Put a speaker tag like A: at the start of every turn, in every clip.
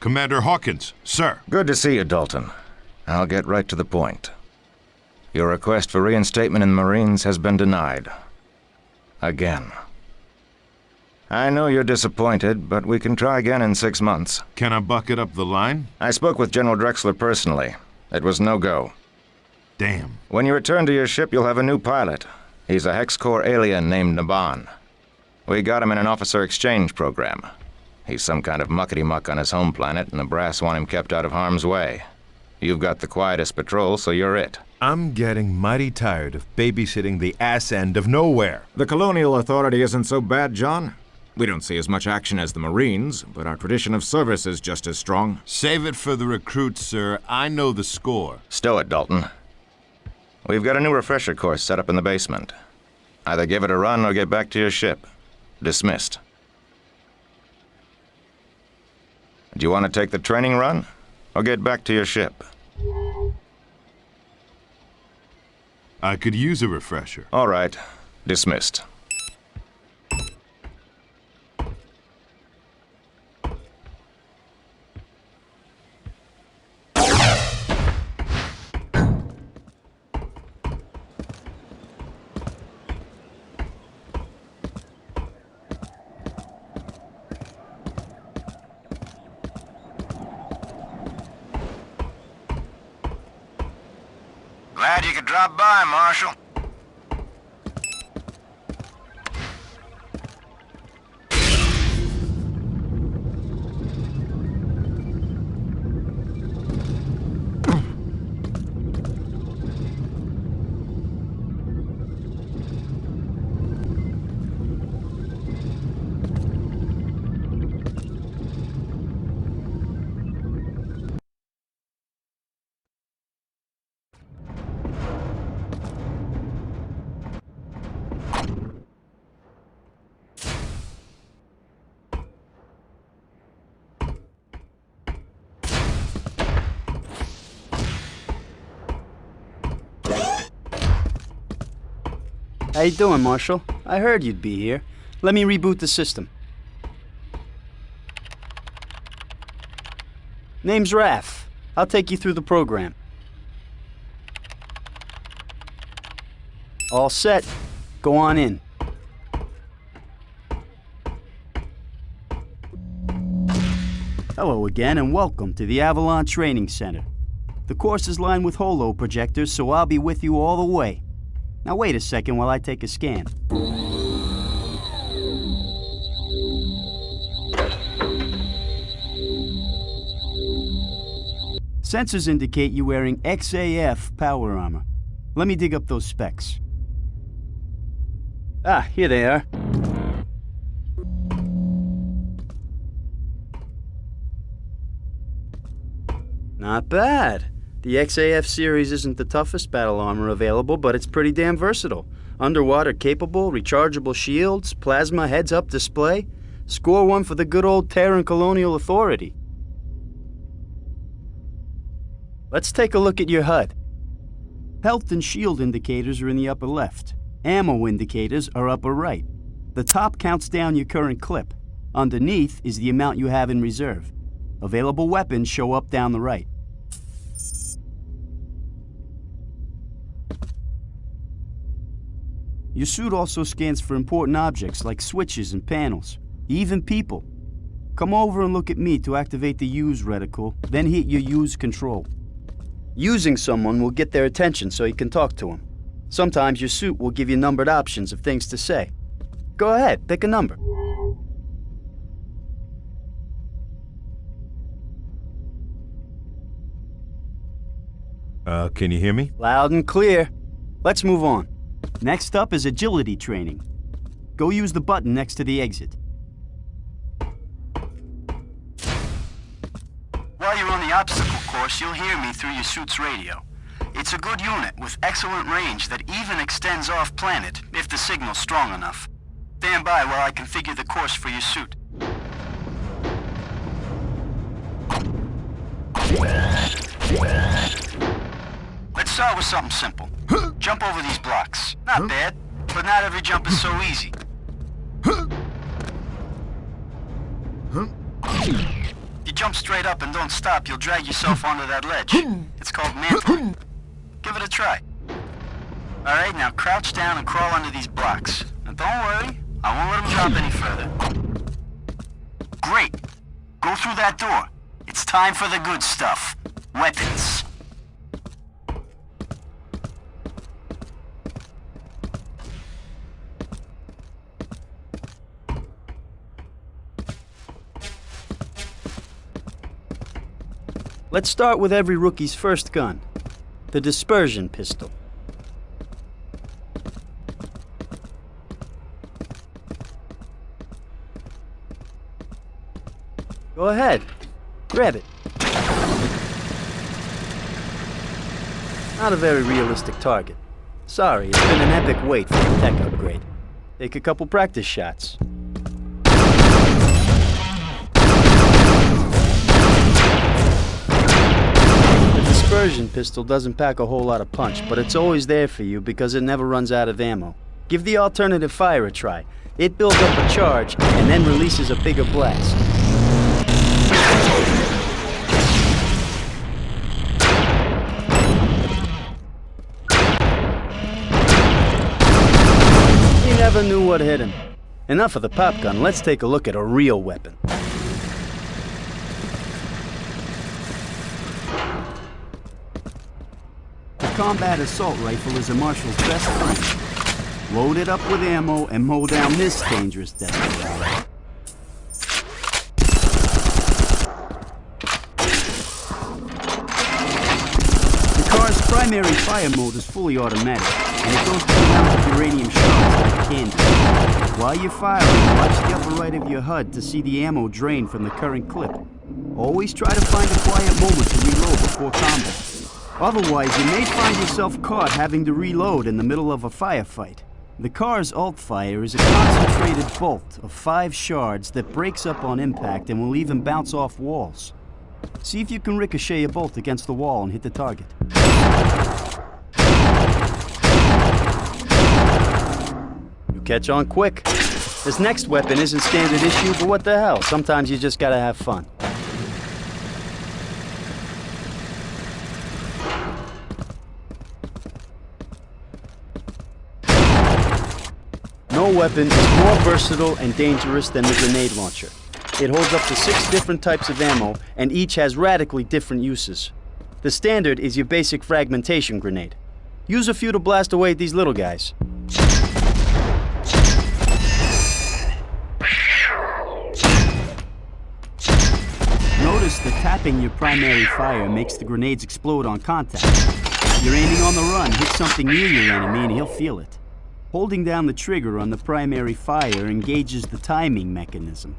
A: Commander Hawkins, sir.
B: Good to see you, Dalton. I'll get right to the point. Your request for reinstatement in the Marines has been denied. Again. I know you're disappointed, but we can try again in 6 months.
A: Can I bucket up the line?
B: I spoke with General Drexler personally. It was no go.
A: Damn.
B: When you return to your ship, you'll have a new pilot. He's a Hex-Core alien named Levan. We got him in an officer exchange program. He's some kind of muckety-muck on his home planet, and the brass want him kept out of harm's way. You've got the quietest patrol, so you're it.
A: I'm getting mighty tired of babysitting the ass end of nowhere.
C: The Colonial Authority isn't so bad, John. We don't see as much action as the Marines, but our tradition of service is just as strong.
A: Save it for the recruits, sir. I know the score.
B: Stow it, Dalton. We've got a new refresher course set up in the basement. Either give it a run or get back to your ship. Dismissed. Do you want to take the training run, or get back to your ship?
A: I could use a refresher.
B: All right. Dismissed. Glad you could drop by, Marshal.
D: How you doing, Marshal? I heard you'd be here. Let me reboot the system. Name's Raph. I'll take you through the program. All set. Go on in. Hello again, and welcome to the Avalon Training Center. The course is lined with holo projectors, so I'll be with you all the way. Now wait a second while I take a scan. Sensors indicate you wearing XAF power armor. Let me dig up those specs. Ah, here they are. Not bad. The XAF series isn't the toughest battle armor available, but it's pretty damn versatile. Underwater capable, rechargeable shields, plasma heads-up display. Score one for the good old Terran Colonial Authority. Let's take a look at your HUD. Health and shield indicators are in the upper left. Ammo indicators are upper right. The top counts down your current clip. Underneath is the amount you have in reserve. Available weapons show up down the right. Your suit also scans for important objects like switches and panels, even people. Come over and look at me to activate the use reticle, then hit your use control. Using someone will get their attention so you can talk to them. Sometimes your suit will give you numbered options of things to say. Go ahead, pick a number.
A: Can you hear me?
D: Loud and clear. Let's move on. Next up is agility training. Go use the button next to the exit. While you're on the obstacle course, you'll hear me through your suit's radio. It's a good unit with excellent range that even extends off-planet if the signal's strong enough. Stand by while I configure the course for your suit. Let's start with something simple. Jump over these blocks. Not bad, but not every jump is so easy. You jump straight up and don't stop, you'll drag yourself onto that ledge. It's called mantling. Give it a try. Alright, now crouch down and crawl under these blocks. And don't worry, I won't let them drop any further. Great. Go through that door. It's time for the good stuff. Weapons. Let's start with every rookie's first gun, the dispersion pistol. Go ahead, grab it. Not a very realistic target. Sorry, it's been an epic wait for the tech upgrade. Take a couple practice shots. Dispersion pistol doesn't pack a whole lot of punch, but it's always there for you because it never runs out of ammo. Give the alternative fire a try. It builds up a charge and then releases a bigger blast. He never knew what hit him. Enough of the pop gun, let's take a look at a real weapon. The combat assault rifle is a marshal's best friend. Load it up with ammo and mow down this dangerous desperado. The car's primary fire mode is fully automatic, and it goes through rounds of uranium shards like candy. While you're firing, watch the upper right of your HUD to see the ammo drain from the current clip. Always try to find a quiet moment to reload before combat. Otherwise, you may find yourself caught having to reload in the middle of a firefight. The car's alt-fire is a concentrated bolt of 5 shards that breaks up on impact and will even bounce off walls. See if you can ricochet a bolt against the wall and hit the target. You catch on quick. This next weapon isn't standard issue, but what the hell? Sometimes you just gotta have fun. No weapon is more versatile and dangerous than the grenade launcher. It holds up to 6 different types of ammo, and each has radically different uses. The standard is your basic fragmentation grenade. Use a few to blast away at these little guys. Notice that tapping your primary fire makes the grenades explode on contact. If you're aiming on the run, hit something near your enemy and he'll feel it. Holding down the trigger on the primary fire engages the timing mechanism,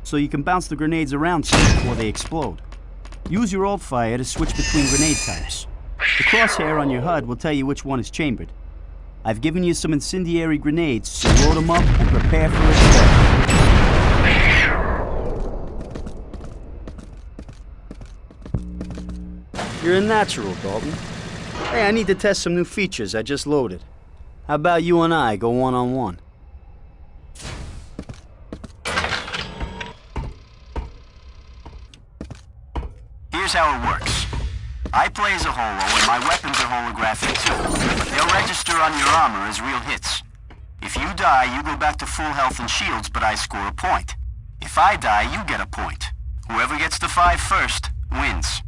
D: so you can bounce the grenades around some before they explode. Use your alt fire to switch between grenade types. The crosshair on your HUD will tell you which one is chambered. I've given you some incendiary grenades, so load them up and prepare for a You're a natural, Dalton. Hey, I need to test some new features I just loaded. How about you and I go one-on-one? Here's how it works. I play as a holo, and my weapons are holographic too, but they'll register on your armor as real hits. If you die, you go back to full health and shields, but I score a point. If I die, you get a point. Whoever gets to 5 first, wins.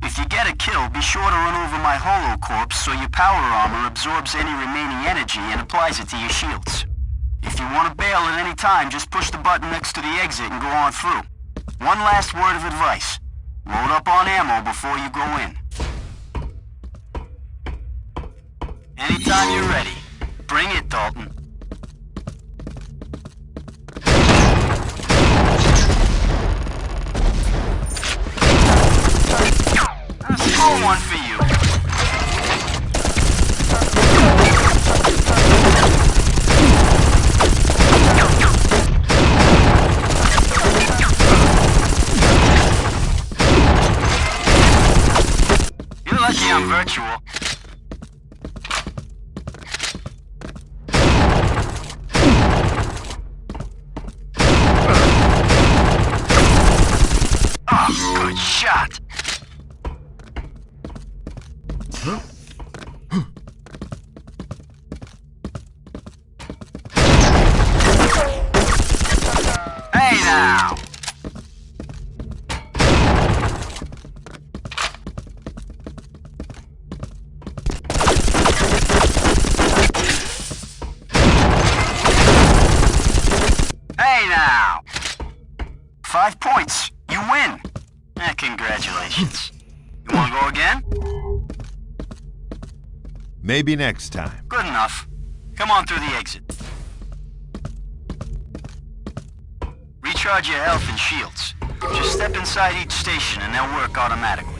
D: If you get a kill, be sure to run over my holo corpse so your power armor absorbs any remaining energy and applies it to your shields. If you want to bail at any time, just push the button next to the exit and go on through. One last word of advice. Load up on ammo before you go in. Anytime you're ready. Bring it, Dalton. Score one for you. You're lucky I'm virtual. Hey now! Hey now! 5 points. You win. Congratulations. You wanna go again?
A: Maybe next time.
D: Good enough. Come on through the exit. Recharge your health and shields. Just step inside each station and they'll work automatically.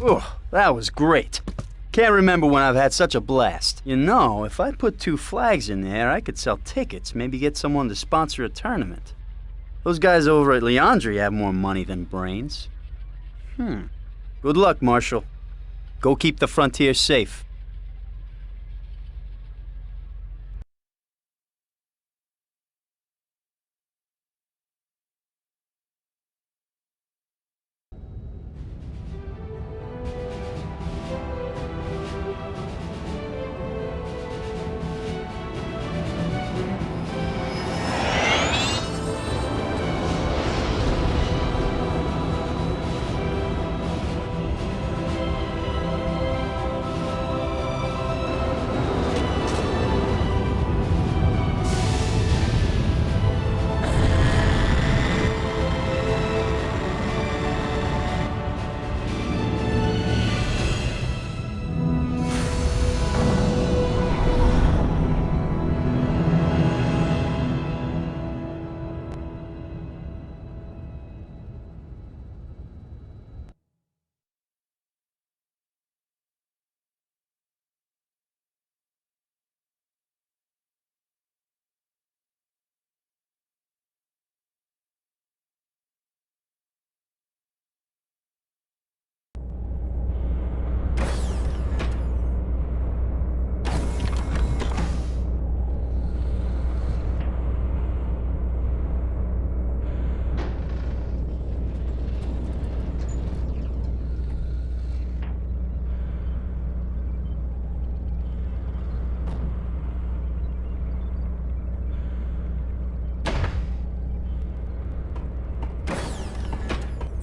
D: Oh, that was great. Can't remember when I've had such a blast. You know, if I put 2 flags in there, I could sell tickets, maybe get someone to sponsor a tournament. Those guys over at Leandri have more money than brains. Good luck, Marshal. Go keep the frontier safe.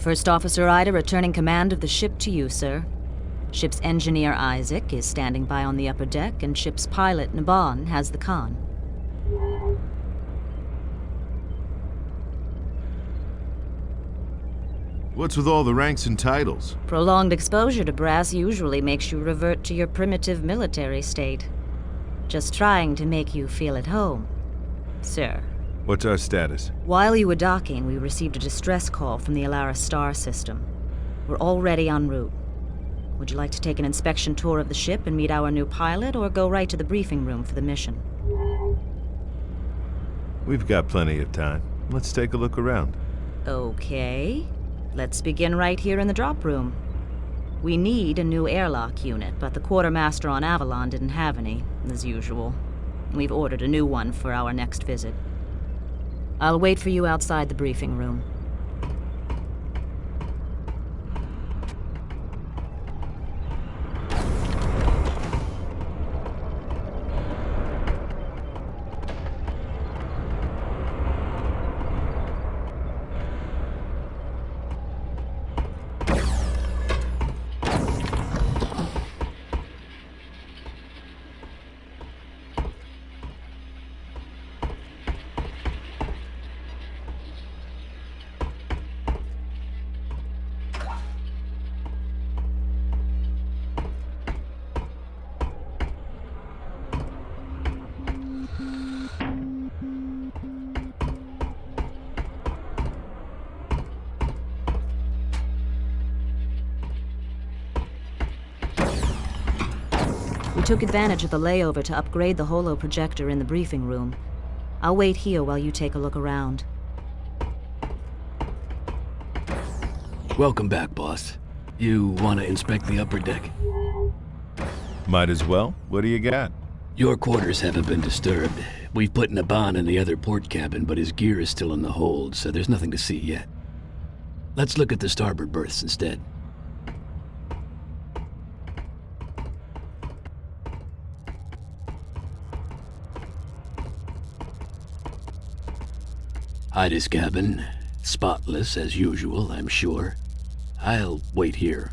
E: First Officer Ida returning command of the ship to you, sir. Ship's engineer Isaac is standing by on the upper deck, and ship's pilot Naban has the con.
A: What's with all the ranks and titles?
E: Prolonged exposure to brass usually makes you revert to your primitive military state. Just trying to make you feel at home, sir.
A: What's our status?
E: While you were docking, we received a distress call from the Alara star system. We're already en route. Would you like to take an inspection tour of the ship and meet our new pilot, or go right to the briefing room for the mission?
A: We've got plenty of time. Let's take a look around.
E: Okay. Let's begin right here in the drop room. We need a new airlock unit, but the quartermaster on Avalon didn't have any, as usual. We've ordered a new one for our next visit. I'll wait for you outside the briefing room. We took advantage of the layover to upgrade the holo projector in the briefing room. I'll wait here while you take a look around.
F: Welcome back, boss. You want to inspect the upper deck?
A: Might as well. What do you got?
F: Your quarters haven't been disturbed. We've put Naban in the other port cabin, but his gear is still in the hold, so there's nothing to see yet. Let's look at the starboard berths instead. Ida's cabin. Spotless, as usual, I'm sure. I'll wait here.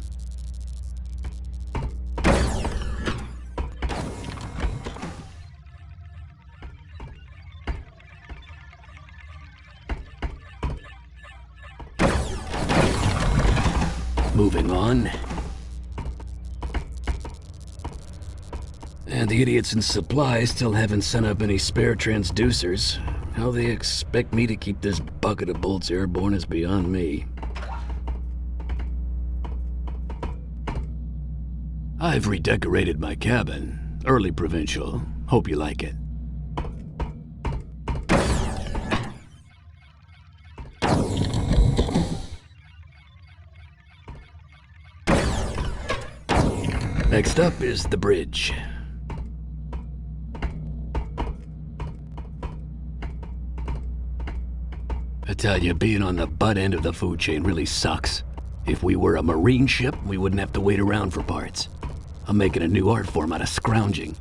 F: Moving on. And the idiots in supply still haven't sent up any spare transducers. How they expect me to keep this bucket of bolts airborne is beyond me. I've redecorated my cabin. Early provincial. Hope you like it. Next up is the bridge. I tell you, being on the butt end of the food chain really sucks. If we were a marine ship, we wouldn't have to wait around for parts. I'm making a new art form out of scrounging.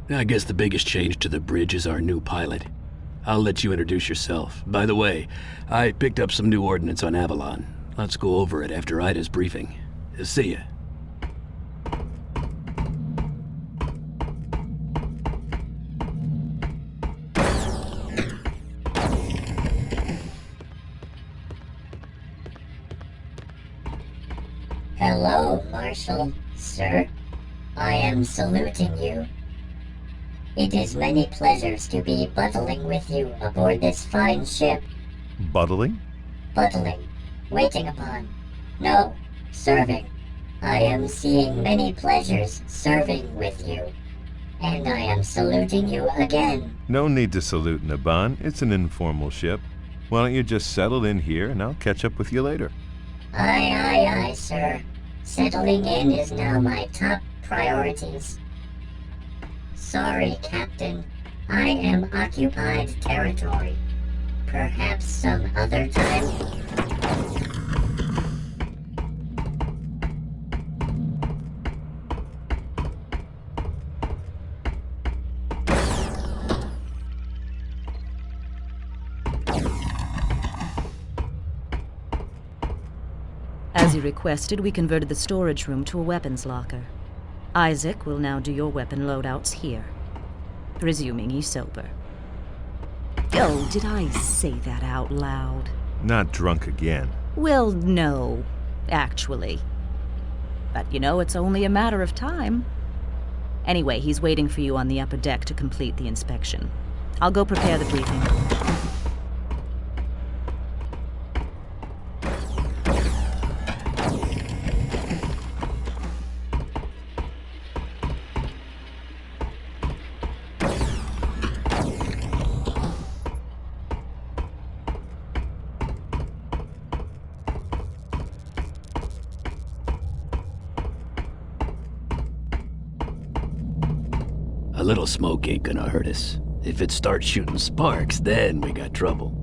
F: I guess the biggest change to the bridge is our new pilot. I'll let you introduce yourself. By the way, I picked up some new ordnance on Avalon. Let's go over it after Ida's briefing. See ya.
G: Hello, Marshal, sir. I am saluting you. It is many pleasures to be buttling with you aboard this fine ship.
A: Buttling?
G: Buttling. Waiting upon. No, serving. I am seeing many pleasures serving with you. And I am saluting you again.
A: No need to salute, Naban. It's an informal ship. Why don't you just settle in here and I'll catch up with you later?
G: Aye, sir. Settling in is now my top priorities. Sorry, Captain. I am occupied territory. Perhaps some other time?
E: As you requested, we converted the storage room to a weapons locker. Isaac will now do your weapon loadouts here. Presuming he's sober. Oh, did I say that out loud?
A: Not drunk again.
E: Well, no, actually. But you know, it's only a matter of time. Anyway, he's waiting for you on the upper deck to complete the inspection. I'll go prepare the briefing.
F: A little smoke ain't gonna hurt us. If it starts shooting sparks, then we got trouble.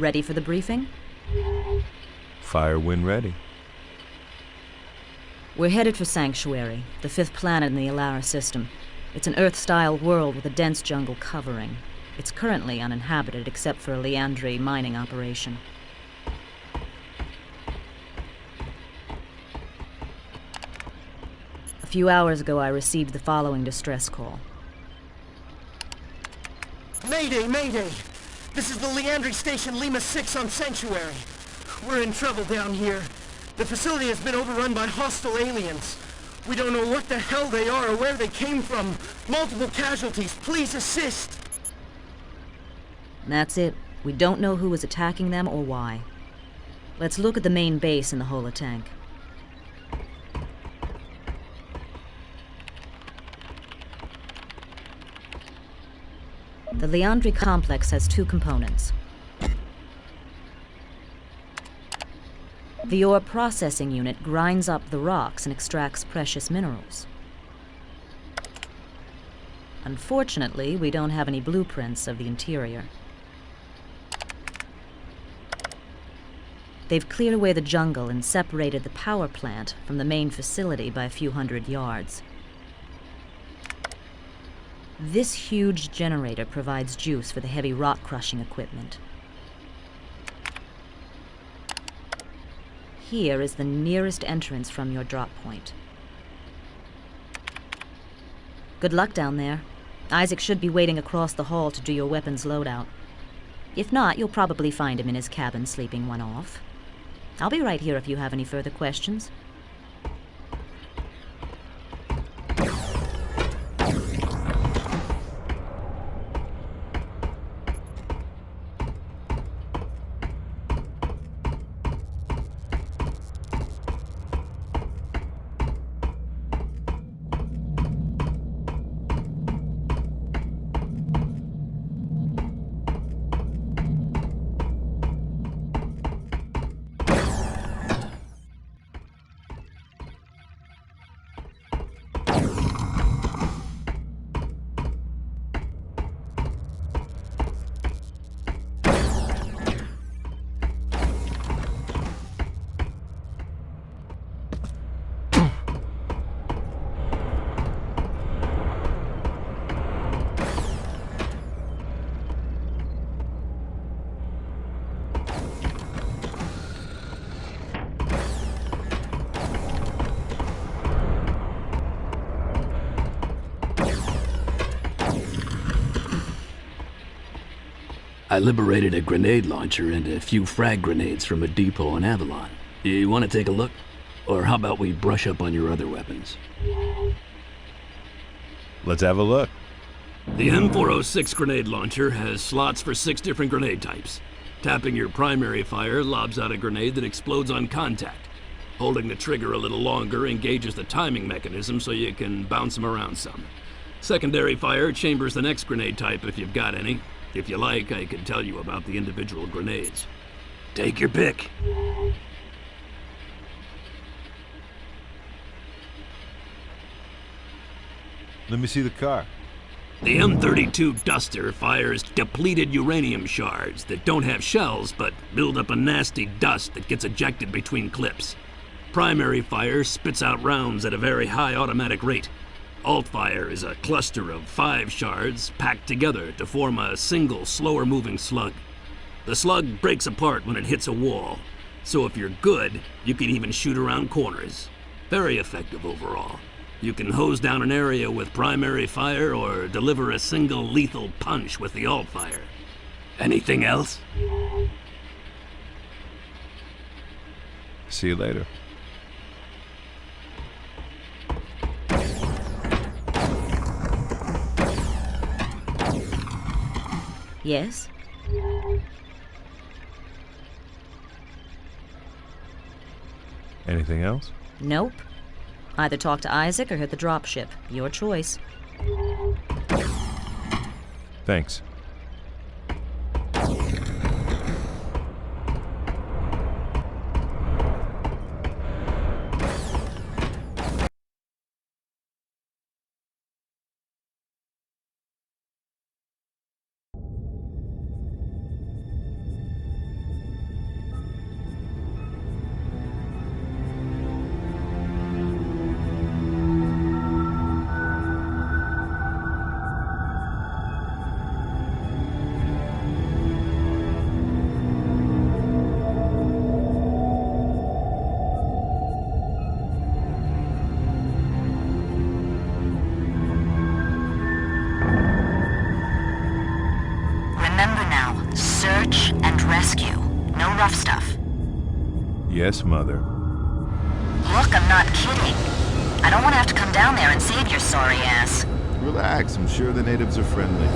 E: Ready for the briefing?
A: Fire when ready.
E: We're headed for Sanctuary, the 5th planet in the Alara system. It's an Earth-style world with a dense jungle covering. It's currently uninhabited except for a Leandri mining operation. A few hours ago, I received the following distress call.
H: Mayday, mayday! This is the Leandri Station Lima 6 on Sanctuary. We're in trouble down here. The facility has been overrun by hostile aliens. We don't know what the hell they are or where they came from. Multiple casualties. Please assist.
E: That's it. We don't know who is attacking them or why. Let's look at the main base in the holotank. The Leandri complex has 2 components. The ore processing unit grinds up the rocks and extracts precious minerals. Unfortunately, we don't have any blueprints of the interior. They've cleared away the jungle and separated the power plant from the main facility by a few hundred yards. This huge generator provides juice for the heavy rock-crushing equipment. Here is the nearest entrance from your drop point. Good luck down there. Isaac should be waiting across the hall to do your weapons loadout. If not, you'll probably find him in his cabin sleeping one off. I'll be right here if you have any further questions.
F: I liberated a grenade launcher and a few frag grenades from a depot on Avalon. You want to take a look? Or how about we brush up on your other weapons?
A: Let's have a look.
F: The M406 grenade launcher has slots for 6 different grenade types. Tapping your primary fire lobs out a grenade that explodes on contact. Holding the trigger a little longer engages the timing mechanism so you can bounce them around some. Secondary fire chambers the next grenade type if you've got any. If you like, I can tell you about the individual grenades. Take your pick.
A: Let me see the car.
F: The M32 Duster fires depleted uranium shards that don't have shells but build up a nasty dust that gets ejected between clips. Primary fire spits out rounds at a very high automatic rate. Alt fire is a cluster of 5 shards packed together to form a single, slower-moving slug. The slug breaks apart when it hits a wall, so if you're good, you can even shoot around corners. Very effective overall. You can hose down an area with primary fire or deliver a single lethal punch with the alt fire. Anything else?
A: See you later.
E: Yes?
A: Anything else?
E: Nope. Either talk to Isaac or hit the dropship. Your choice.
A: Thanks. Yes, Mother.
E: Look, I'm not kidding. I don't want to have to come down there and save your sorry ass.
A: Relax, I'm sure the natives are friendly.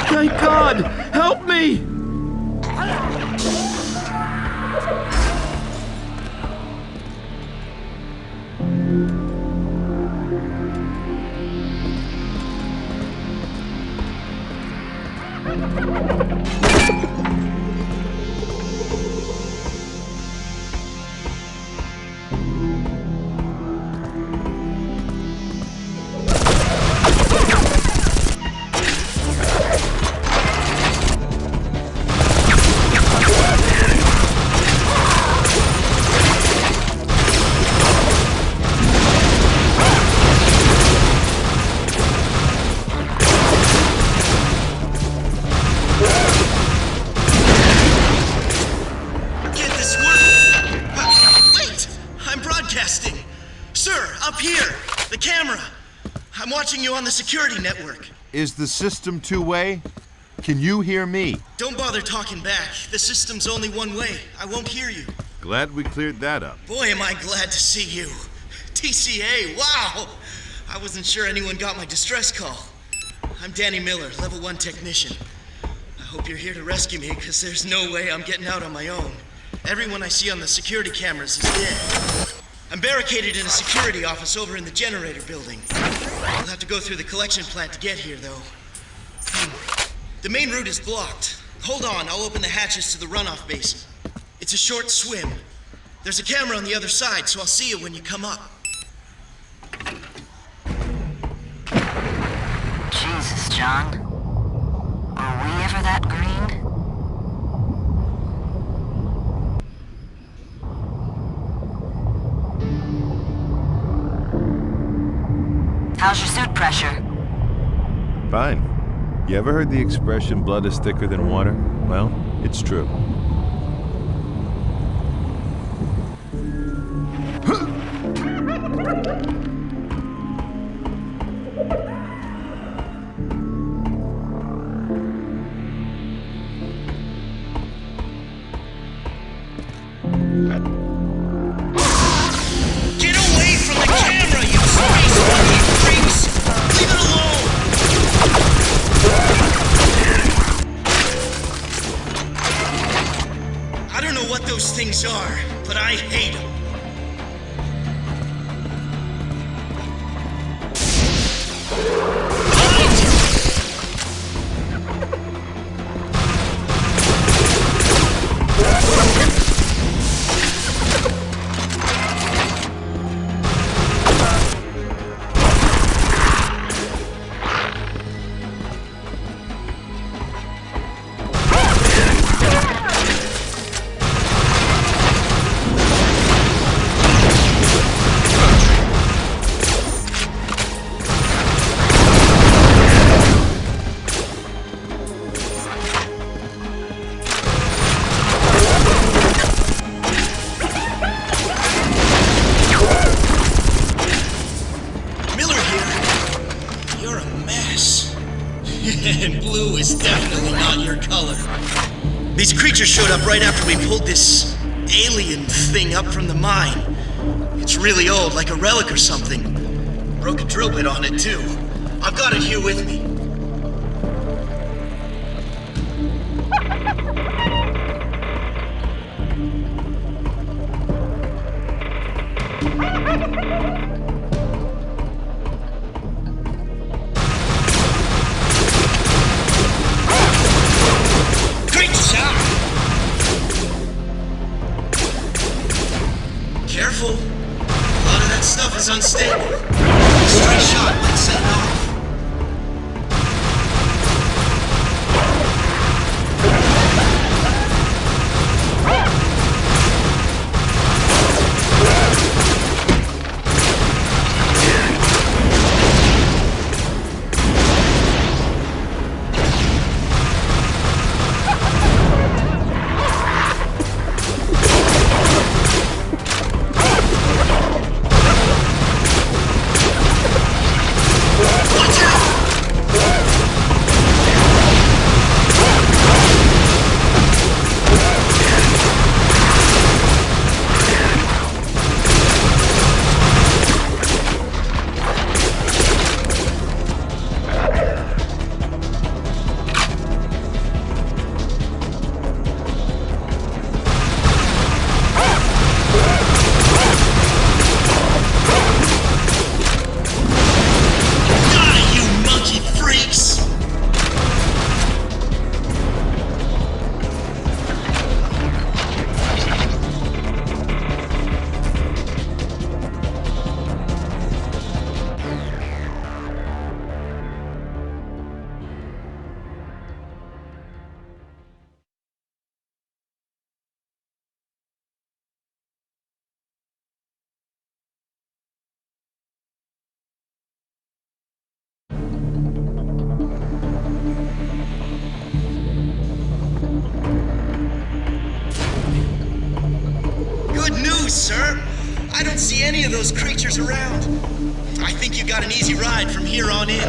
H: Thank God! Help me!
I: Watching you on the security network.
A: Is the system two-way? Can you hear me?
I: Don't bother talking back. The system's only one way. I won't hear you.
A: Glad we cleared that up.
I: Boy, am I glad to see you. TCA, wow! I wasn't sure anyone got my distress call. I'm Danny Miller, level 1 technician. I hope you're here to rescue me, because there's no way I'm getting out on my own. Everyone I see on the security cameras is dead. I'm barricaded in a security office over in the generator building. We'll have to go through the collection plant to get here, though. The main route is blocked. Hold on, I'll open the hatches to the runoff basin. It's a short swim. There's a camera on the other side, so I'll see you when you come up.
E: Jesus, John. Were we ever that green? How's your suit pressure?
A: Fine. You ever heard the expression, blood is thicker than water? Well, it's true.
I: Get away from the camera, you space freaks! Leave it alone! I don't know what those things are, but I hate them. And blue is definitely not your color. These creatures showed up right after we pulled this alien thing up from the mine. It's really old, like a relic or something. Broke a drill bit on it, too. I've got it here with me. Great shot! Careful. A lot of that stuff is unstable. Stray shot, let's set it off. Sir, I don't see any of those creatures around. I think you got an easy ride from here on in.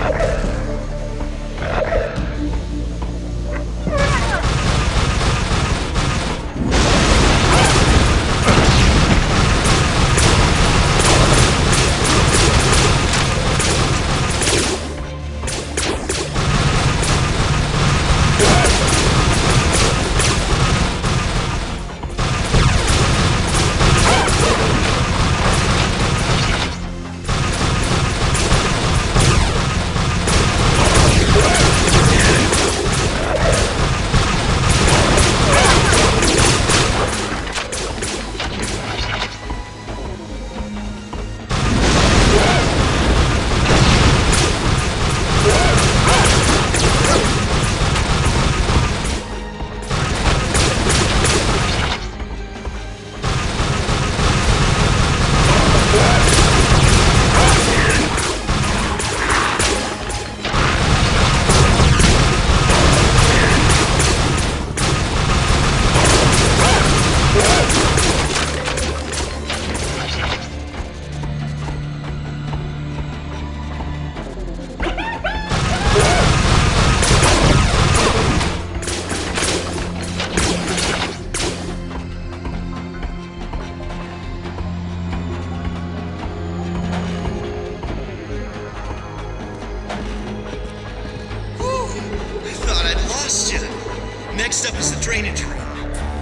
I: Next up is the drainage room.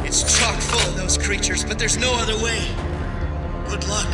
I: It's chock full of those creatures, but there's no other way. Good luck.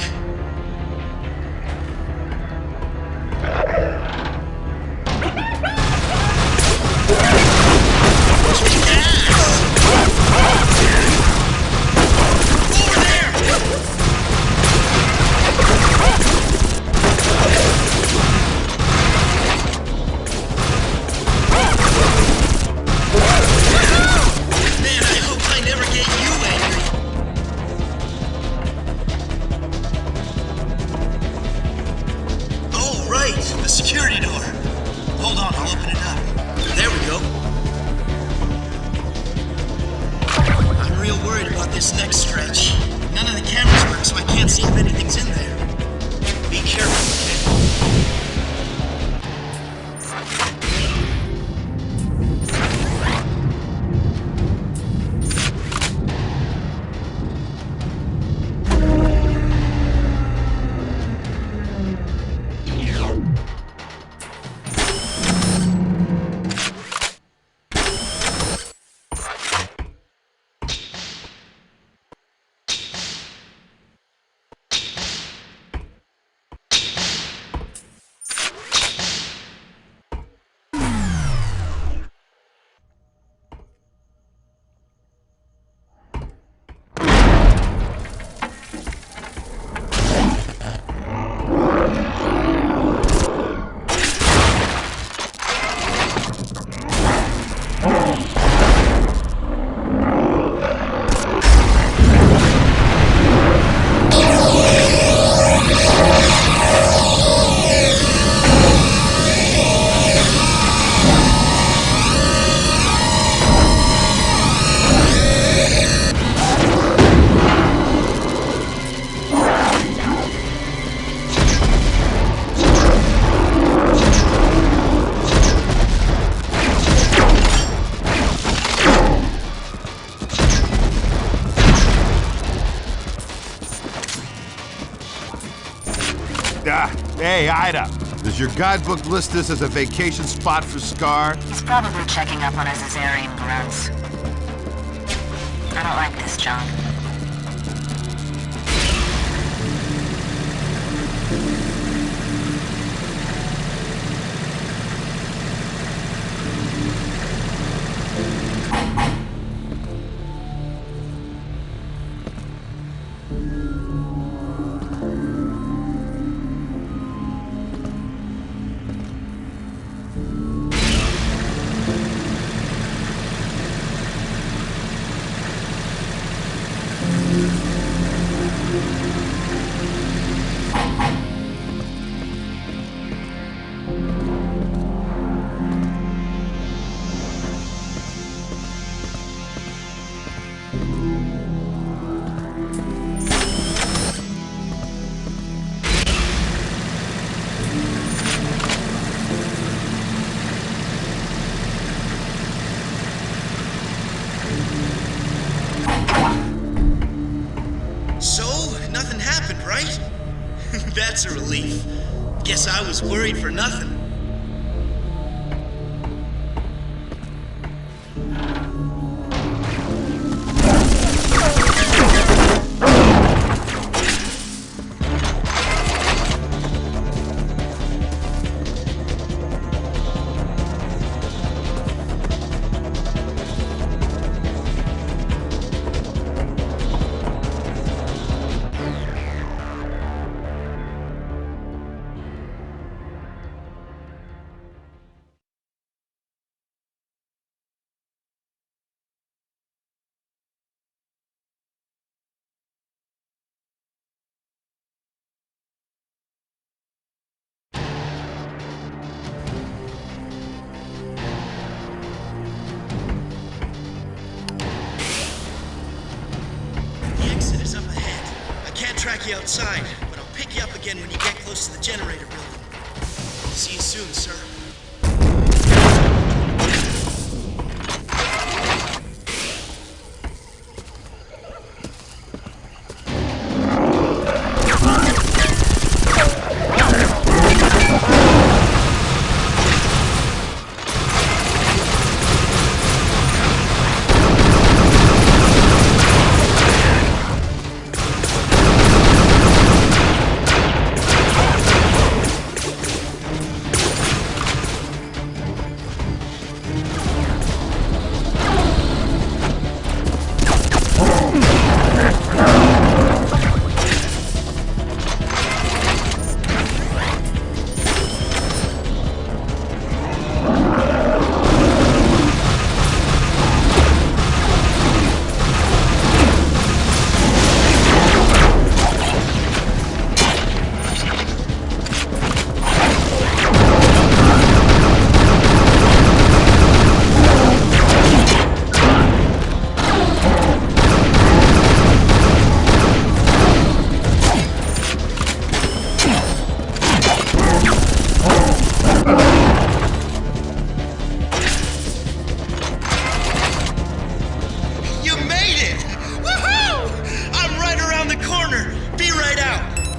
I: The security door. Hold on, I'll open it up. There we go. I'm real worried about this next stretch. None of the cameras work, so I can't see if anything's in there. Be careful, okay?
A: Hey, Ida. Does your guidebook list this as a vacation spot for Scar?
J: He's probably checking up on his Azarian grunts. I don't like this, John.
I: That's a relief. Guess I was worried for nothing. Track you outside, but I'll pick you up again when you get close to the generator building. See you soon, sir.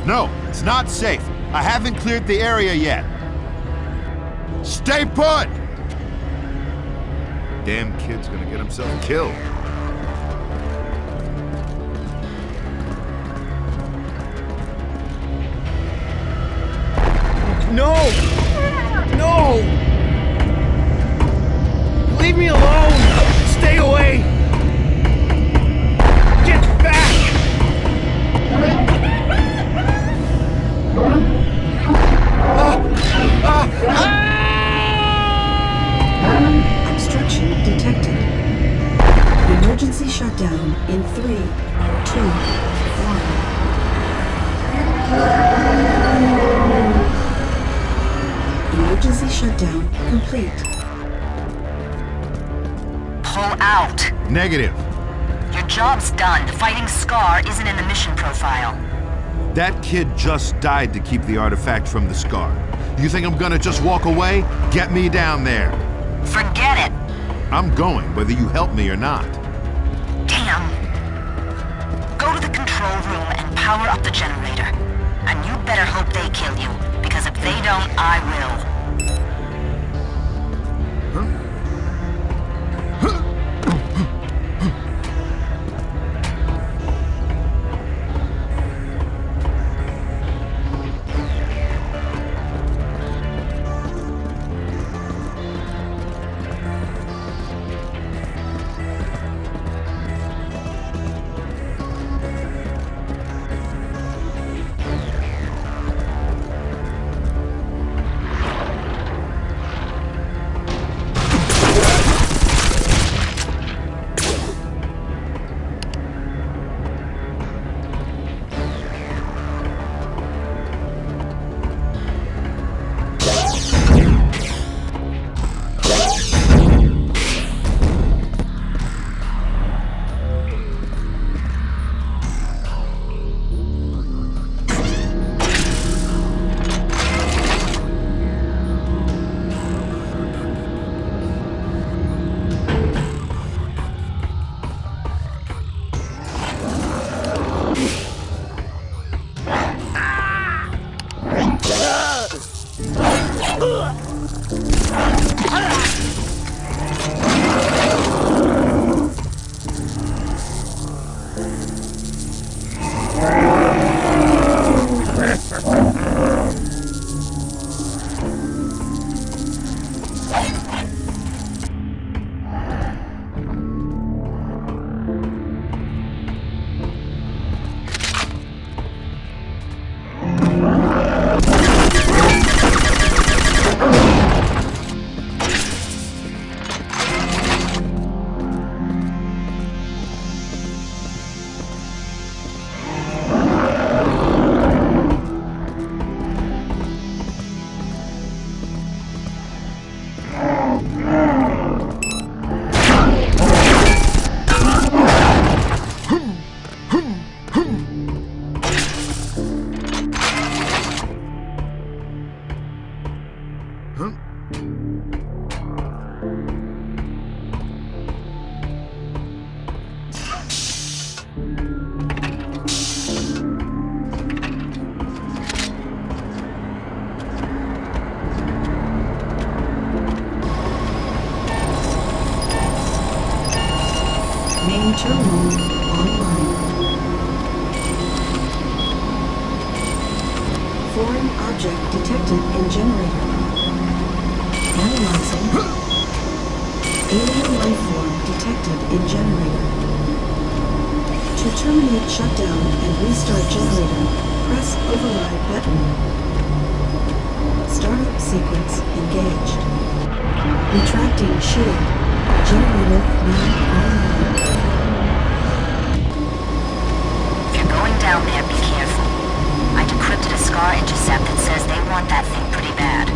A: No, it's not safe. I haven't cleared the area yet. Stay put! Damn kid's gonna get himself killed.
H: No! No! Leave me alone! Stay away! Get back!
K: Obstruction detected. Emergency shutdown in 3, 2, 1. Emergency shutdown complete.
J: Pull out.
A: Negative.
J: Your job's done. Fighting Scar isn't in the mission profile.
A: That kid just died to keep the artifact from the Scar. You think I'm gonna just walk away? Get me down there.
J: Forget it.
A: I'm going, whether you help me or not.
J: Damn. Go to the control room and power up the generator. And you better hope they kill you, because if they don't, I will.
K: Main terminal online. Foreign object detected in generator. Analyzing. Alien life form detected in generator. To terminate shutdown and restart generator, press override button. Startup sequence engaged. Retracting shield. Generator now online.
J: If you're going down there, be careful. I decrypted a SCAR intercept that says they want that thing pretty bad.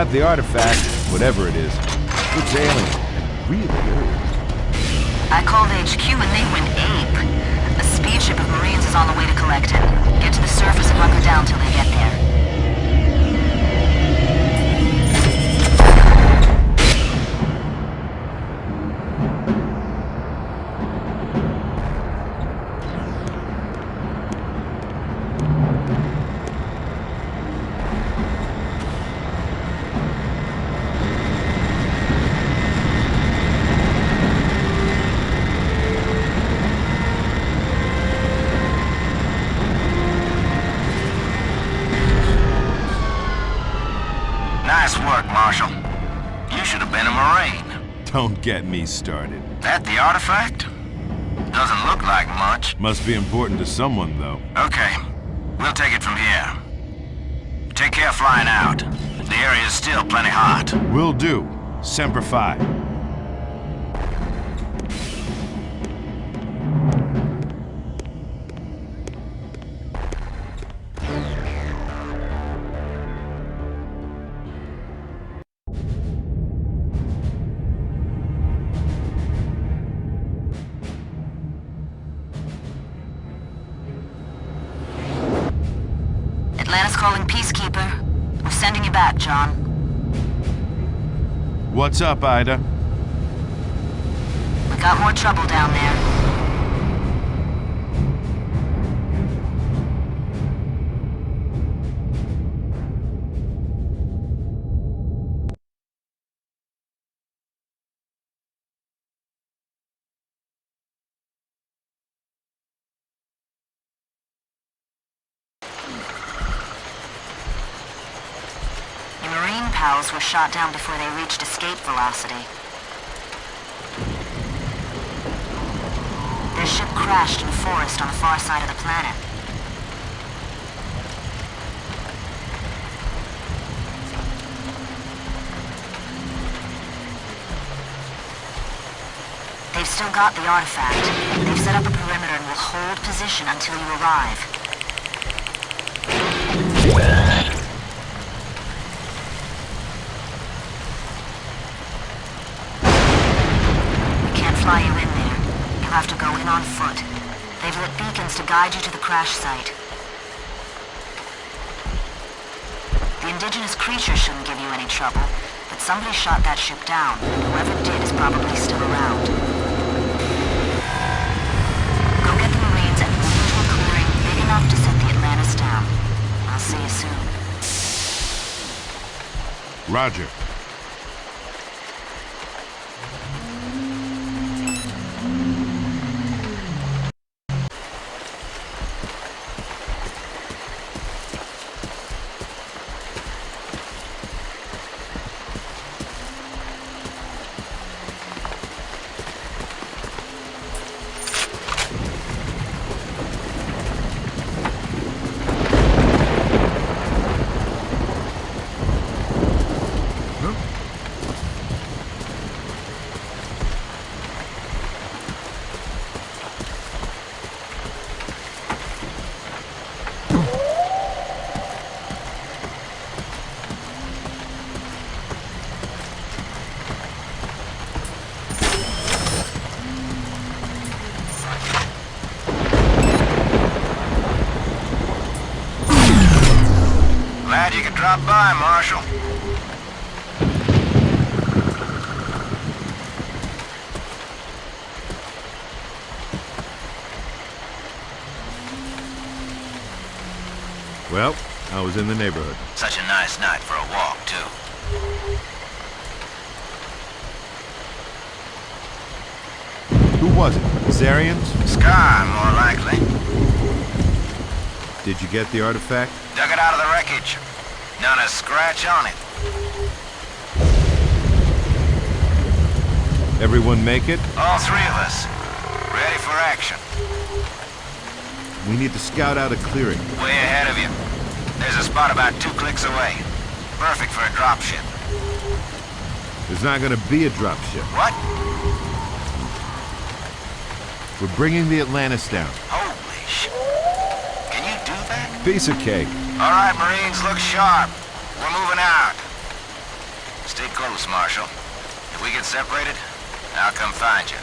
A: got the artifact, whatever it is. Looks alien. Really old.
J: I called HQ and they went ape. A speed ship of Marines is on the way to collect it. Get to the surface and hunker down till they get there.
B: Nice work, Marshal. You should have been a Marine.
A: Don't get me started.
B: That the artifact? Doesn't look like much.
A: Must be important to someone, though.
B: Okay, we'll take it from here. Take care flying out. The area's still plenty hot.
A: Will do. Semper Fi.
J: Atlantis calling Peacekeeper. We're sending you back, John.
A: What's up, Ida?
J: We got more trouble down there. Pals were shot down before they reached escape velocity. Their ship crashed in a forest on the far side of the planet. They've still got the artifact. They've set up a perimeter and will hold position until you arrive. Fly you in there. You'll have to go in on foot. They've lit beacons to guide you to the crash site. The indigenous creature shouldn't give you any trouble, but somebody shot that ship down, and whoever did is probably still around. Go get the Marines and move into a clearing big enough to set the Atlantis down. I'll see you soon.
A: Roger.
B: Glad you could drop by, Marshal.
A: Well, I was in the neighborhood.
B: Such a nice night for a walk, too.
A: Who was it? Zarians?
B: Scar, more likely.
A: Did you get the artifact?
B: Dug it out of the wreckage. Not a scratch on it.
A: Everyone make it?
B: All three of us. Ready for action.
A: We need to scout out a clearing.
B: Way ahead of you. There's a spot about 2 clicks away. Perfect for a dropship.
A: There's not gonna be a dropship.
B: What?
A: We're bringing the Atlantis down.
B: Holy shit. Can you do that?
A: Piece of cake.
B: All right, Marines, look sharp. We're moving out. Stay close, Marshal. If we get separated, I'll come find you.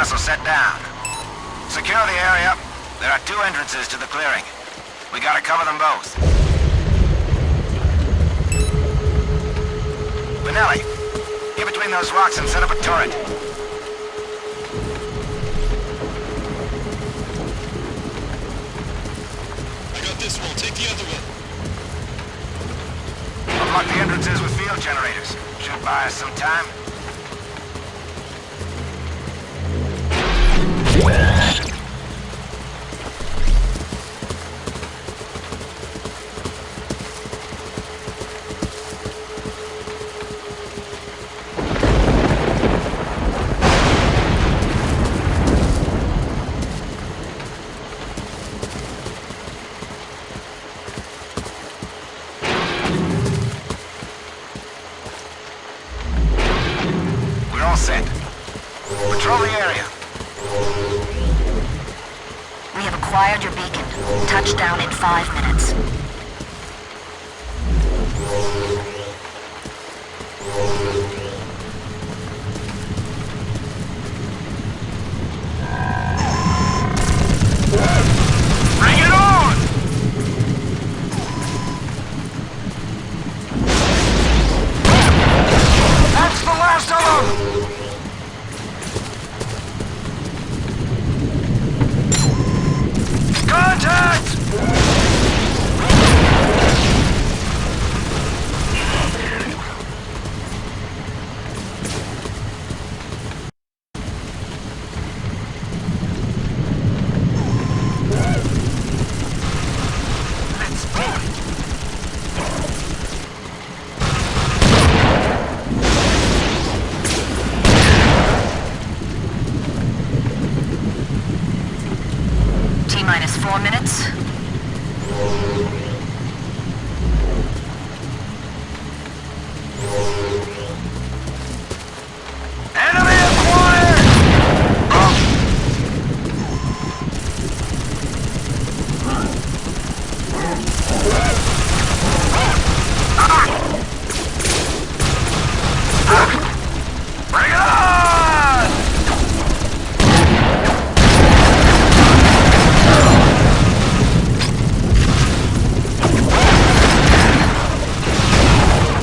B: Janus will set down. Secure the area. There are 2 entrances to the clearing. We gotta cover them both. Benelli, get between those rocks and set up a turret.
L: I got this one. Take
H: Take the other one.
B: Unlock the entrances with field generators. Should buy us some time. Set. Patrol the area.
J: We have acquired your beacon. Touchdown in 5 minutes.
B: Bring it on! That's the last of them! Contact!
J: T-minus 4 minutes.
B: Enemy acquired! Bring it on!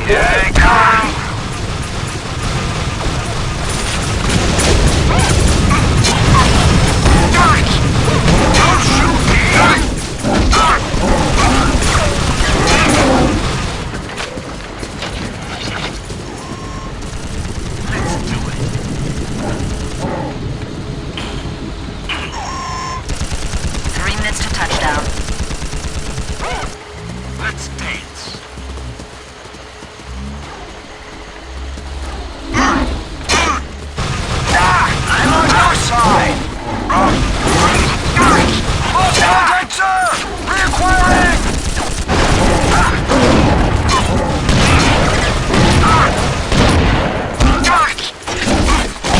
B: Here they come! Don't shoot me! Let's do it.
J: 3 minutes to touchdown.
B: Let's dance. I'm on your side! Contact, sir! Reacquiring!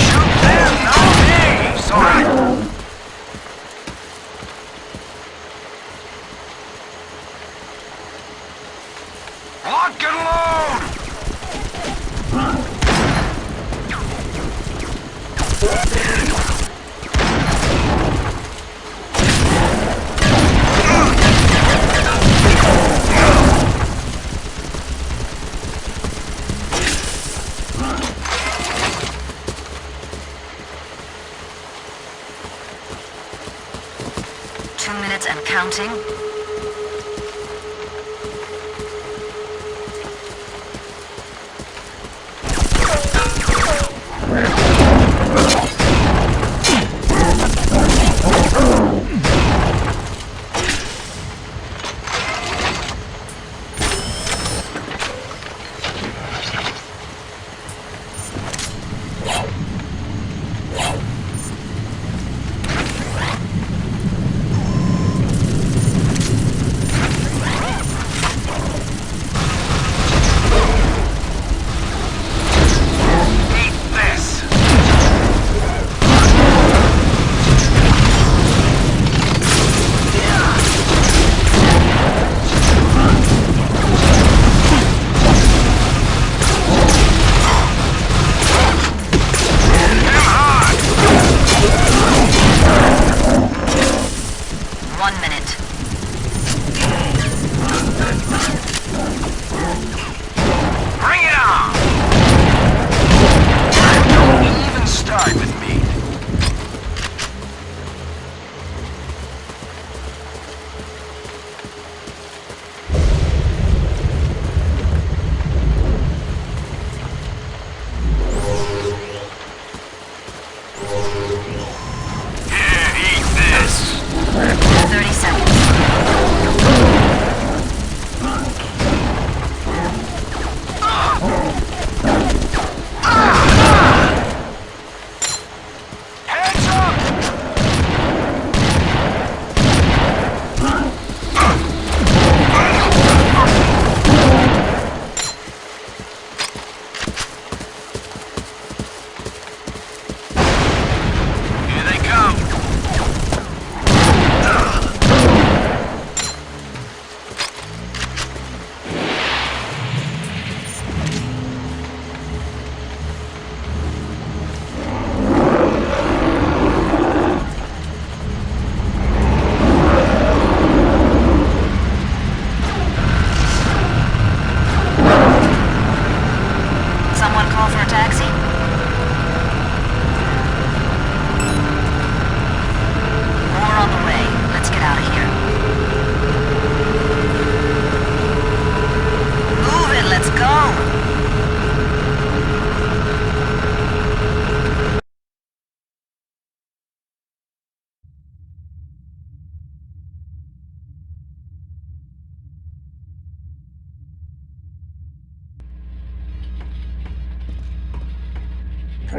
B: Shoot them, not me! Sorry. Lock and load!
J: And counting.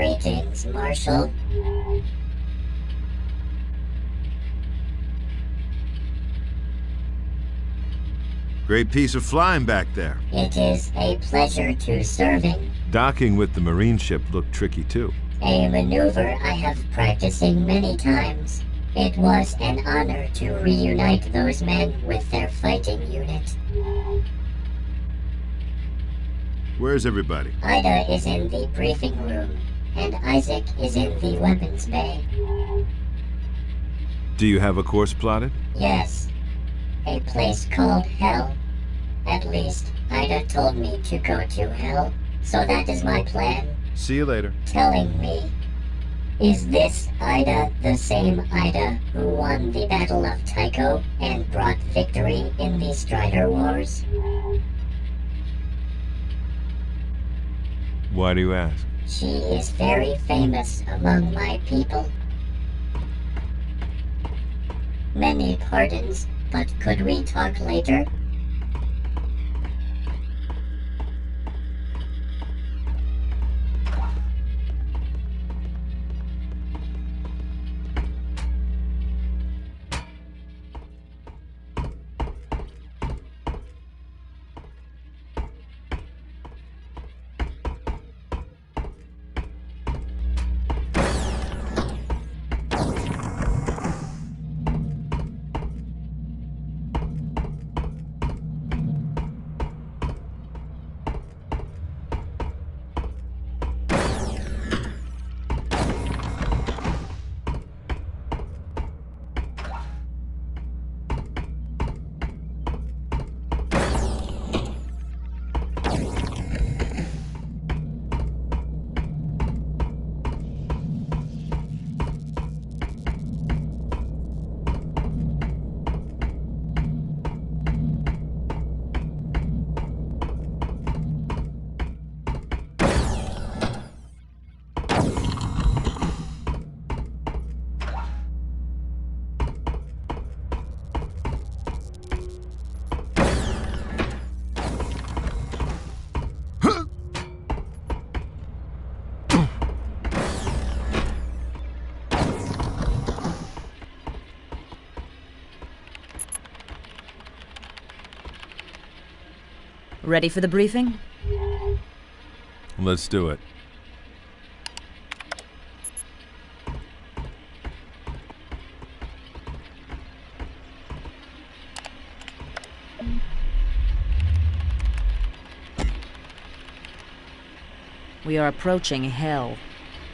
G: Greetings, Marshal.
A: Great piece of flying back there.
G: It is a pleasure to serving.
A: Docking with the Marine ship looked tricky too.
G: A maneuver I have practicing many times. It was an honor to reunite those men with their fighting unit.
A: Where's everybody?
G: Ida is in the briefing room, and Isaac is in the weapons bay.
A: Do you have a course plotted?
G: Yes. A place called Hell. At least, Ida told me to go to Hell, so that is my plan.
A: See you later.
G: Telling me. Is this Ida the same Ida who won the Battle of Tycho and brought victory in the Strider Wars?
A: Why do you ask?
G: She is very famous among my people. Many pardons, but could we talk later?
E: Ready for the briefing?
A: Let's do it.
E: We are approaching Hell,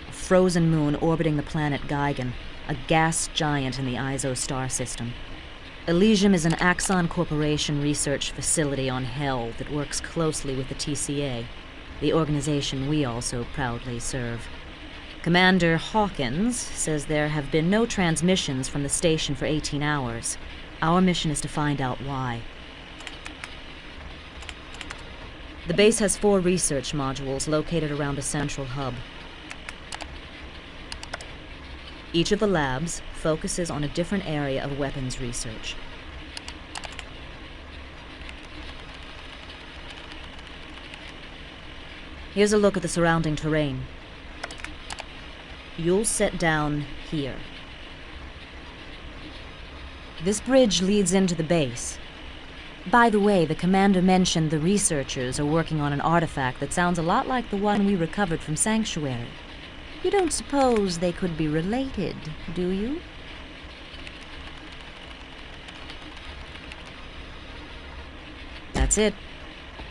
E: a frozen moon orbiting the planet Gigan, a gas giant in the ISO star system. Elysium is an Axon Corporation research facility on Hell that works closely with the TCA, the organization we also proudly serve. Commander Hawkins says there have been no transmissions from the station for 18 hours. Our mission is to find out why. The base has 4 research modules located around a central hub. Each of the labs focuses on a different area of weapons research. Here's a look at the surrounding terrain. You'll sit down here. This bridge leads into the base. By the way, the commander mentioned the researchers are working on an artifact that sounds a lot like the one we recovered from Sanctuary. You don't suppose they could be related, do you? That's it.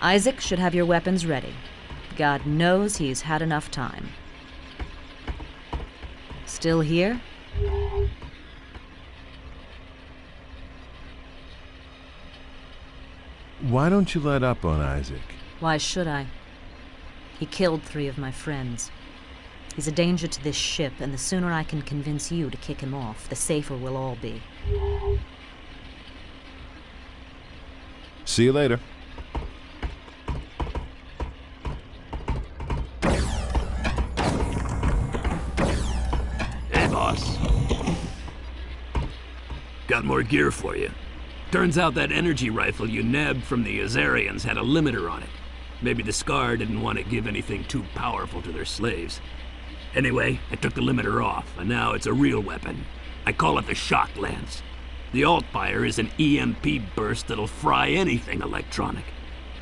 E: Isaac should have your weapons ready. God knows he's had enough time. Still here?
A: Why don't you let up on Isaac?
E: Why should I? He killed 3 of my friends. He's a danger to this ship, and the sooner I can convince you to kick him off, the safer we'll all be.
A: See you later.
F: Hey, boss. Got more gear for you. Turns out that energy rifle you nabbed from the Azarians had a limiter on it. Maybe the Scar didn't want to give anything too powerful to their slaves. Anyway, I took the limiter off, and now it's a real weapon. I call it the Shock Lance. The alt-fire is an EMP burst that'll fry anything electronic.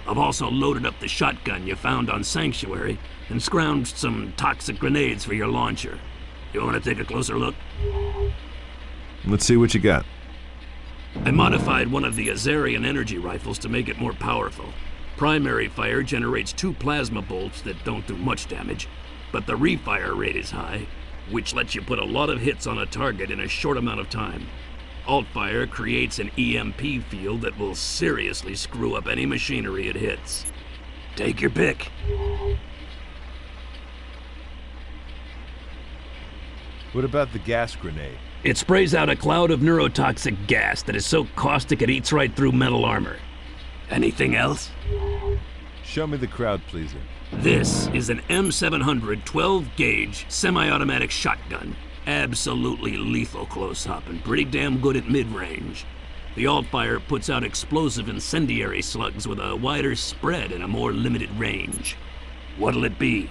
F: I've also loaded up the shotgun you found on Sanctuary and scrounged some toxic grenades for your launcher. You want to take a closer look?
L: Let's see what you got.
F: I modified one of the Azarian energy rifles to make it more powerful. Primary fire generates 2 plasma bolts that don't do much damage, but the refire rate is high, which lets you put a lot of hits on a target in a short amount of time. Alt-fire creates an EMP field that will seriously screw up any machinery it hits. Take your pick.
L: What about the gas grenade?
F: It sprays out a cloud of neurotoxic gas that is so caustic it eats right through metal armor. Anything else?
L: Show me the crowd pleaser.
F: This is an M700 12-gauge semi-automatic shotgun. Absolutely lethal close-up and pretty damn good at mid-range. The alt-fire puts out explosive incendiary slugs with a wider spread and a more limited range. What'll it be?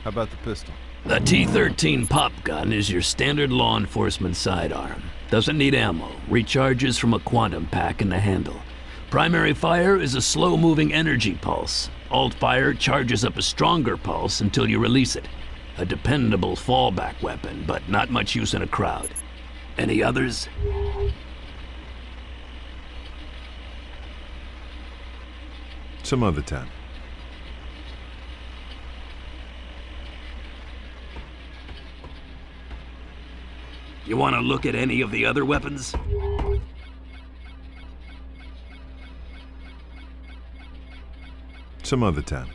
L: How about the pistol?
F: The T-13 pop gun is your standard law enforcement sidearm. Doesn't need ammo, recharges from a quantum pack in the handle. Primary fire is a slow-moving energy pulse. Alt-fire charges up a stronger pulse until you release it. A dependable fallback weapon, but not much use in a crowd. Any others?
L: Some other time.
F: You want to look at any of the other weapons?
L: Some other time.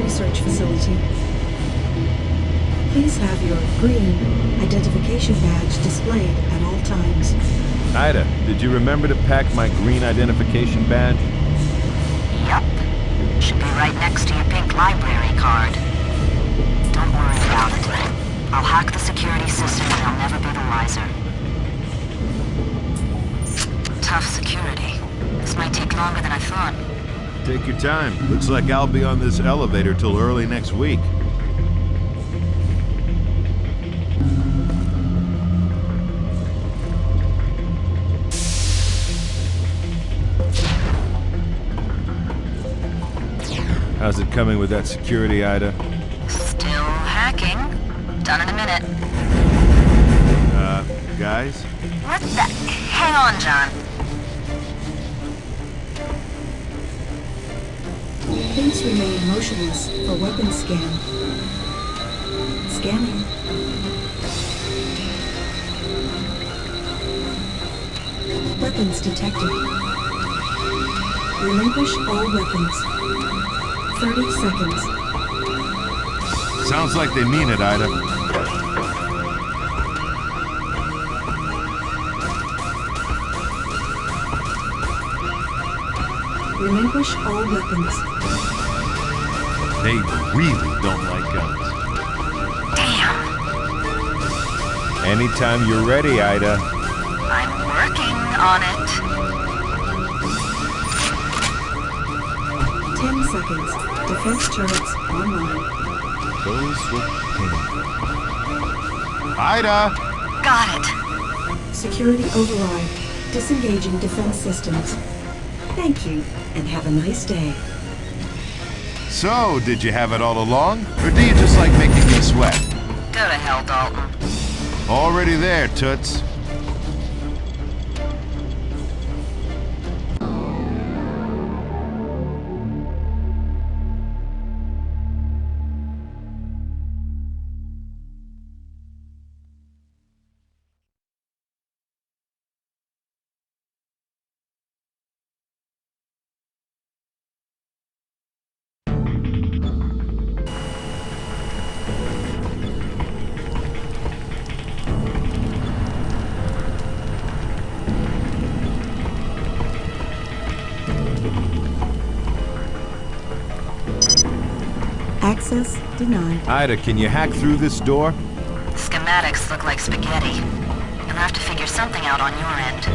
K: Research facility. Please have your green identification badge displayed at all times.
L: Ida, did you remember to pack my green identification badge?
J: Yup. Should be right next to your pink library card. Don't worry about it. I'll hack the security system and they'll never be the wiser. Tough security. This might take longer than I thought.
A: Take your time. Looks like I'll be on this elevator till early next week.
L: How's it coming with that security, Ida?
J: Still hacking. Done in a minute.
A: Guys?
J: What the? Hang on, John.
K: Please remain motionless for weapon scan. Scanning. Weapons detected. Relinquish all weapons. 30 seconds.
A: Sounds like they mean it, Ida.
K: Relinquish all weapons.
A: They really don't like guns.
J: Damn.
L: Anytime you're ready, Ida.
J: I'm working on it.
K: 10 seconds. Defense turrets online.
L: Those were pain.
A: Ida!
J: Got it.
K: Security override. Disengaging defense systems. Thank you, and have a nice day.
A: So, did you have it all along? Or do you just like making me sweat?
J: Go to hell, Dalton.
A: Already there, Toots.
K: Access denied.
L: Ida, can you hack through this door?
J: Schematics look like spaghetti. You'll have to figure something out on your end.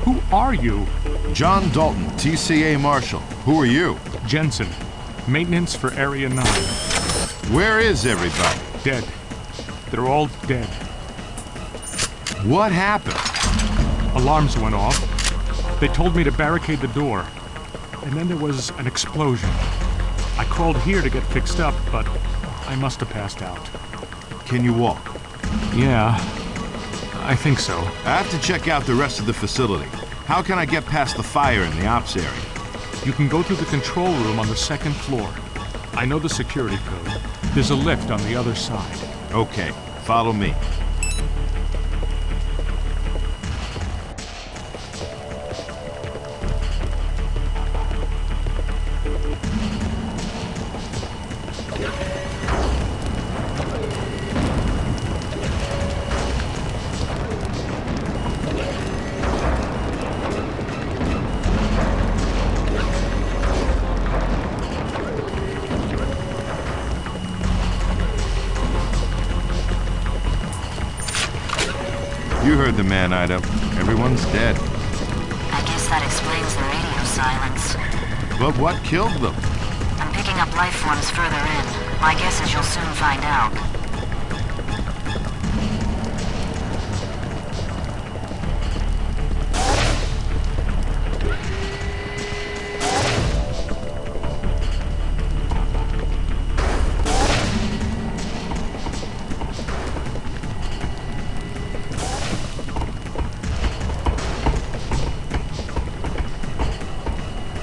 M: Who are you?
A: John Dalton, TCA Marshal. Who are you?
M: Jensen. Maintenance for Area 9.
A: Where is everybody?
M: Dead. They're all dead.
A: What happened?
M: Alarms went off. They told me to barricade the door. And then there was an explosion. I crawled here to get fixed up, but I must have passed out.
A: Can you walk?
M: Yeah, I think so.
A: I have to check out the rest of the facility. How can I get past the fire in the ops area?
M: You can go through the control room on the 2nd floor. I know the security code. There's a lift on the other side.
A: Okay, follow me.
L: You heard the man, Ida. Everyone's dead.
J: I guess that explains the radio silence.
A: But what killed them?
J: I'm picking up life forms further in. My guess is you'll soon find out.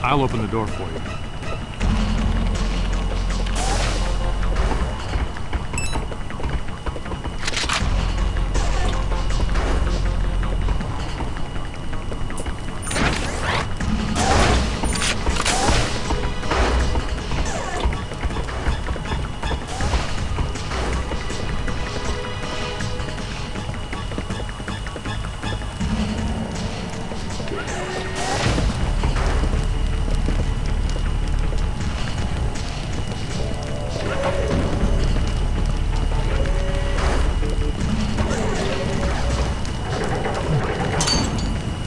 M: I'll open the door for you.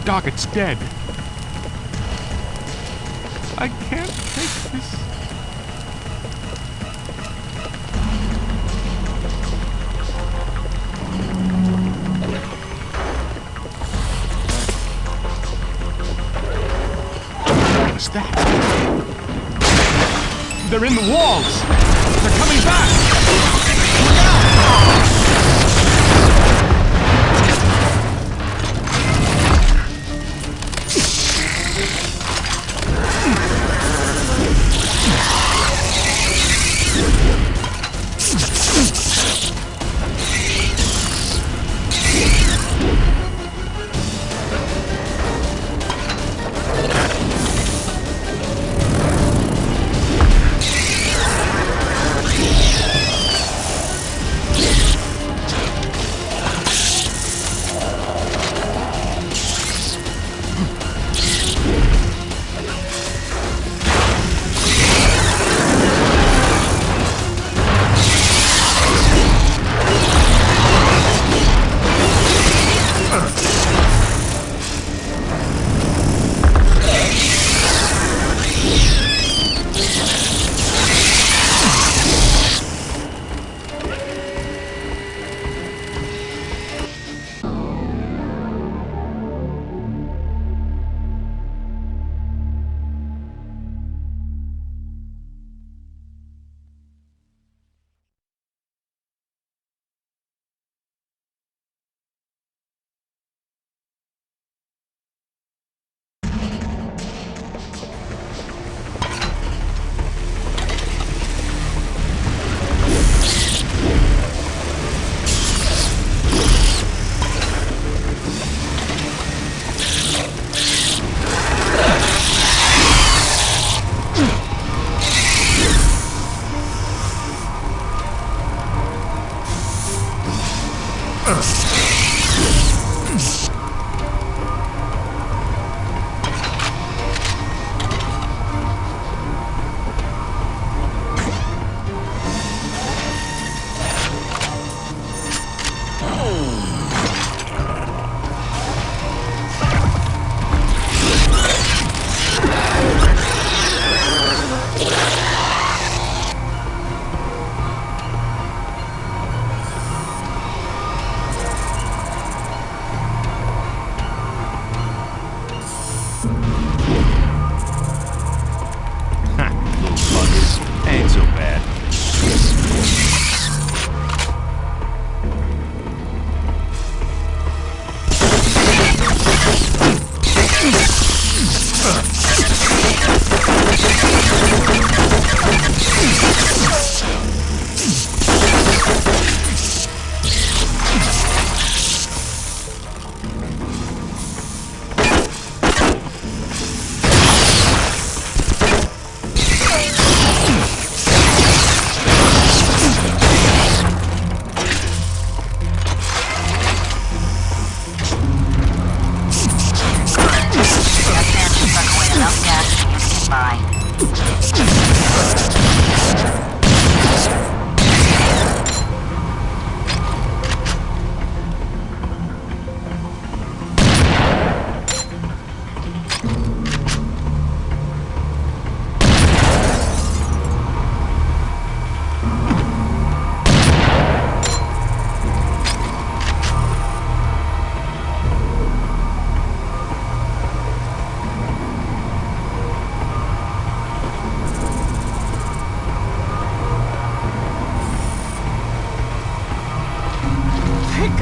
M: Doc, it's dead. I can't take this. What's that? They're in the walls! They're coming back!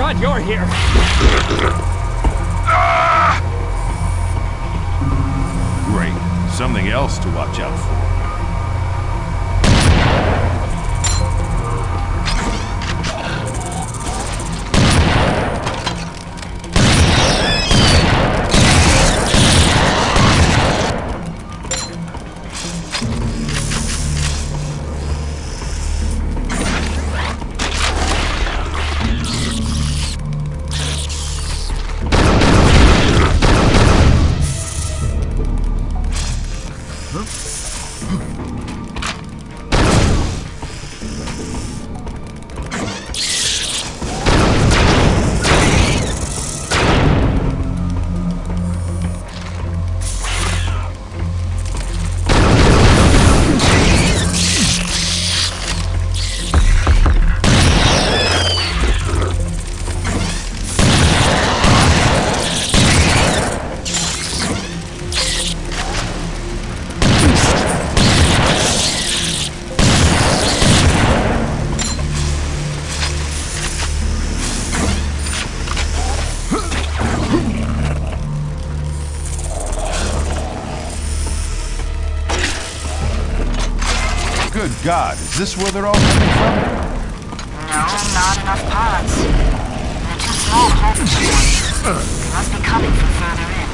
N: God you're here!
L: Great. Something else to watch out for.
A: Good God, is this where they're all coming from?
J: No, not enough pods. They're too small to hold them. They must be coming from further in.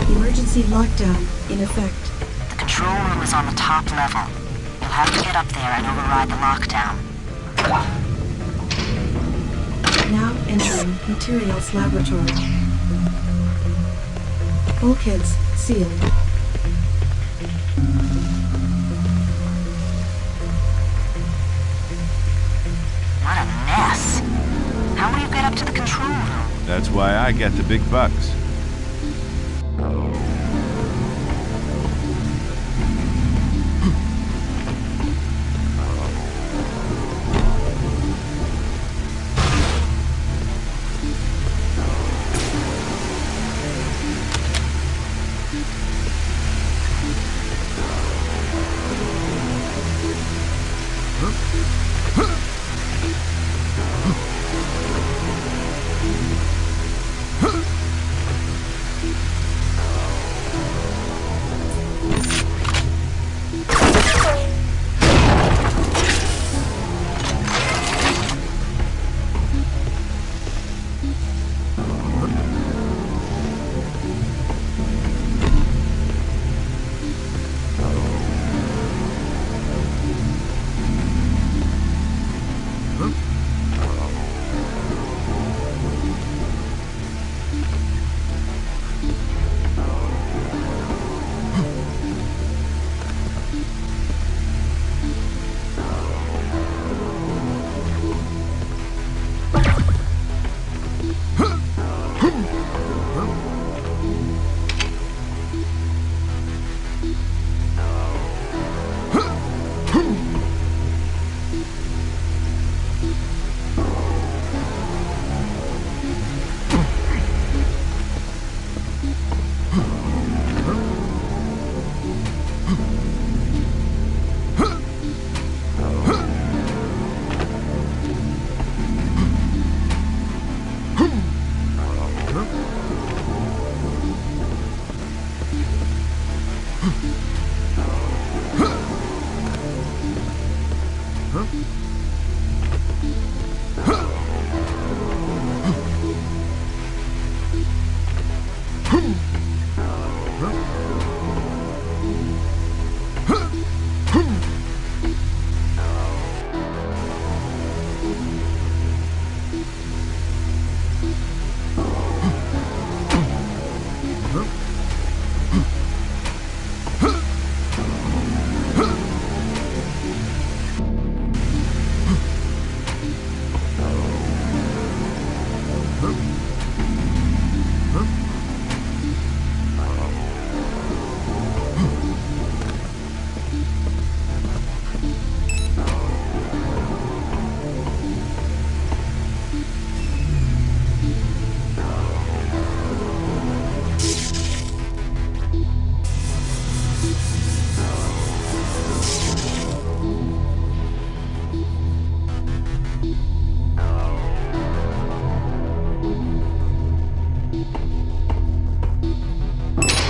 K: Emergency lockdown in effect.
J: The control room is on the top level. You'll have to get up there and override the lockdown.
K: Now entering materials laboratory. Bulkheads sealed.
J: What a mess. How will you get up to the control room?
L: That's why I get the big bucks.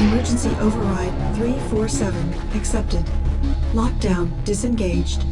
K: Emergency override 347 accepted. Lockdown disengaged.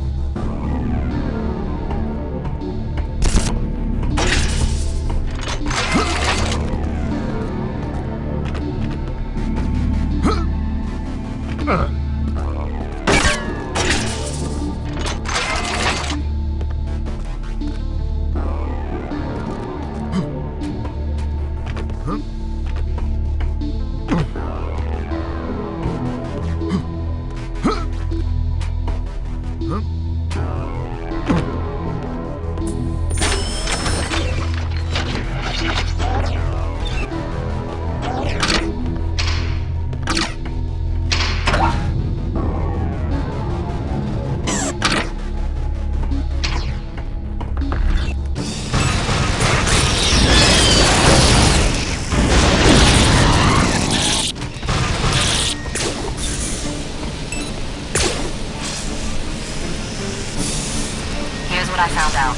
J: I found out.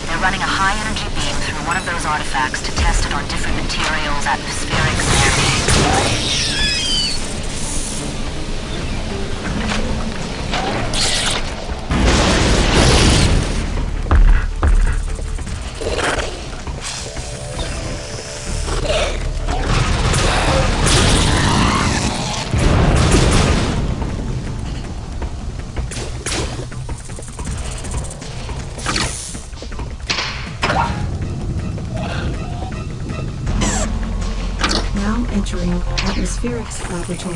J: They're running a high-energy beam through one of those artifacts to test it on different materials, atmospherics, and...
K: Entering Atmospherics Laboratory.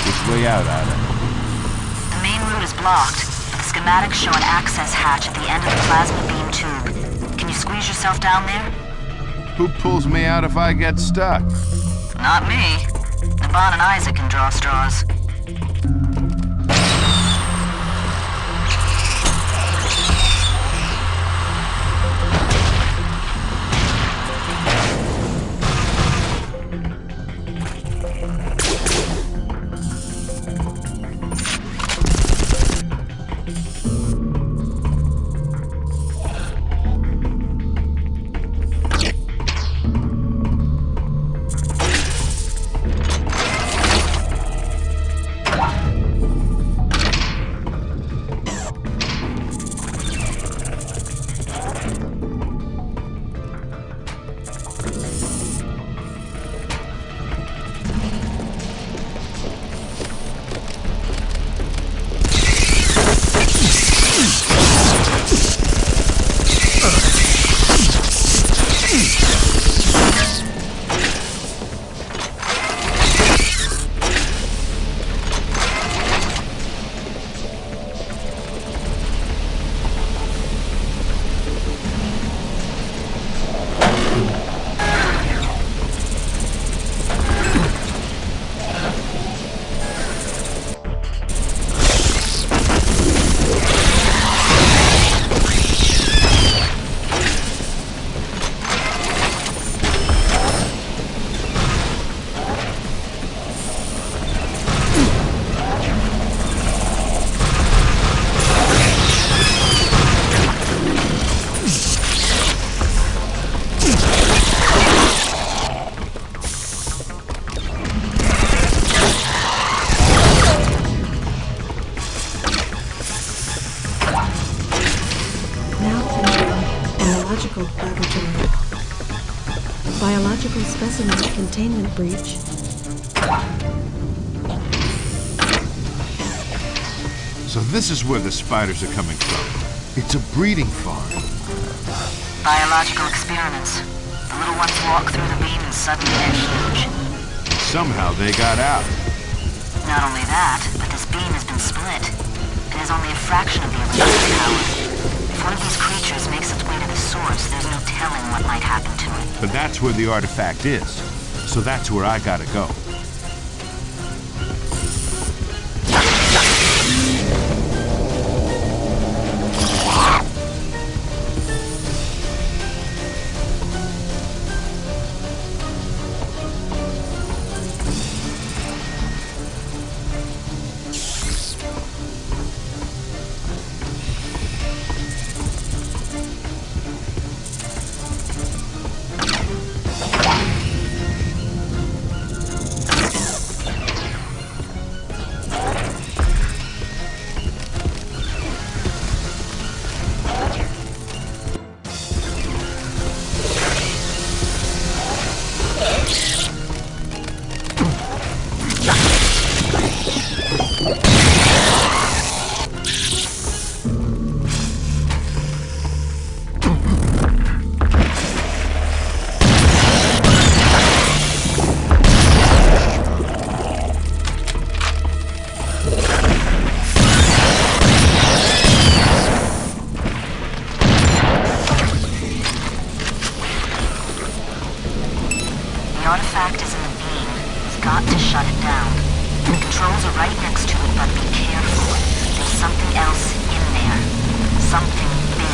A: Which way out, Ida?
J: The main route is blocked. Schematics show an access hatch at the end of the plasma beam tube. Can you squeeze yourself down there?
A: Who pulls me out if I get stuck?
J: Not me. Levan and Isaac can draw straws.
K: Biological specimen containment breach.
A: So this is where the spiders are coming from. It's a breeding farm.
J: Biological experiments. The little ones walk through the beam and suddenly they're huge.
A: Somehow they got out.
J: Not only that, but this beam has been split. It has only a fraction of the electric power. If one of these creatures makes its way to the source, there's no telling what might happen to it.
A: But that's where the artifact is. So that's where I gotta go.
J: something big.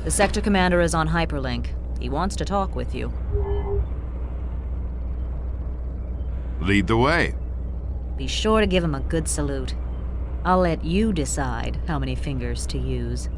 E: The sector commander is on hyperlink. He wants to talk with you.
A: Lead the way.
E: Be sure to give him a good salute. I'll let you decide how many fingers to use.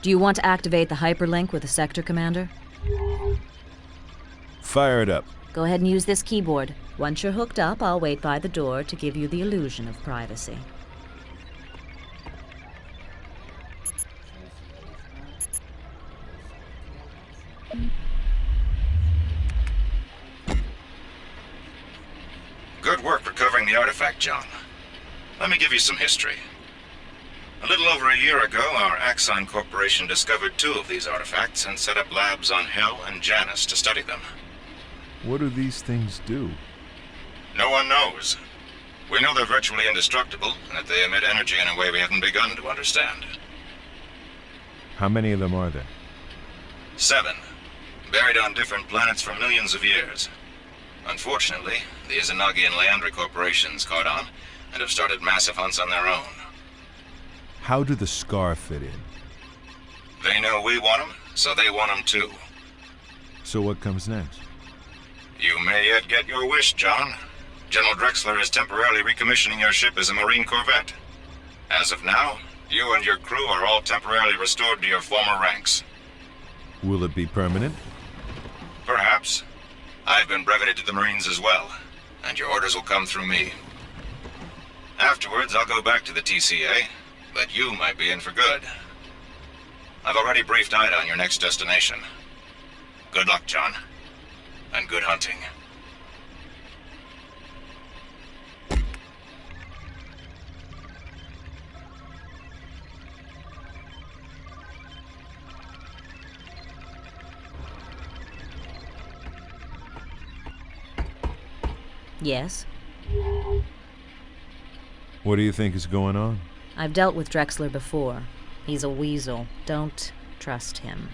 E: Do you want to activate the hyperlink with the sector commander?
L: Fire it up.
E: Go ahead and use this keyboard. Once you're hooked up, I'll wait by the door to give you the illusion of privacy.
B: Good work recovering the artifact, John. Let me give you some history. A little over a year ago, our Acheron Corporation discovered 2 of these artifacts and set up labs on Hell and Janus to study them.
L: What do these things do?
B: No one knows. We know they're virtually indestructible, and that they emit energy in a way we haven't begun to understand.
L: How many of them are there?
B: 7. Buried on different planets for millions of years. Unfortunately, the Izanagi and Leandri corporations caught on, and have started massive hunts on their own.
L: How do the Scar fit in?
B: They know we want them, so they want them too.
L: So what comes next?
B: You may yet get your wish, John. General Drexler is temporarily recommissioning your ship as a Marine corvette. As of now, you and your crew are all temporarily restored to your former ranks.
L: Will it be permanent?
B: Perhaps. I've been breveted to the Marines as well, and your orders will come through me. Afterwards, I'll go back to the TCA, but you might be in for good. I've already briefed Ida on your next destination. Good luck, John. And good hunting.
E: Yes?
L: What do you think is going on?
E: I've dealt with Drexler before. He's a weasel. Don't trust him.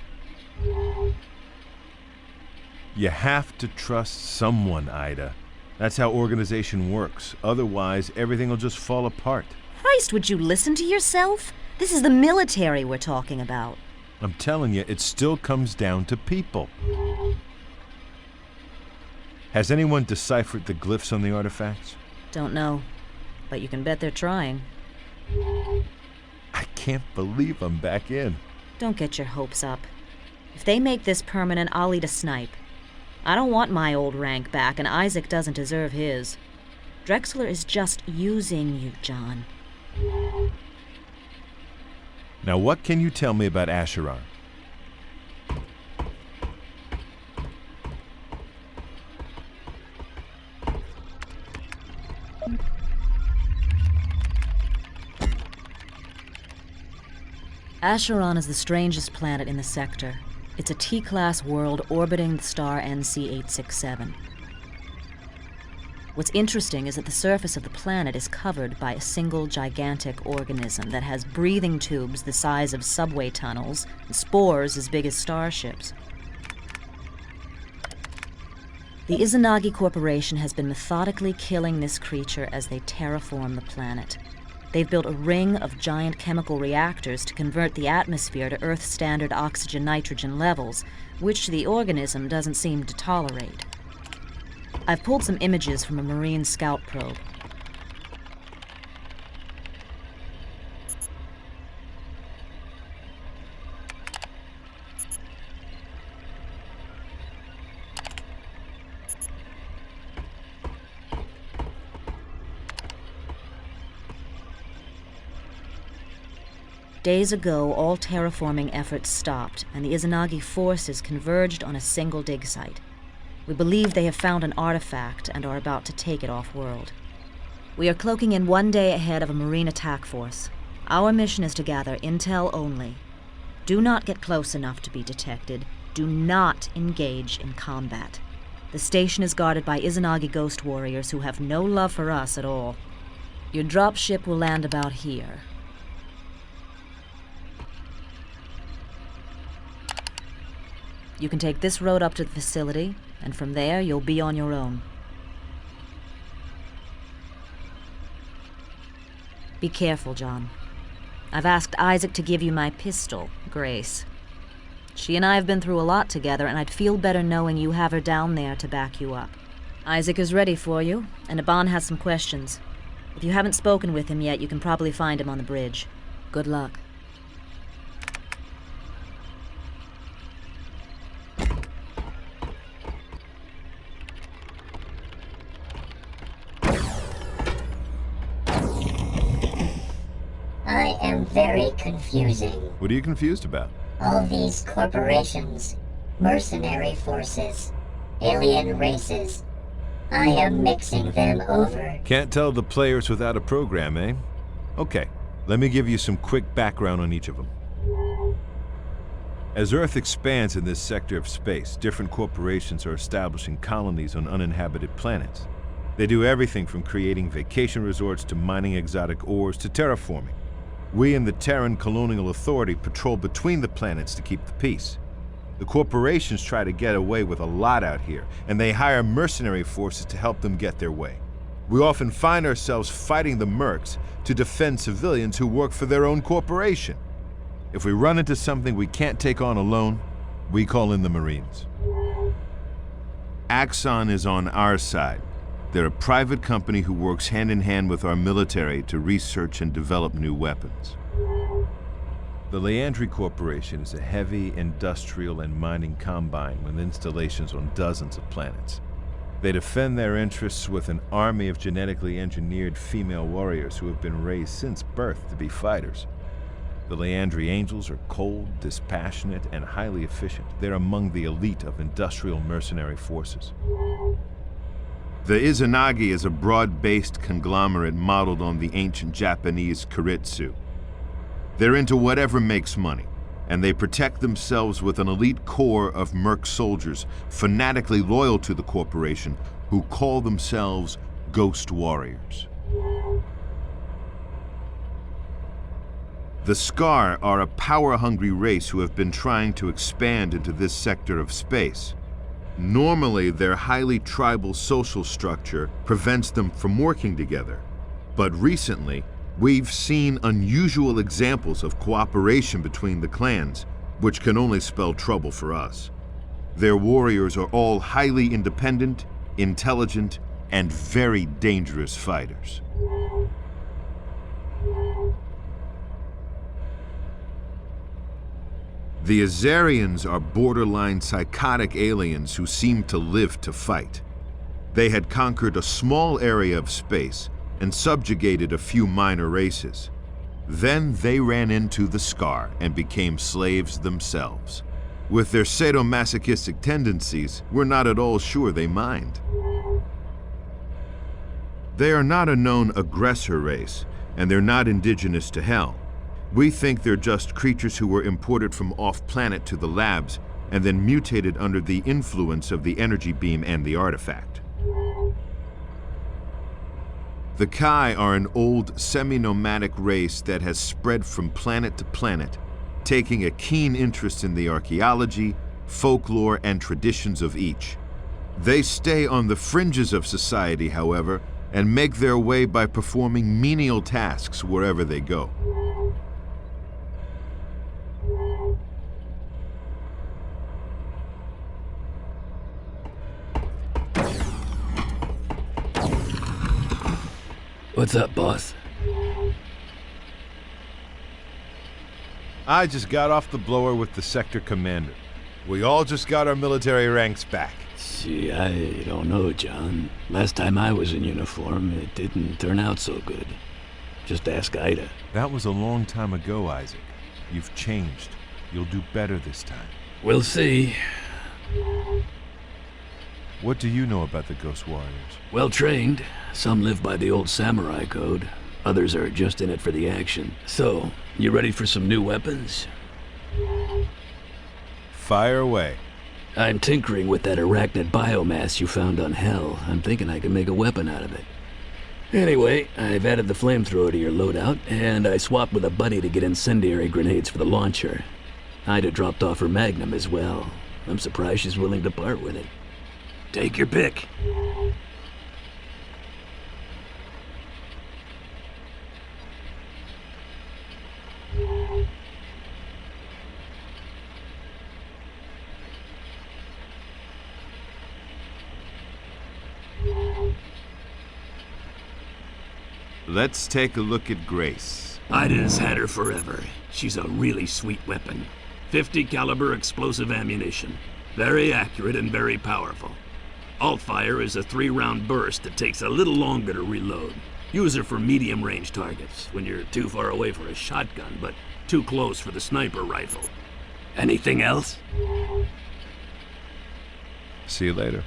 L: You have to trust someone, Ida. That's how organization works. Otherwise, everything will just fall apart.
E: Christ, would you listen to yourself? This is the military we're talking about.
L: I'm telling you, it still comes down to people. Has anyone deciphered the glyphs on the artifacts?
E: Don't know, but you can bet they're trying.
L: I can't believe I'm back in.
E: Don't get your hopes up. If they make this permanent, I'll eat a snipe. I don't want my old rank back, and Isaac doesn't deserve his. Drexler is just using you, John.
L: Now what can you tell me about Acheron?
E: Acheron is the strangest planet in the sector. It's a T-class world orbiting the star NC867. What's interesting is that the surface of the planet is covered by a single gigantic organism that has breathing tubes the size of subway tunnels and spores as big as starships. The Izanagi Corporation has been methodically killing this creature as they terraform the planet. They've built a ring of giant chemical reactors to convert the atmosphere to Earth-standard oxygen-nitrogen levels, which the organism doesn't seem to tolerate. I've pulled some images from a Marine scout probe. Days ago, all terraforming efforts stopped, and the Izanagi forces converged on a single dig site. We believe they have found an artifact and are about to take it off-world. We are cloaking in 1 day ahead of a Marine attack force. Our mission is to gather intel only. Do not get close enough to be detected. Do not engage in combat. The station is guarded by Izanagi ghost warriors who have no love for us at all. Your dropship will land about here. You can take this road up to the facility, and from there you'll be on your own. Be careful, John. I've asked Isaac to give you my pistol, Grace. She and I have been through a lot together, and I'd feel better knowing you have her down there to back you up. Isaac is ready for you, and Aban has some questions. If you haven't spoken with him yet, you can probably find him on the bridge. Good luck.
G: I am very confusing.
L: What are you confused about?
G: All these corporations, mercenary forces, alien races. I am mixing them over.
L: Can't tell the players without a program, eh? Okay, let me give you some quick background on each of them. As Earth expands in this sector of space, different corporations are establishing colonies on uninhabited planets. They do everything from creating vacation resorts to mining exotic ores to terraforming. We and the Terran Colonial Authority patrol between the planets to keep the peace. The corporations try to get away with a lot out here, and they hire mercenary forces to help them get their way. We often find ourselves fighting the mercs to defend civilians who work for their own corporation. If we run into something we can't take on alone, we call in the Marines. Acheron is on our side. They're a private company who works hand-in-hand with our military to research and develop new weapons. The Leandri Corporation is a heavy industrial and mining combine with installations on dozens of planets. They defend their interests with an army of genetically engineered female warriors who have been raised since birth to be fighters. The Leandri Angels are cold, dispassionate, and highly efficient. They're among the elite of industrial mercenary forces.
A: The Izanagi is a broad-based conglomerate modeled on the ancient Japanese Keiretsu. They're into whatever makes money, and they protect themselves with an elite corps of merc soldiers fanatically loyal to the corporation who call themselves Ghost Warriors. The Scar are a power-hungry race who have been trying to expand into this sector of space. Normally, their highly tribal social structure prevents them from working together. But recently, we've seen unusual examples of cooperation between the clans, which can only spell trouble for us. Their warriors are all highly independent, intelligent, and very dangerous fighters. The Azarians are borderline psychotic aliens who seem to live to fight. They had conquered a small area of space and subjugated a few minor races. Then they ran into the Scar and became slaves themselves. With their sadomasochistic tendencies, we're not at all sure they mind. They are not a known aggressor race, and they're not indigenous to Hell. We think they're just creatures who were imported from off-planet to the labs and then mutated under the influence of the energy beam and the artifact. The Kai are an old, semi-nomadic race that has spread from planet to planet, taking a keen interest in the archaeology, folklore, and traditions of each. They stay on the fringes of society, however, and make their way by performing menial tasks wherever they go.
F: What's up, boss?
L: I just got off the blower with the sector commander. We all just got our military ranks back.
F: See, I don't know, John. Last time I was in uniform, it didn't turn out so good. Just ask Ida.
L: That was a long time ago, Isaac. You've changed. You'll do better this time.
F: We'll see.
L: What do you know about the Ghost Warriors?
F: Well trained. Some live by the old samurai code. Others are just in it for the action. So, you ready for some new weapons?
L: Fire away.
F: I'm tinkering with that arachnid biomass you found on Hell. I'm thinking I can make a weapon out of it. Anyway, I've added the flamethrower to your loadout, and I swapped with a buddy to get incendiary grenades for the launcher. Ida dropped off her Magnum as well. I'm surprised she's willing to part with it. Take your pick.
A: Let's take a look at Grace.
F: Ida's had her forever. She's a really sweet weapon. 50 caliber explosive ammunition. Very accurate and very powerful. Alt-fire is a 3-round burst that takes a little longer to reload. Use her for medium-range targets, when you're too far away for a shotgun, but too close for the sniper rifle. Anything else?
L: See you later.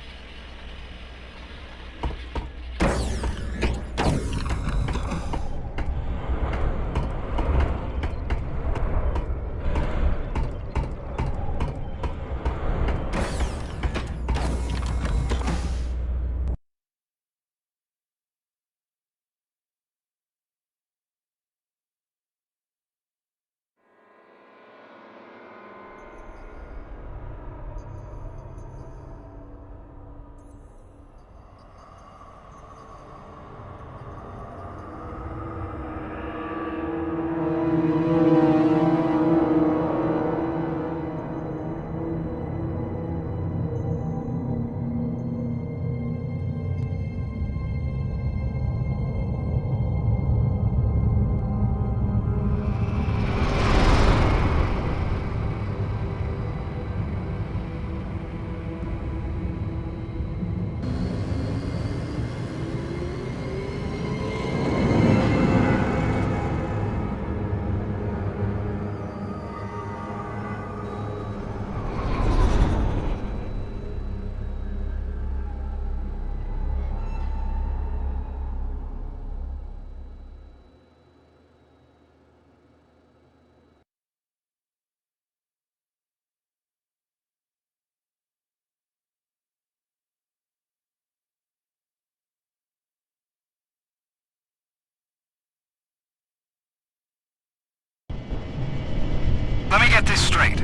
N: Let me get this straight.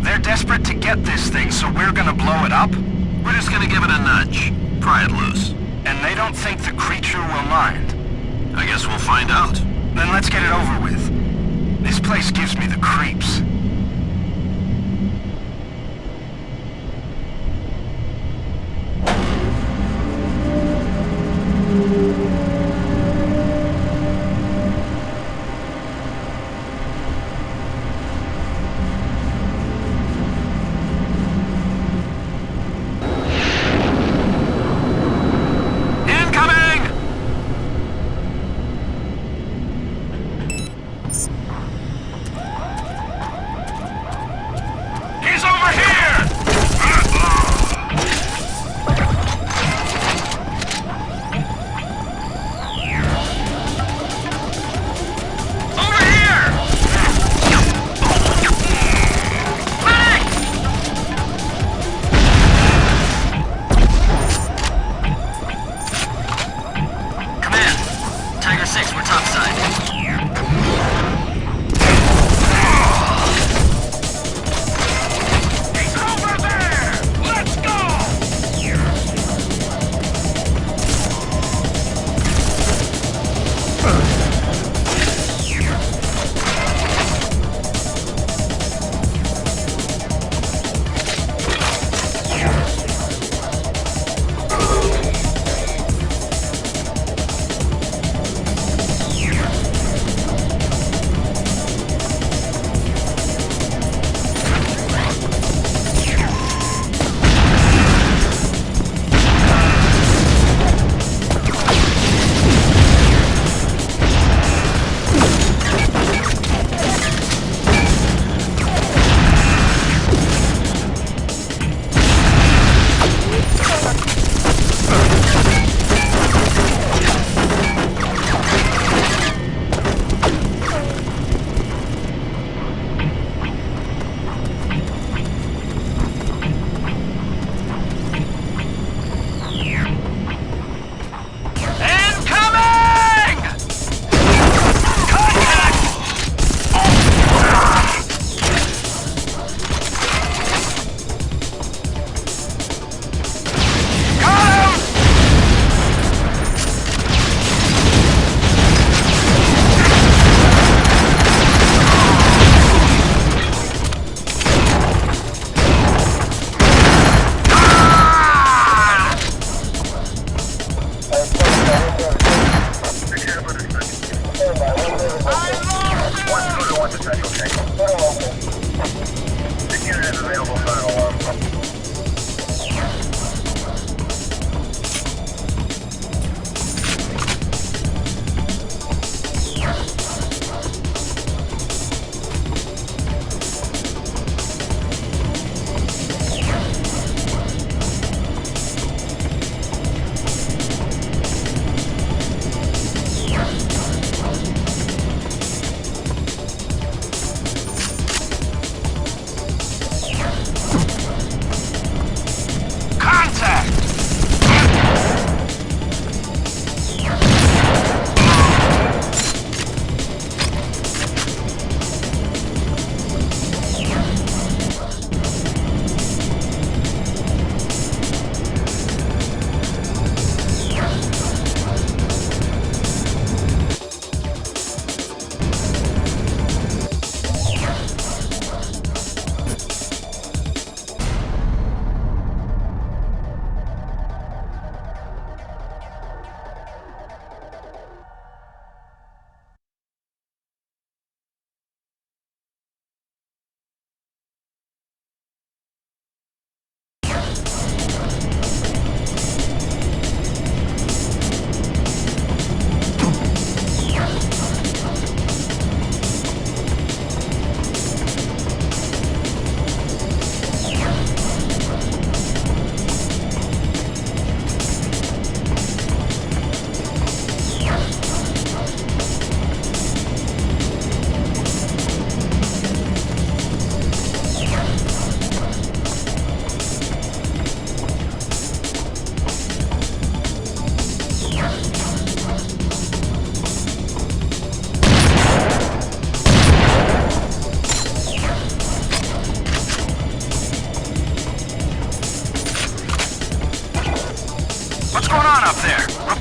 N: They're desperate to get this thing, so we're gonna blow it up?
O: We're just gonna give it a nudge. Pry it loose.
N: And they don't think the creature will mind?
O: I guess we'll find out.
N: Then let's get it over with. This place gives me the creeps.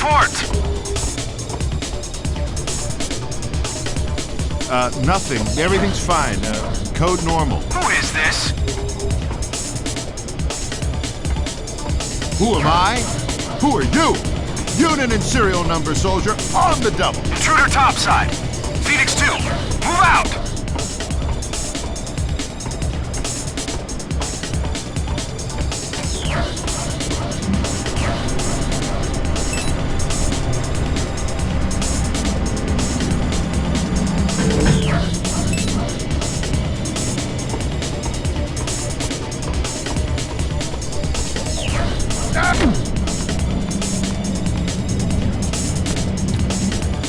N: report?
A: Nothing. Everything's fine. Code normal.
N: Who is this?
A: Who am I? Who are you? Unit and serial number, soldier, on the double.
N: Intruder topside. Phoenix 2, move out!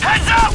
N: Heads up!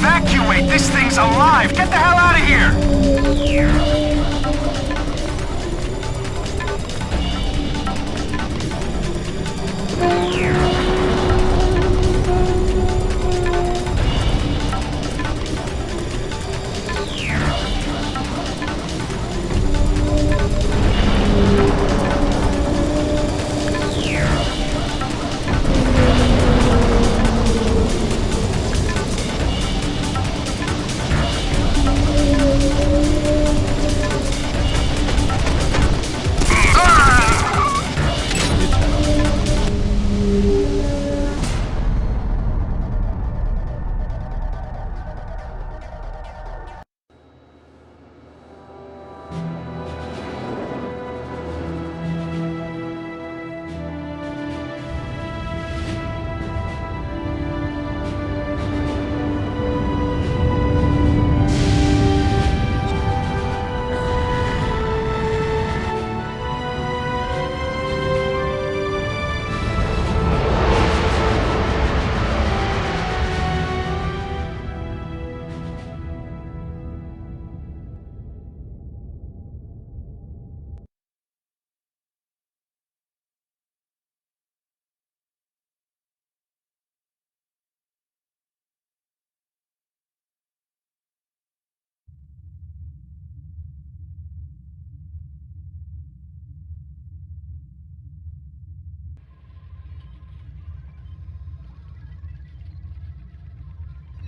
N: Evacuate! This thing's alive! Get the hell out of here!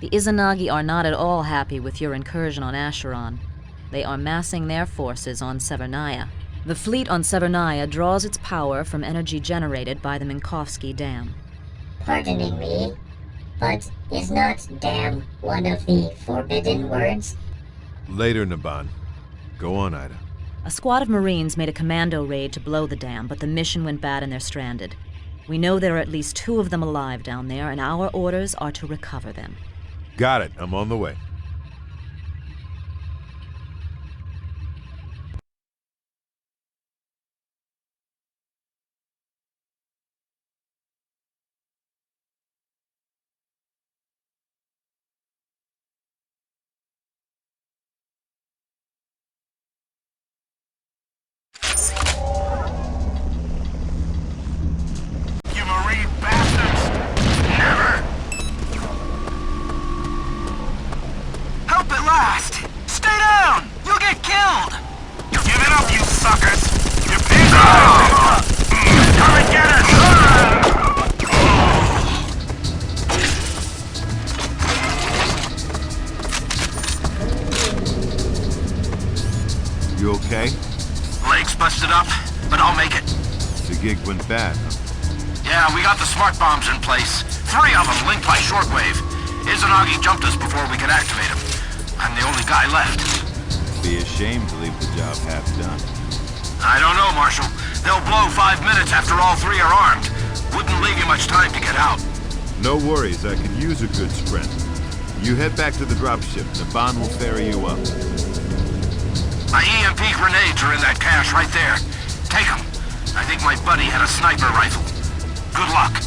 E: The Izanagi are not at all happy with your incursion on Acheron. They are massing their forces on Severnaya. The fleet on Severnaya draws its power from energy generated by the Minkowski Dam.
G: Pardoning me, but is not dam one of the forbidden words?
L: Later, Naban. Go on, Ida.
E: A squad of Marines made a commando raid to blow the dam, but the mission went bad and they're stranded. We know there are at least 2 of them alive down there, and our orders are to recover them.
L: Got it. I'm on the way.
N: You marine bastards! Never! Help at last! Stay down! You'll get killed! Give it up, you suckers! You're pissed off! Come and get us!
L: You okay?
N: Legs busted up, but I'll make it.
L: The gig went bad, huh?
N: Yeah, we got the smart bombs in place. 3 of them linked by shortwave. Izanagi jumped us before we could activate them. I'm the only guy left.
L: Be ashamed to leave the job half done.
N: I don't know, Marshal. They'll blow 5 minutes after all 3 are armed. Wouldn't leave you much time to get out.
L: No worries, I could use a good sprint. You head back to the dropship. Naban will ferry you up.
N: My EMP grenades are in that cache right there. Take them. I think my buddy had a sniper rifle. Good luck.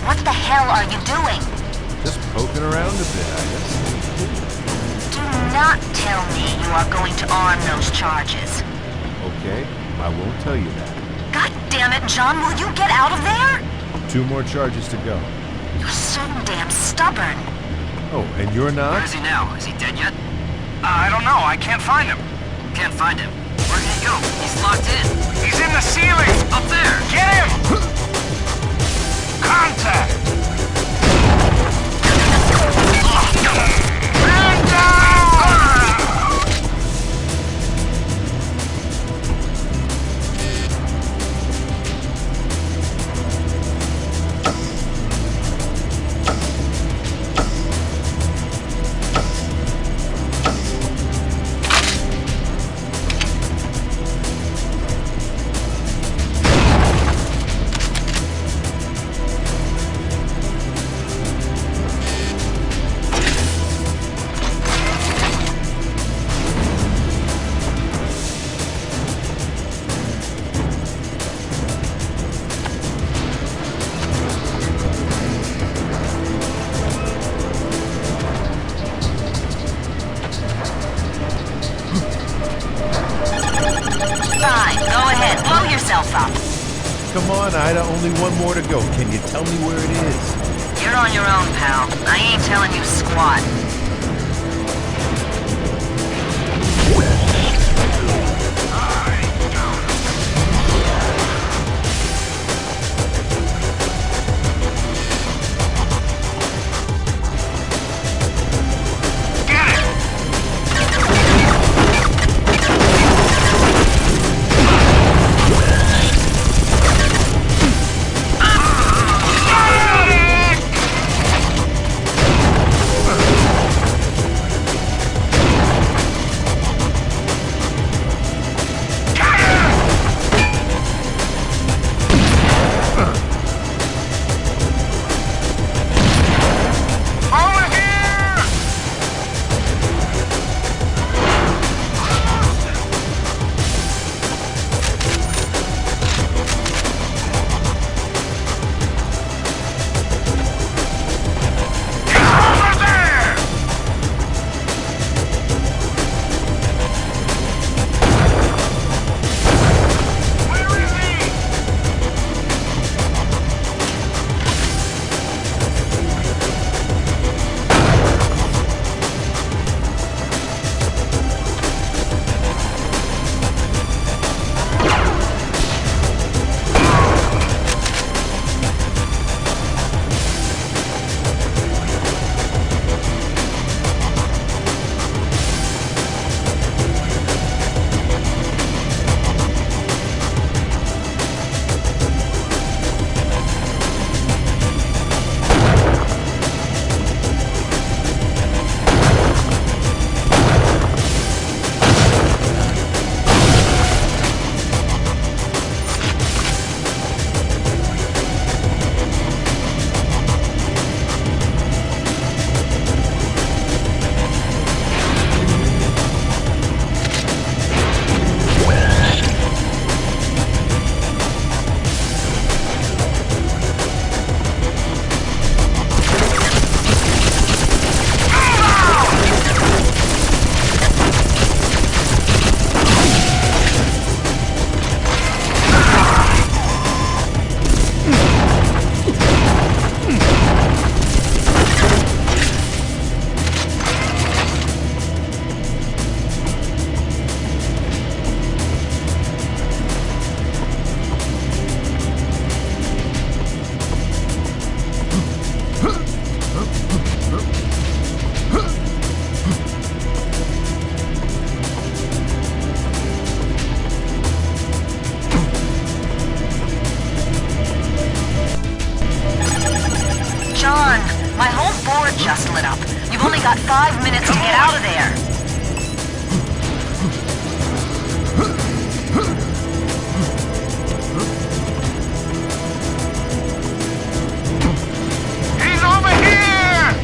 J: What the hell are you doing?
L: Just poking around a bit, I guess.
J: Do not tell me you are going to arm those charges.
L: Okay, I won't tell you that.
J: God damn it, John, will you get out of there?
L: 2 more charges to go.
J: You're so damn stubborn.
L: Oh, and you're not?
N: Where is he now? Is he dead yet? I don't know. I can't find him. Can't find him. Where did he go? He's locked in. He's in the ceiling! Up there! Get him! Contact! Man down!
L: Come on, Ida, only 1 more to go. Can you tell me where it is?
J: You're on your own, pal. I ain't telling you squat. just lit up. You've only got 5 minutes to get out of there.
N: He's over here!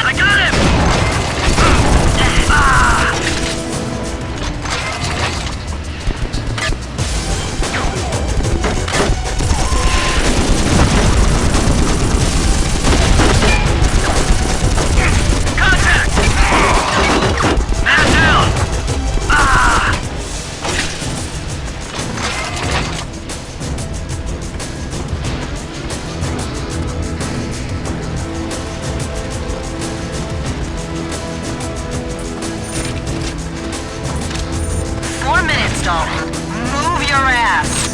N: I got him!
J: stalling. Move your ass!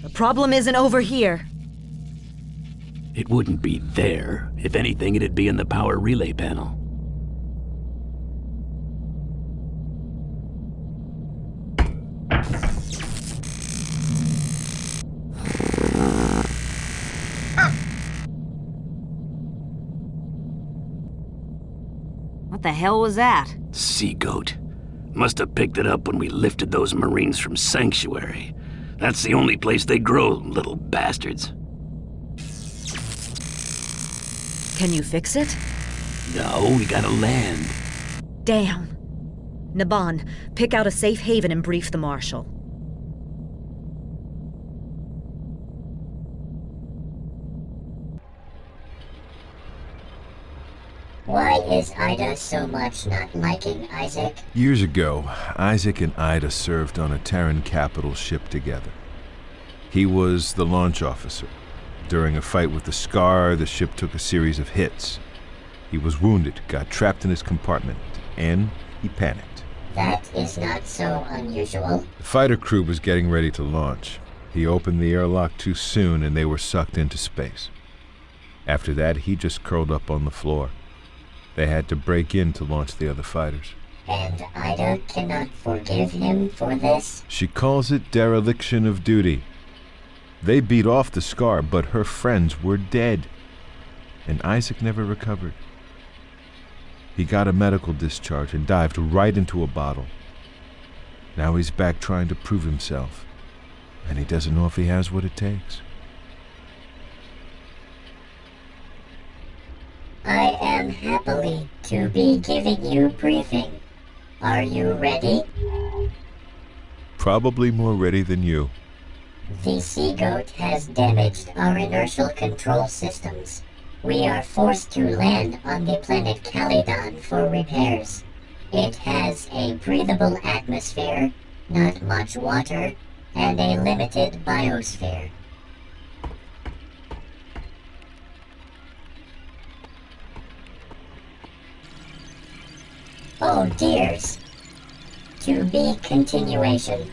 E: The problem isn't over here.
F: It wouldn't be there. If anything, it'd be in the power relay panel.
E: What the hell was that?
F: Sea goat. Must have picked it up when we lifted those Marines from Sanctuary. That's the only place they grow, little bastards.
E: Can you fix it?
F: No, we gotta land.
E: Damn. Naban, pick out a safe haven and brief the Marshal.
G: Why is Ida so much not liking Isaac?
L: Years ago, Isaac and Ida served on a Terran capital ship together. He was the launch officer. During a fight with the Scar, the ship took a series of hits. He was wounded, got trapped in his compartment, and he panicked.
G: That is not so unusual.
L: The fighter crew was getting ready to launch. He opened the airlock too soon and they were sucked into space. After that, he just curled up on the floor. They had to break in to launch the other fighters.
G: And Ida cannot forgive him for this?
L: She calls it dereliction of duty. They beat off the Scar, but her friends were dead. And Isaac never recovered. He got a medical discharge and dived right into a bottle. Now he's back trying to prove himself. And he doesn't know if he has what it takes.
G: I am happily to be giving you briefing. Are you ready?
L: Probably more ready than you.
G: The Sea Goat has damaged our inertial control systems. We are forced to land on the planet Kalydon for repairs. It has a breathable atmosphere, not much water, and a limited biosphere. Oh dears. To be continuation.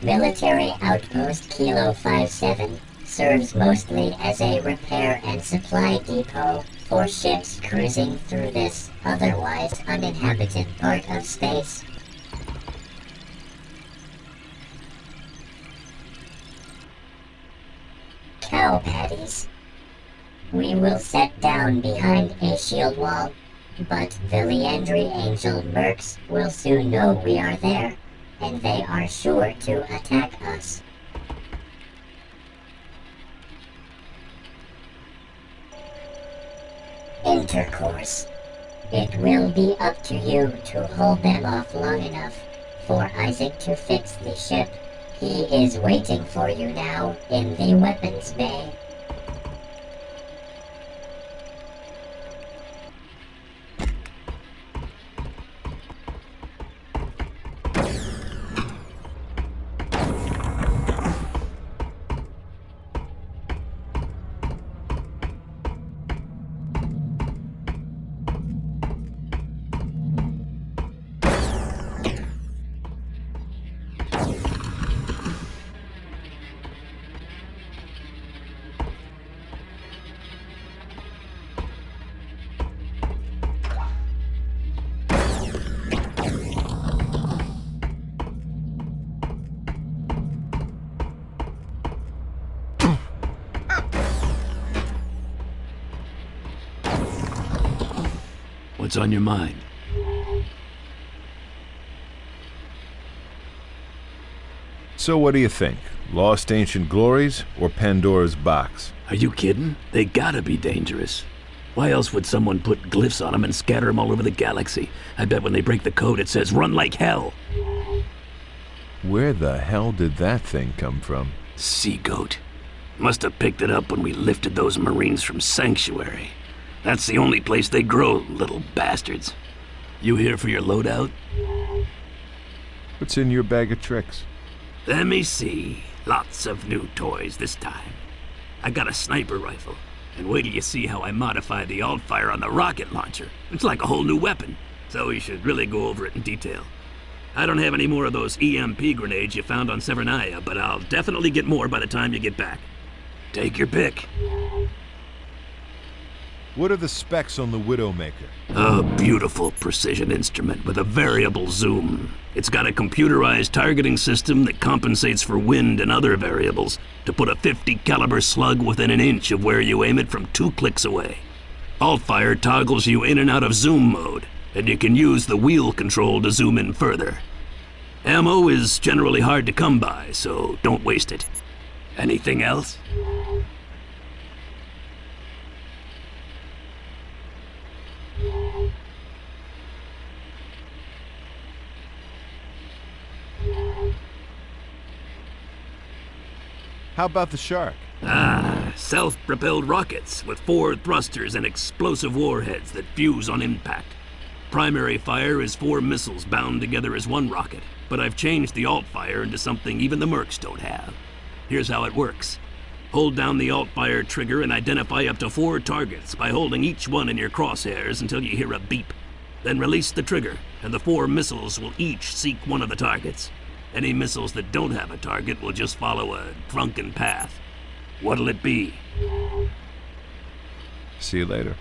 G: Military Outpost Kilo 57 serves mostly as a repair and supply depot for ships cruising through this otherwise uninhabited part of space. Cow patties. We will set down behind a shield wall, but the Leandry Angel mercs will soon know we are there, and they are sure to attack us. Intercourse. It will be up to you to hold them off long enough for Isaac to fix the ship. He is waiting for you now in the weapons bay.
F: What's on your mind?
L: So what do you think? Lost Ancient Glories or Pandora's Box?
F: Are you kidding? They gotta be dangerous. Why else would someone put glyphs on them and scatter them all over the galaxy? I bet when they break the code it says, "Run like hell."
L: Where the hell did that thing come from?
F: Sea goat. Must have picked it up when we lifted those Marines from Sanctuary. That's the only place they grow, little bastards. You here for your loadout?
L: What's in your bag of tricks?
F: Let me see. Lots of new toys this time. I got a sniper rifle. And wait till you see how I modify the alt-fire on the rocket launcher. It's like a whole new weapon, so we should really go over it in detail. I don't have any more of those EMP grenades you found on Severnaya, but I'll definitely get more by the time you get back. Take your pick.
L: What are the specs on the Widowmaker?
F: A beautiful precision instrument with a variable zoom. It's got a computerized targeting system that compensates for wind and other variables to put a 50 caliber slug within an inch of where you aim it from 2 clicks away. Alt-fire toggles you in and out of zoom mode, and you can use the wheel control to zoom in further. Ammo is generally hard to come by, so don't waste it. Anything else?
L: How about the Shark?
F: Self-propelled rockets with 4 thrusters and explosive warheads that fuse on impact. Primary fire is 4 missiles bound together as 1 rocket, but I've changed the alt-fire into something even the mercs don't have. Here's how it works. Hold down the alt-fire trigger and identify up to 4 targets by holding each one in your crosshairs until you hear a beep. Then release the trigger, and the 4 missiles will each seek one of the targets. Any missiles that don't have a target will just follow a drunken path. What'll it be?
L: See you later.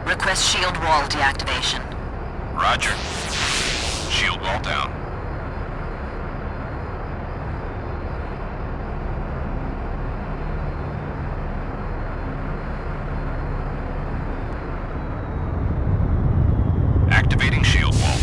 J: Request shield wall deactivation.
O: Roger. Shield wall down. Activating shield wall.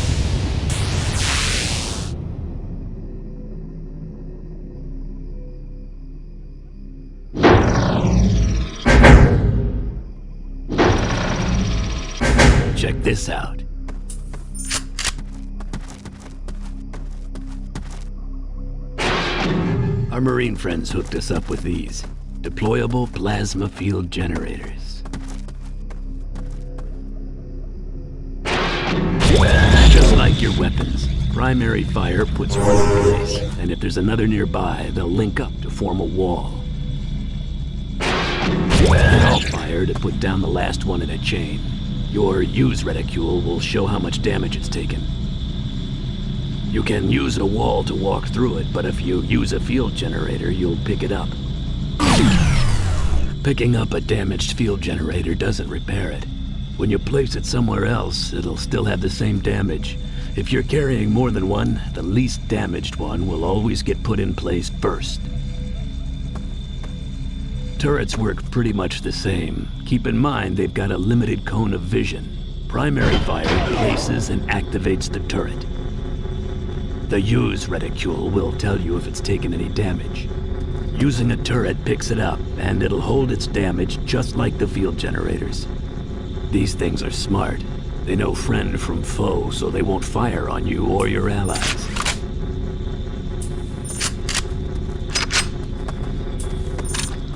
F: Check this out. Our Marine friends hooked us up with these deployable plasma field generators. Just like your weapons, primary fire puts one in place, and if there's another nearby, they'll link up to form a wall. Alt fire to put down the last one in a chain. Your use reticule will show how much damage it's taken. You can use a wall to walk through it, but if you use a field generator, you'll pick it up. Picking up a damaged field generator doesn't repair it. When you place it somewhere else, it'll still have the same damage. If you're carrying more than one, the least damaged one will always get put in place first. Turrets work pretty much the same. Keep in mind they've got a limited cone of vision. Primary fire places and activates the turret. The use reticule will tell you if it's taken any damage. Using a turret picks it up, and it'll hold its damage just like the field generators. These things are smart. They know friend from foe, so they won't fire on you or your allies.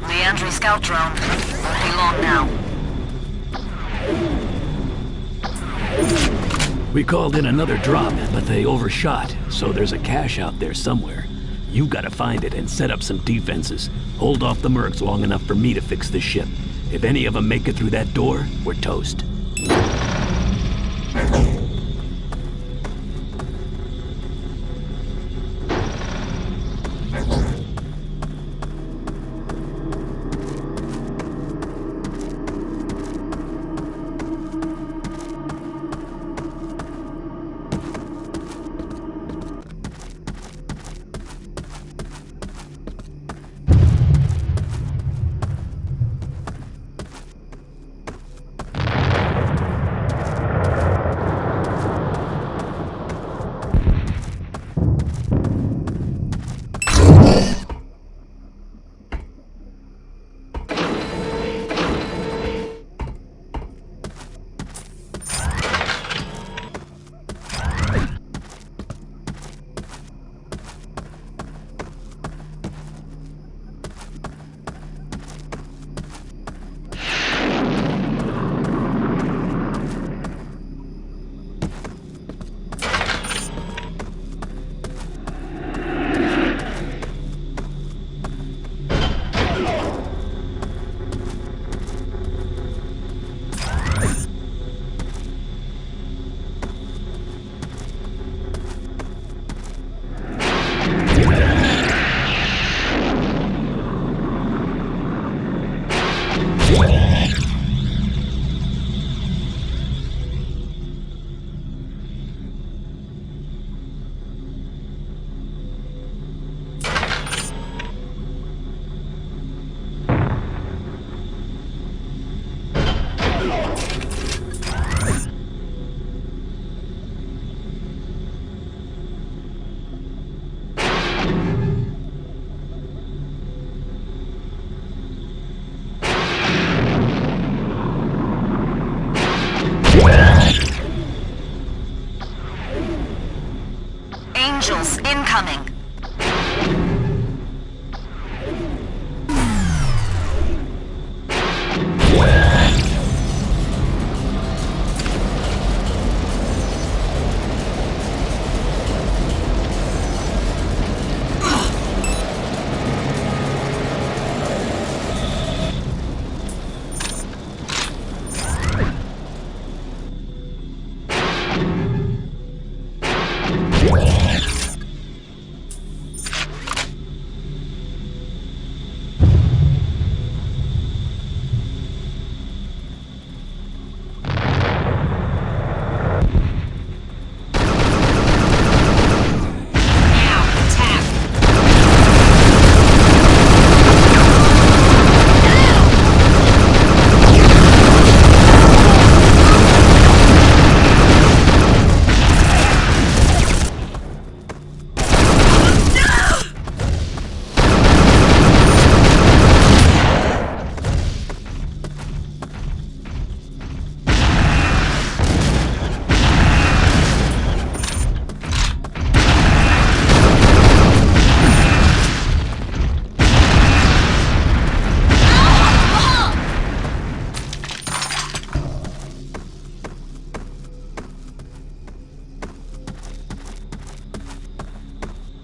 J: Leandri scout drone. Won't be long now.
F: We called in another drop, but they overshot, so there's a cache out there somewhere. You gotta find it and set up some defenses. Hold off the mercs long enough for me to fix the ship. If any of them make it through that door, we're toast.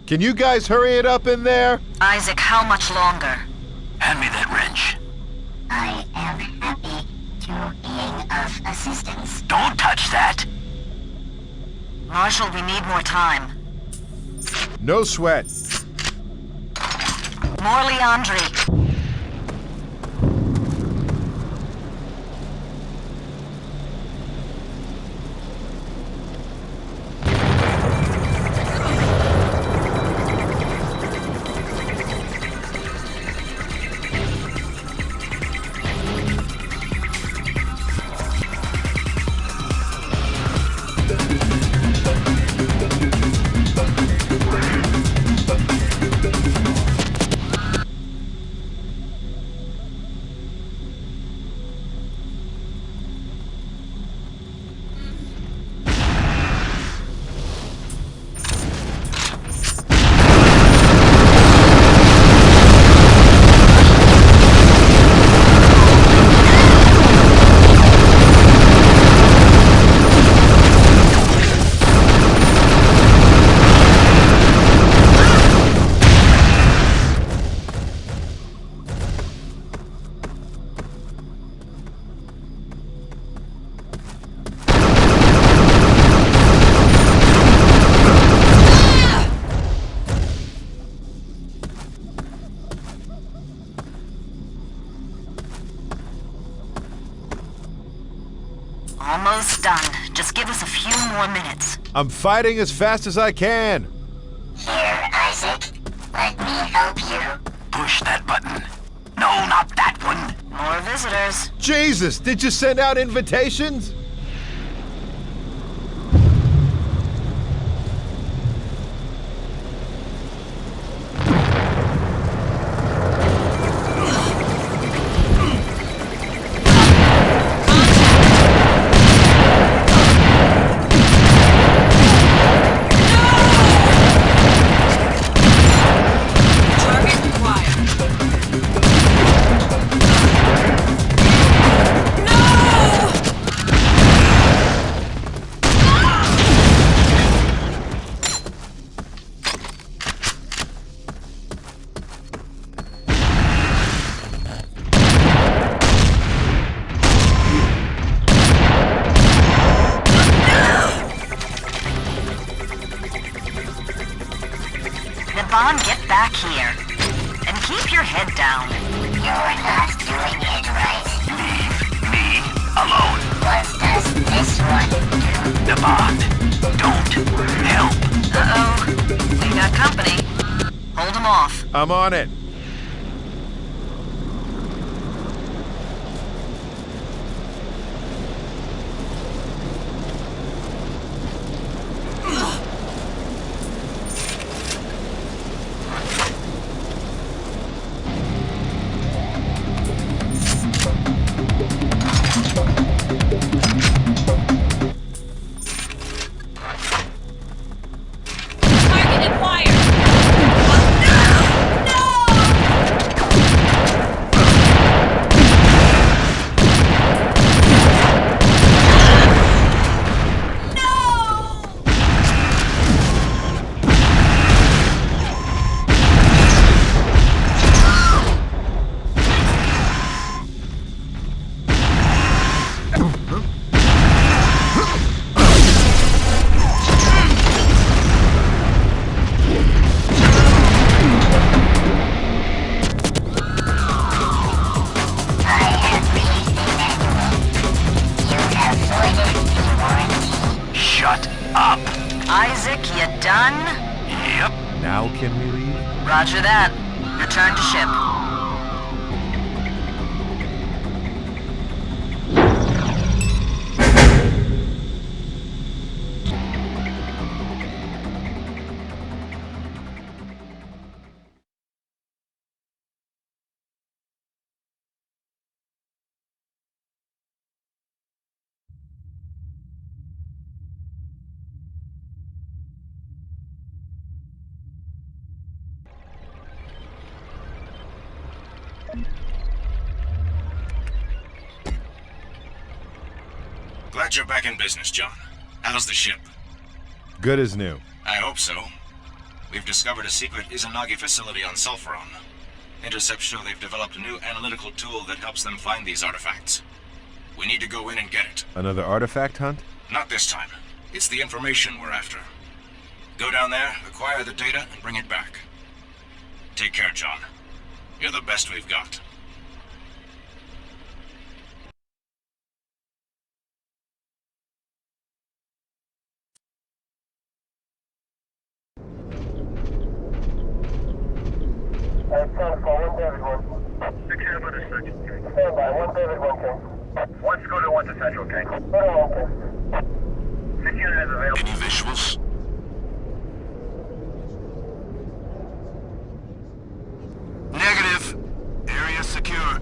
L: Can you guys hurry it up in there?
J: Isaac, how much longer?
F: Hand me that wrench.
G: I am happy to being of assistance.
F: Don't touch that!
J: Marshal, we need more time.
L: No sweat.
J: More Leandri. Almost done. Just give us a few more minutes.
L: I'm fighting as fast as I can.
G: Here, Isaac. Let me help you.
F: Push that button. No, not that one.
J: More visitors.
L: Jesus, did you send out invitations?
J: Levan, get back here. And keep your head down.
G: You're not doing it right.
F: Leave me alone.
G: What does this one do?
F: Levan, don't help.
J: Uh-oh. We got company. Hold him off.
L: I'm on it.
J: Isaac, you done?
F: Yep.
L: Now can we leave?
J: Roger that. Return to ship.
C: Glad you're back in business, John. How's the ship?
L: Good as new.
C: I hope so.
B: We've discovered a secret Izanagi facility on Sulferon. Intercepts show they've developed a new analytical tool that helps them find these artifacts. We need to go in and get it.
L: Another artifact hunt?
B: Not this time. It's the information we're after. Go down there, acquire the data, and bring it back. Take care, John. You're the best we've got.
P: Stand by, 1 David 1 King. 1 Scooter 1 to Central King. Scooter 1 King. 6 unit is available.
O: Any visuals?
N: Negative. Area secure.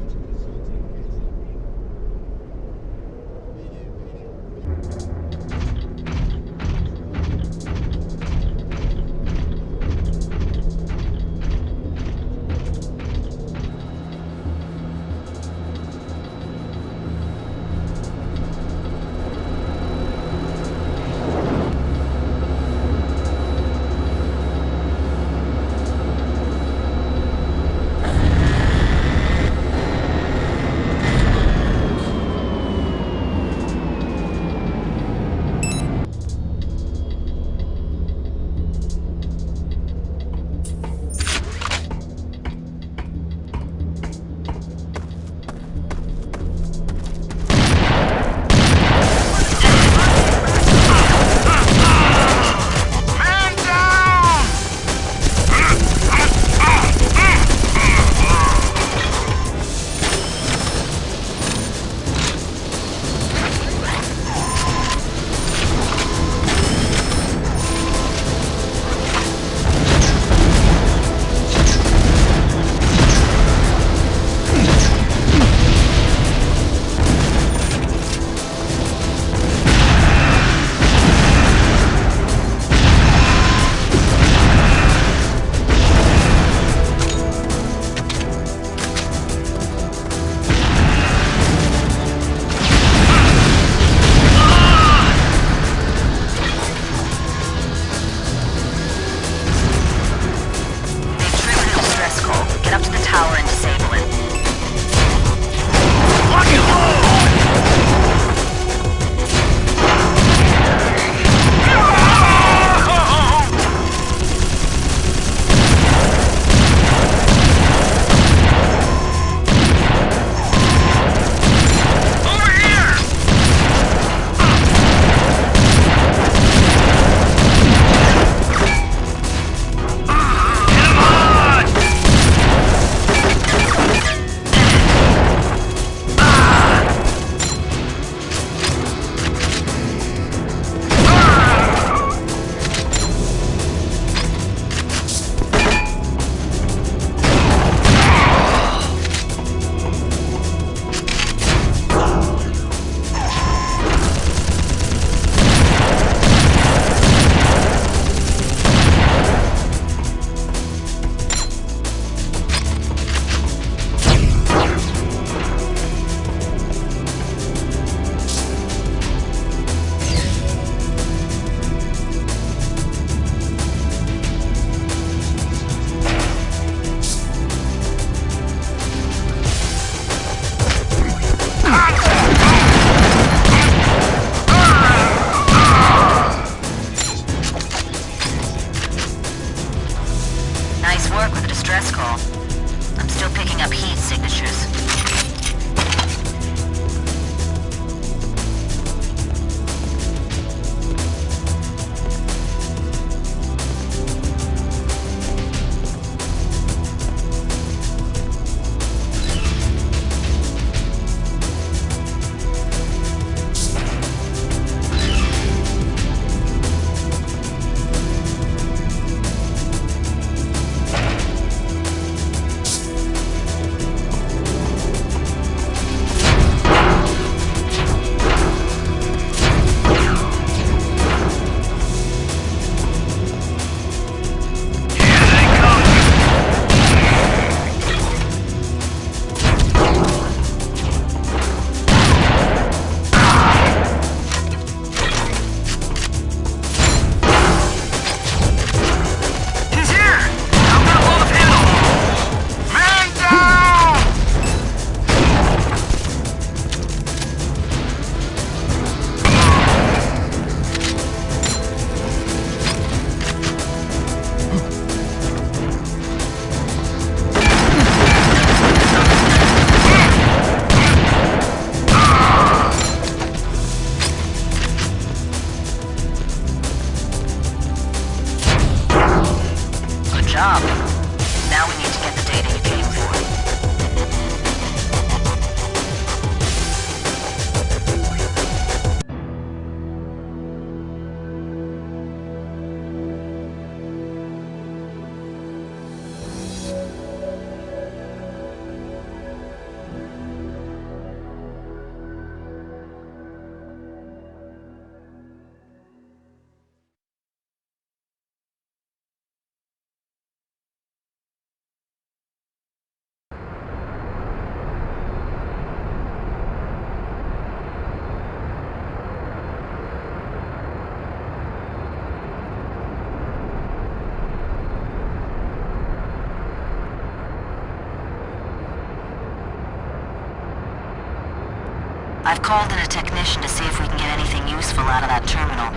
J: I've called in a technician to see if we can get anything useful out of that terminal.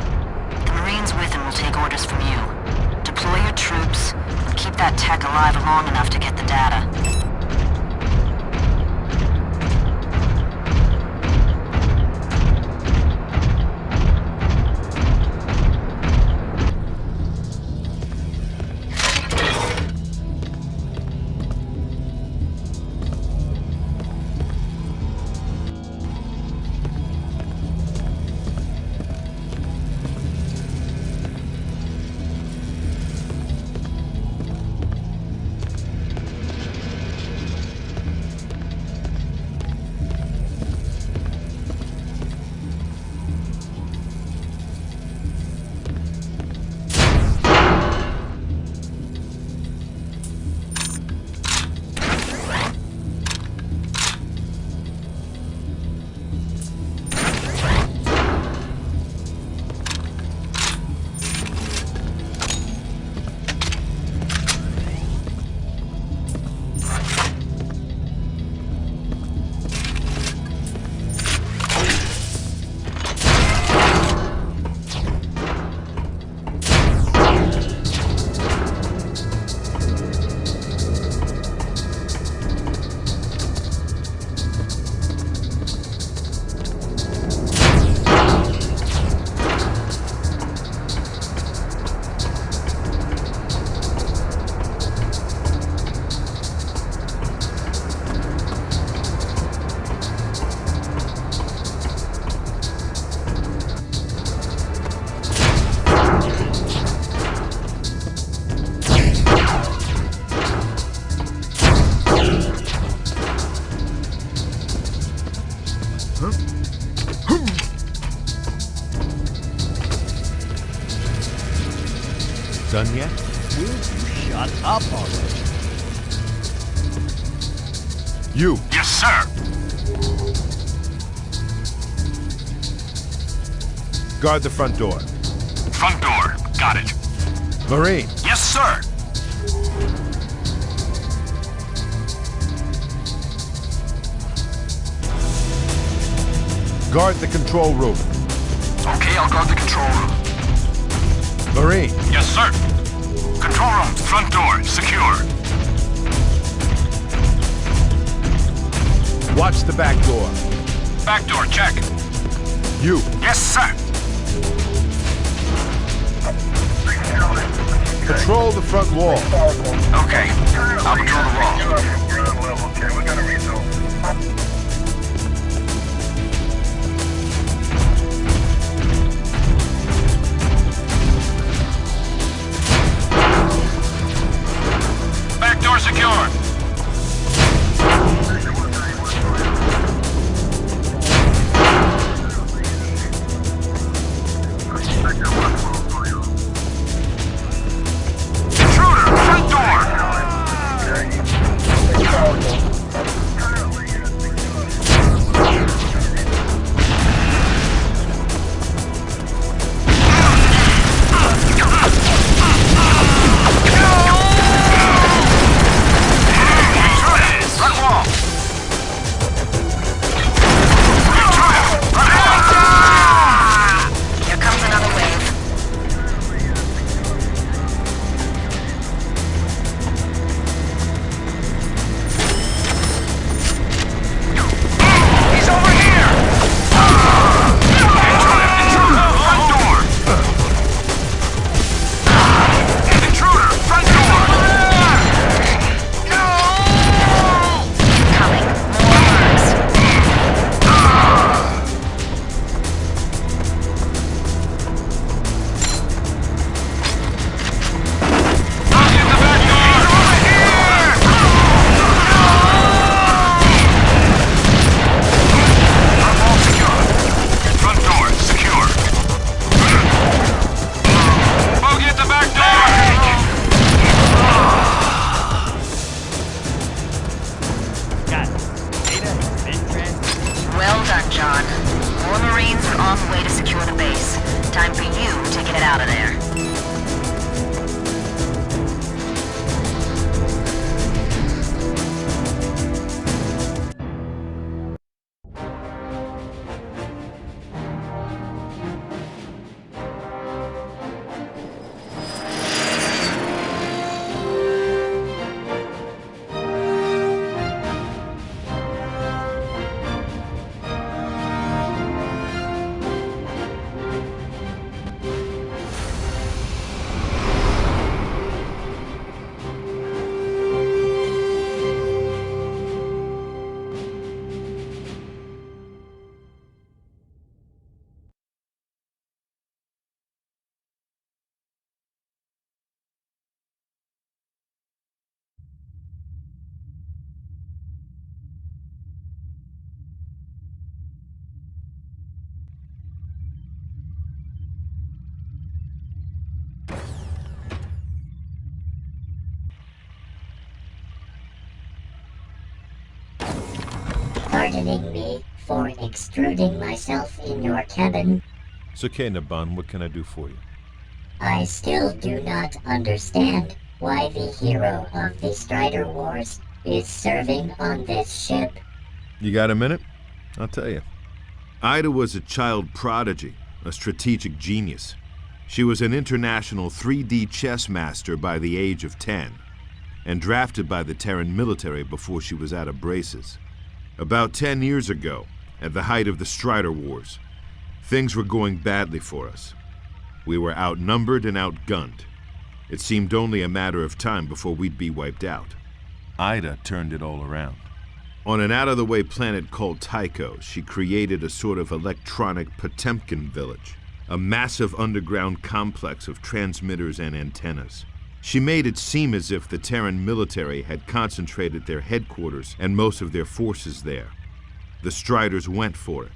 J: The Marines with him will take orders from you. Deploy your troops, and keep that tech alive long enough to get the data.
A: Done yet?
Q: Will you shut up already?
A: You!
O: Yes, sir!
L: Guard the front door.
O: Front door. Got it.
L: Marine!
O: Yes, sir!
L: Guard the control room.
O: Okay, I'll guard the control room.
L: Marine!
O: Yes, sir! Control room, front door, secure.
L: Watch the back door.
O: Back door, check.
L: You!
O: Yes, sir!
L: Control the front wall.
O: Okay, I'll control the wall.
P: We're on level, okay? We gotta resolve.
O: Back door secure. Intruder, front door.
G: pardoning me for extruding myself in your cabin.
L: It's okay, Naban. What can I do for you?
G: I still do not understand why the hero of the Strider Wars is serving on this ship.
A: You got a minute? I'll tell you. Ida was a child prodigy, a strategic genius. She was an international 3D chess master by the age of 10, and drafted by the Terran military before she was out of braces. About 10 years ago, at the height of the Strider Wars, things were going badly for us. We were outnumbered and outgunned. It seemed only a matter of time before we'd be wiped out.
L: Ida turned it all around.
A: On an out-of-the-way planet called Tycho, she created a sort of electronic Potemkin village, a massive underground complex of transmitters and antennas. She made it seem as if the Terran military had concentrated their headquarters and most of their forces there. The Striders went for it.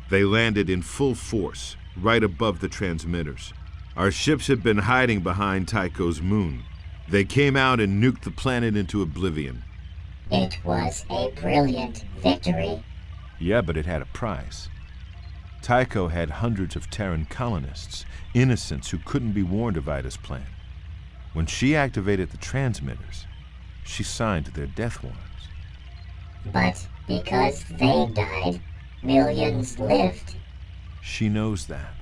A: They landed in full force, right above the transmitters. Our ships had been hiding behind Tycho's moon. They came out and nuked the planet into oblivion.
G: It was a brilliant victory.
L: Yeah, but it had a price. Tycho had hundreds of Terran colonists, innocents who couldn't be warned of Ida's plan. When she activated the transmitters, she signed their death warrants.
G: But because they died, millions lived.
L: She knows that.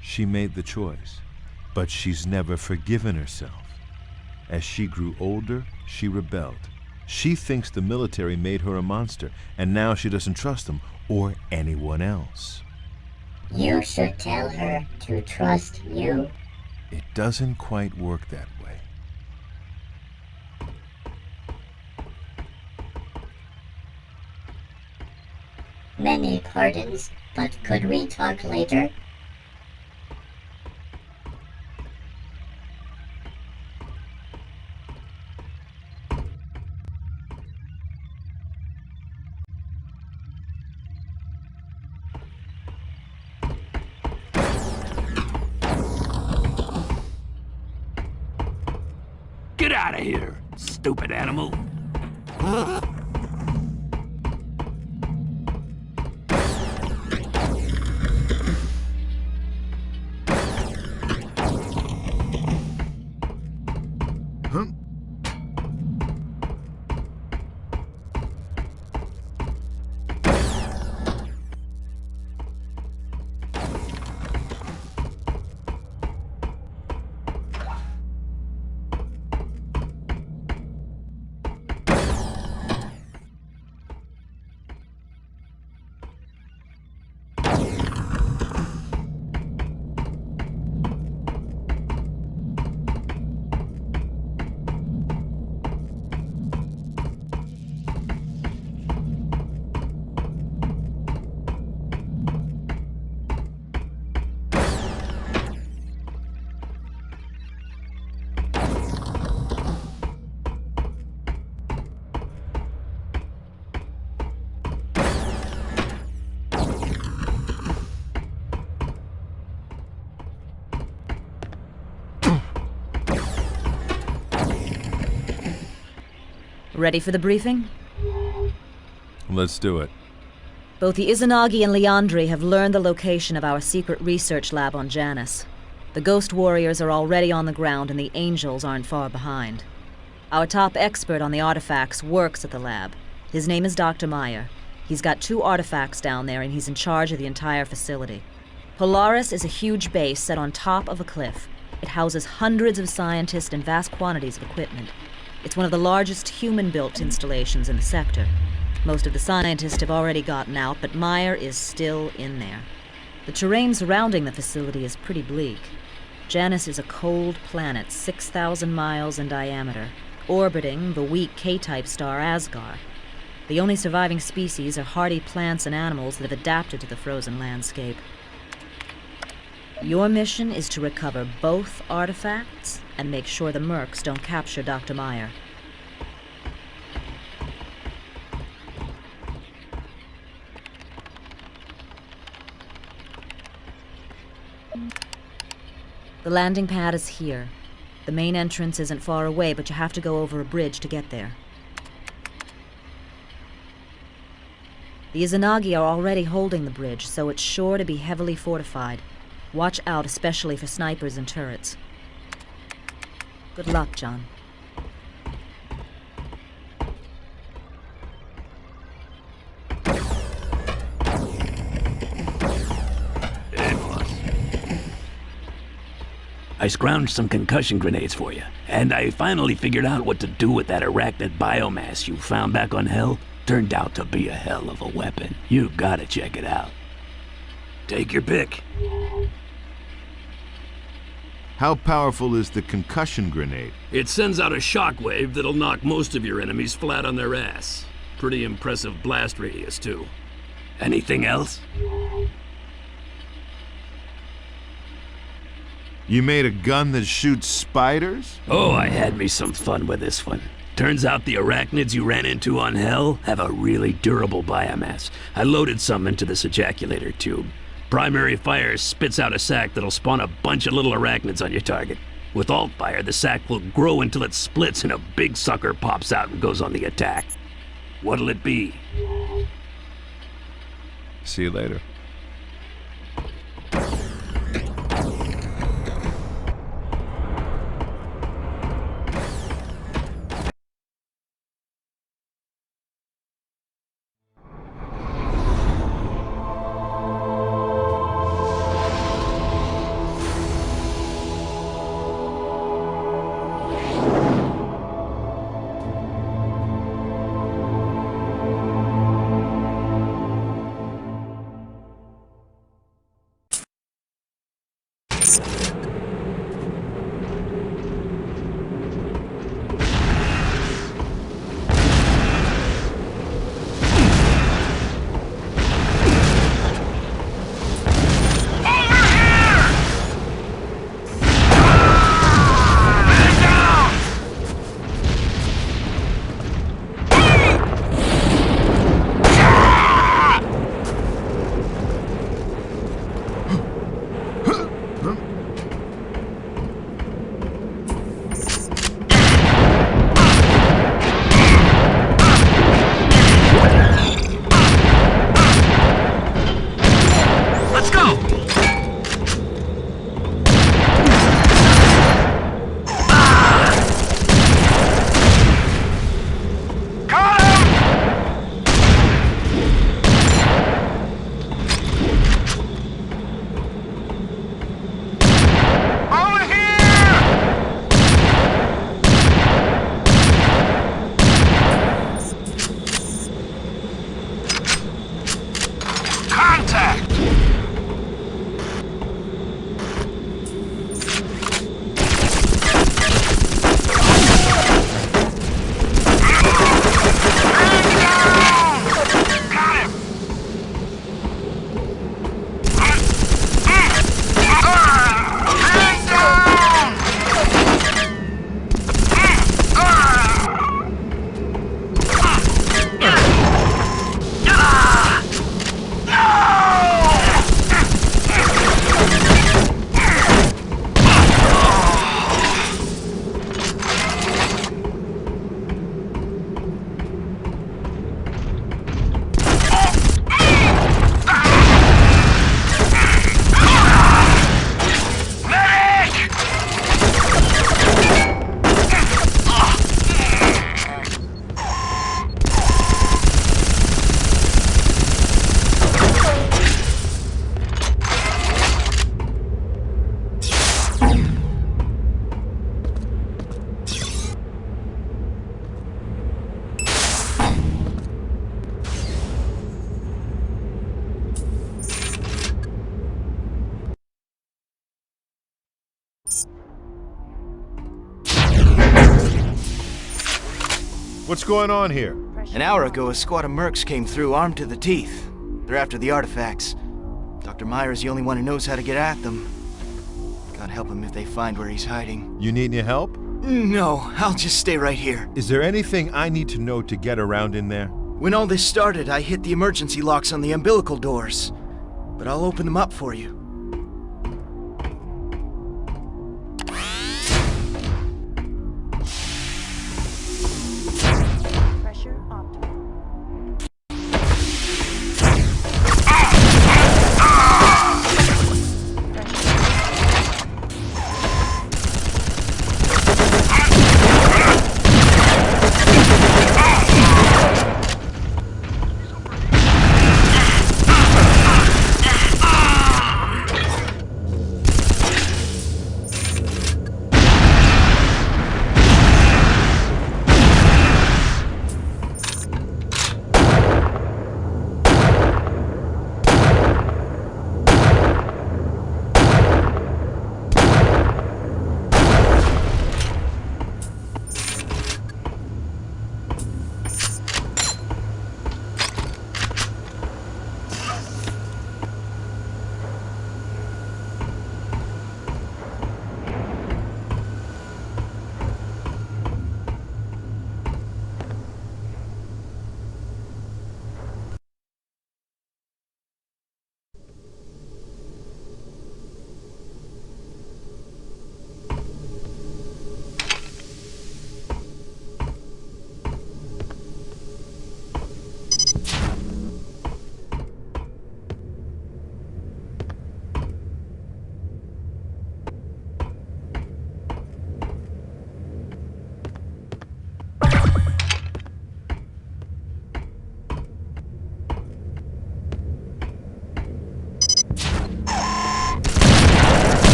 L: She made the choice, but she's never forgiven herself. As she grew older, she rebelled. She thinks the military made her a monster, and now she doesn't trust them or anyone else.
G: You should tell her to trust you.
L: It doesn't quite work that way.
G: Many pardons, but could we talk later?
F: Get out of here, stupid animal.
E: Ready for the briefing?
L: Let's do it.
E: Both the Izanagi and Leandri have learned the location of our secret research lab on Janus. The Ghost Warriors are already on the ground and the Angels aren't far behind. Our top expert on the artifacts works at the lab. His name is Dr. Meyer. He's got 2 artifacts down there and he's in charge of the entire facility. Polaris is a huge base set on top of a cliff. It houses hundreds of scientists and vast quantities of equipment. It's one of the largest human-built installations in the sector. Most of the scientists have already gotten out, but Meyer is still in there. The terrain surrounding the facility is pretty bleak. Janus is a cold planet 6,000 miles in diameter, orbiting the weak K-type star Asgar. The only surviving species are hardy plants and animals that have adapted to the frozen landscape. Your mission is to recover both artifacts and make sure the Mercs don't capture Dr. Meyer. The landing pad is here. The main entrance isn't far away, but you have to go over a bridge to get there. The Izanagi are already holding the bridge, so it's sure to be heavily fortified. Watch out, especially for snipers and turrets. Good luck, John.
F: I scrounged some concussion grenades for you, and I finally figured out what to do with that arachnid biomass you found back on Hell. Turned out to be a hell of a weapon. You gotta check it out. Take your pick.
A: How powerful is the concussion grenade?
F: It sends out a shockwave that'll knock most of your enemies flat on their ass. Pretty impressive blast radius, too. Anything else?
A: You made a gun that shoots spiders?
F: Oh, I had me some fun with this one. Turns out the arachnids you ran into on Hell have a really durable biomass. I loaded some into this ejaculator tube. Primary fire spits out a sac that'll spawn a bunch of little arachnids on your target. With alt fire, the sac will grow until it splits and a big sucker pops out and goes on the attack. What'll it be?
L: See you later.
A: What's going on here?
H: An hour ago, a squad of mercs came through armed to the teeth. They're after the artifacts. Dr. Meyer's the only one who knows how to get at them. God help him if they find where he's hiding.
A: You need any help?
H: No, I'll just stay right here.
A: Is there anything I need to know to get around in there?
H: When all this started, I hit the emergency locks on the umbilical doors. But I'll open them up for you.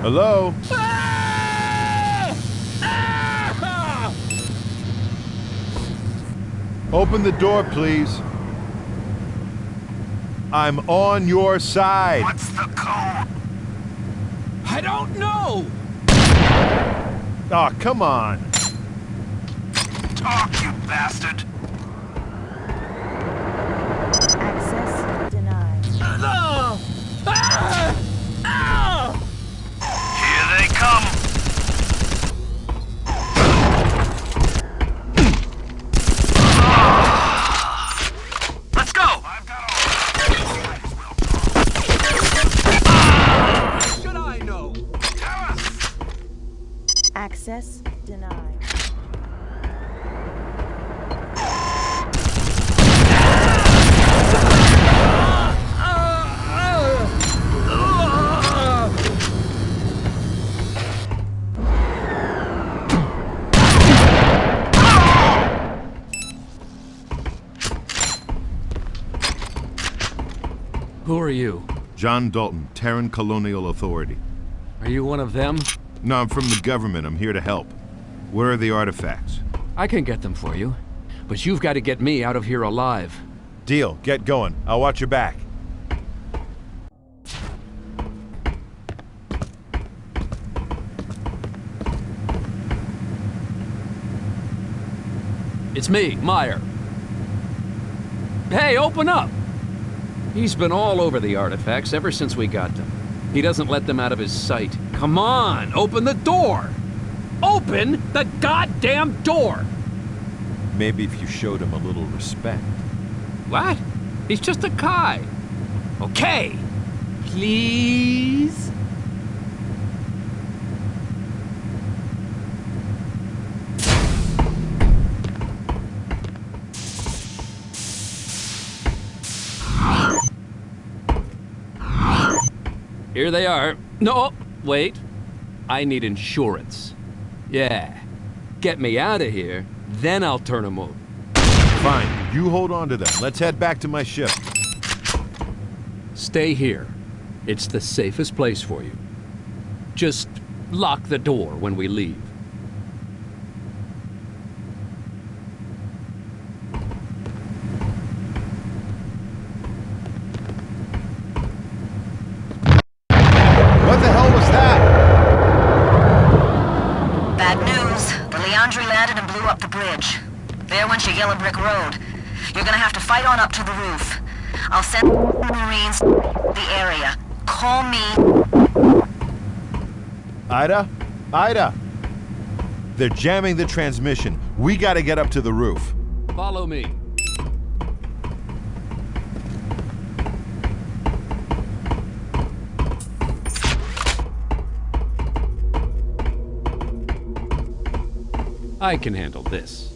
L: Hello? Open the door, please. I'm on your side.
N: What's the code?
F: I don't know!
L: Aw, come on.
N: Talk, you bastard!
R: Access denied.
F: No! Ah! Ah!
N: Here they come! Let's go!
F: Should I know?
R: Access denied.
F: Who are you?
A: John Dalton, Terran Colonial Authority.
F: Are you one of them?
A: No, I'm from the government. I'm here to help. Where are the artifacts?
F: I can get them for you, but you've got to get me out of here alive.
L: Deal. Get going. I'll watch your back.
F: It's me, Meyer. Hey, open up! He's been all over the artifacts ever since we got them. He doesn't let them out of his sight. Come on, open the door! Open the goddamn door!
L: Maybe if you showed him a little respect.
F: What? He's just a Kai. Okay. Please? Here they are. No, wait. I need insurance. Yeah. Get me out of here, then I'll turn them over.
L: Fine. You hold on to them. Let's head back to my ship.
F: Stay here. It's the safest place for you. Just lock the door when we leave.
L: What the hell was that?
J: Bad news. The Leandri landed and blew up the bridge. There went your yellow brick road. You're gonna have to fight on up to the roof. I'll send Marines to the area. Call me.
L: Ida? Ida! They're jamming the transmission. We gotta get up to the roof.
F: Follow me. I can handle this.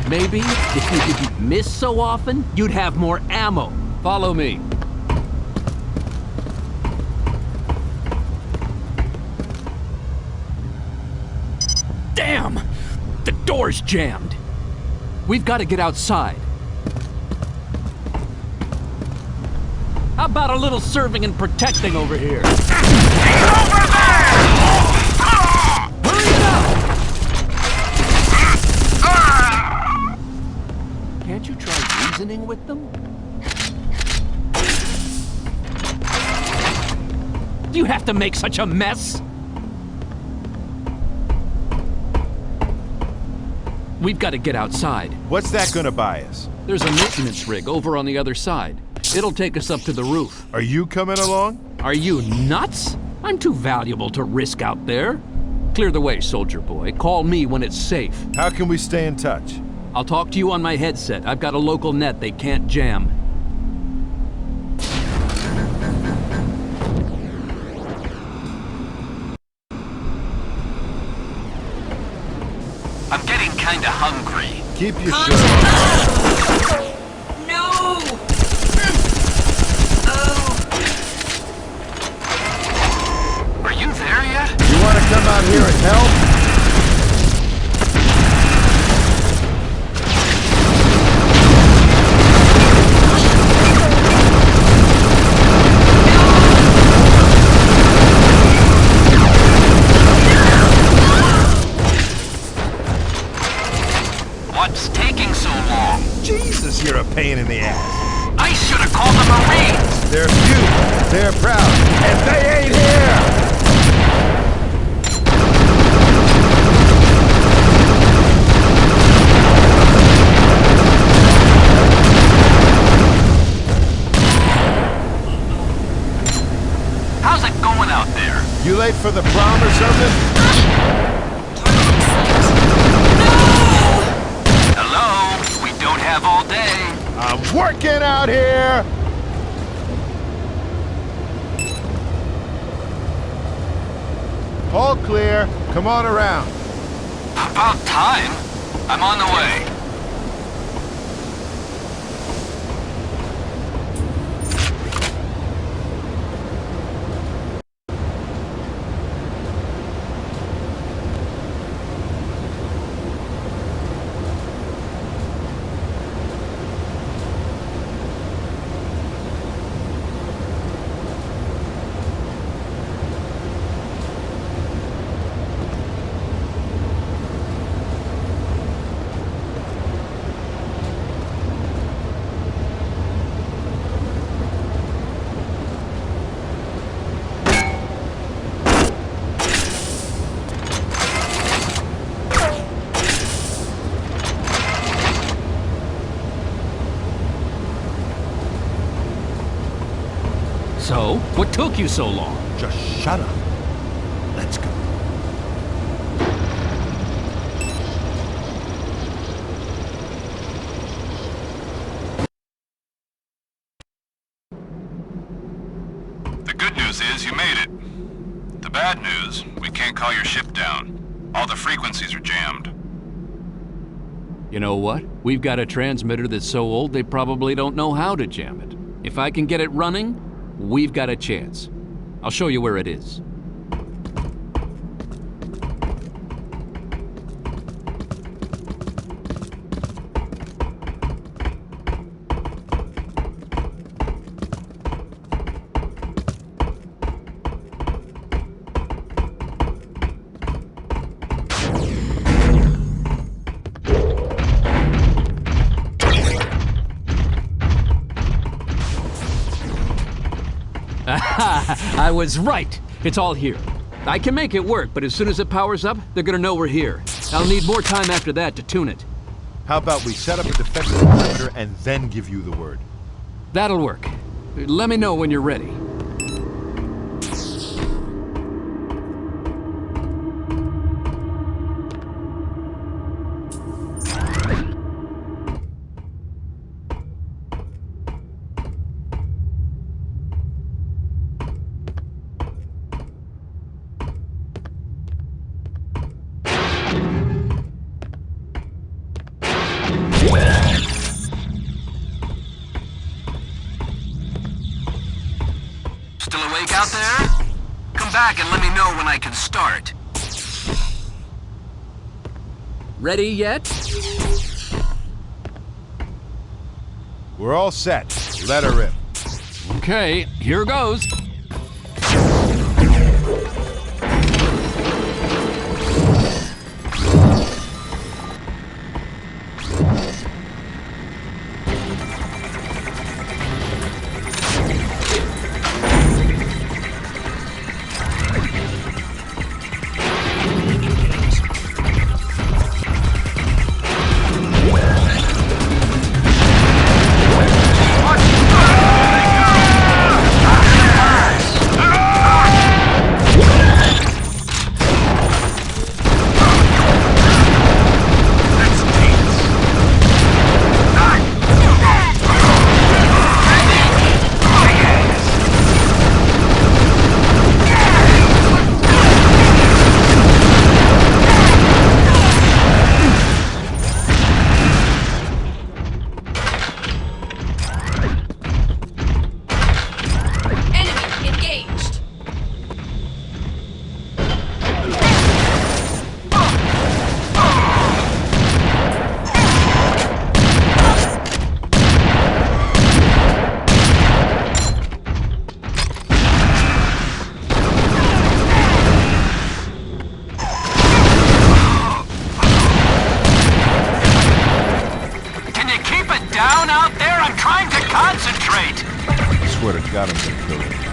F: Maybe if you didn't miss so often, you'd have more ammo. Follow me. Damn! The door's jammed. We've got to get outside. How about a little serving and protecting over here? Over there! Hurry it up! Can't you try reasoning with them? Do you have to make such a mess? We've got to get outside.
L: What's that gonna buy us?
F: There's a maintenance rig over on the other side. It'll take us up to the roof.
L: Are you coming along?
F: Are you nuts? I'm too valuable to risk out there. Clear the way, soldier boy. Call me when it's safe.
L: How can we stay in touch?
F: I'll talk to you on my headset. I've got a local net they can't jam.
N: I'm getting kinda hungry.
L: Keep your shirt on.
J: No!
N: Are you there yet?
L: You want to come out here and help?
N: What's taking so long?
L: Jesus, you're a pain in the ass.
N: I should have called the Marines!
L: They're few, they're proud, and they ain't here!
N: How's it going out there?
L: You late for the prom or something?
N: Hello? We don't have all day.
L: I'm working out here! All clear. Come on around.
N: About time. I'm on the way.
F: So, what took you so long?
L: Just shut up. Let's go.
O: The good news is you made it. The bad news, we can't call your ship down. All the frequencies are jammed.
F: You know what? We've got a transmitter that's so old they probably don't know how to jam it. If I can get it running, we've got a chance. I'll show you where it is. I was right. It's all here. I can make it work, but as soon as it powers up, they're gonna know we're here. I'll need more time after that to tune it.
L: How about we set up a defensive perimeter and then give you the word?
F: That'll work. Let me know when you're ready.
N: Still awake out there? Come back and let me know when I can start.
F: Ready yet?
L: We're all set. Let her rip.
F: Okay, here goes.
L: swear to God I'm gonna kill him.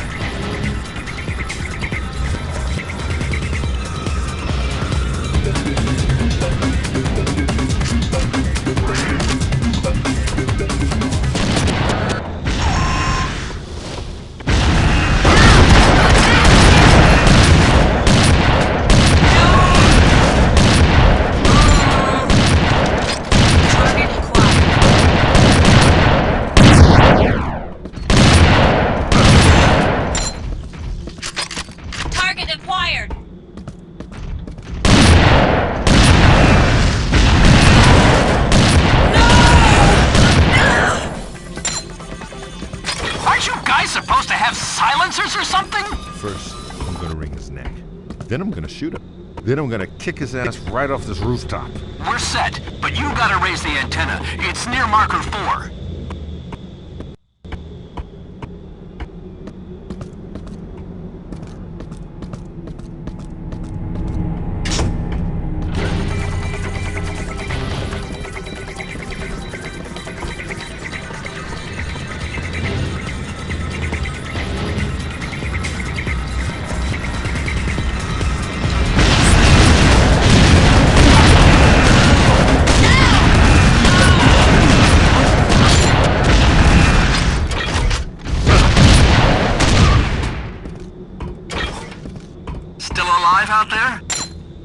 L: Then I'm gonna shoot him. Then I'm gonna kick his ass right off this rooftop.
N: We're set, but you gotta raise the antenna. It's near marker 4.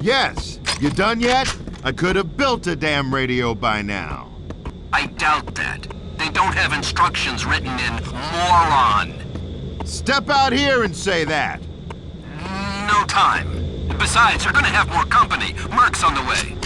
A: Yes! You done yet? I could have built a damn radio by now.
N: I doubt that. They don't have instructions written in, moron.
A: Step out here and say that.
N: No time. Besides, they're gonna have more company. Merc's on the way.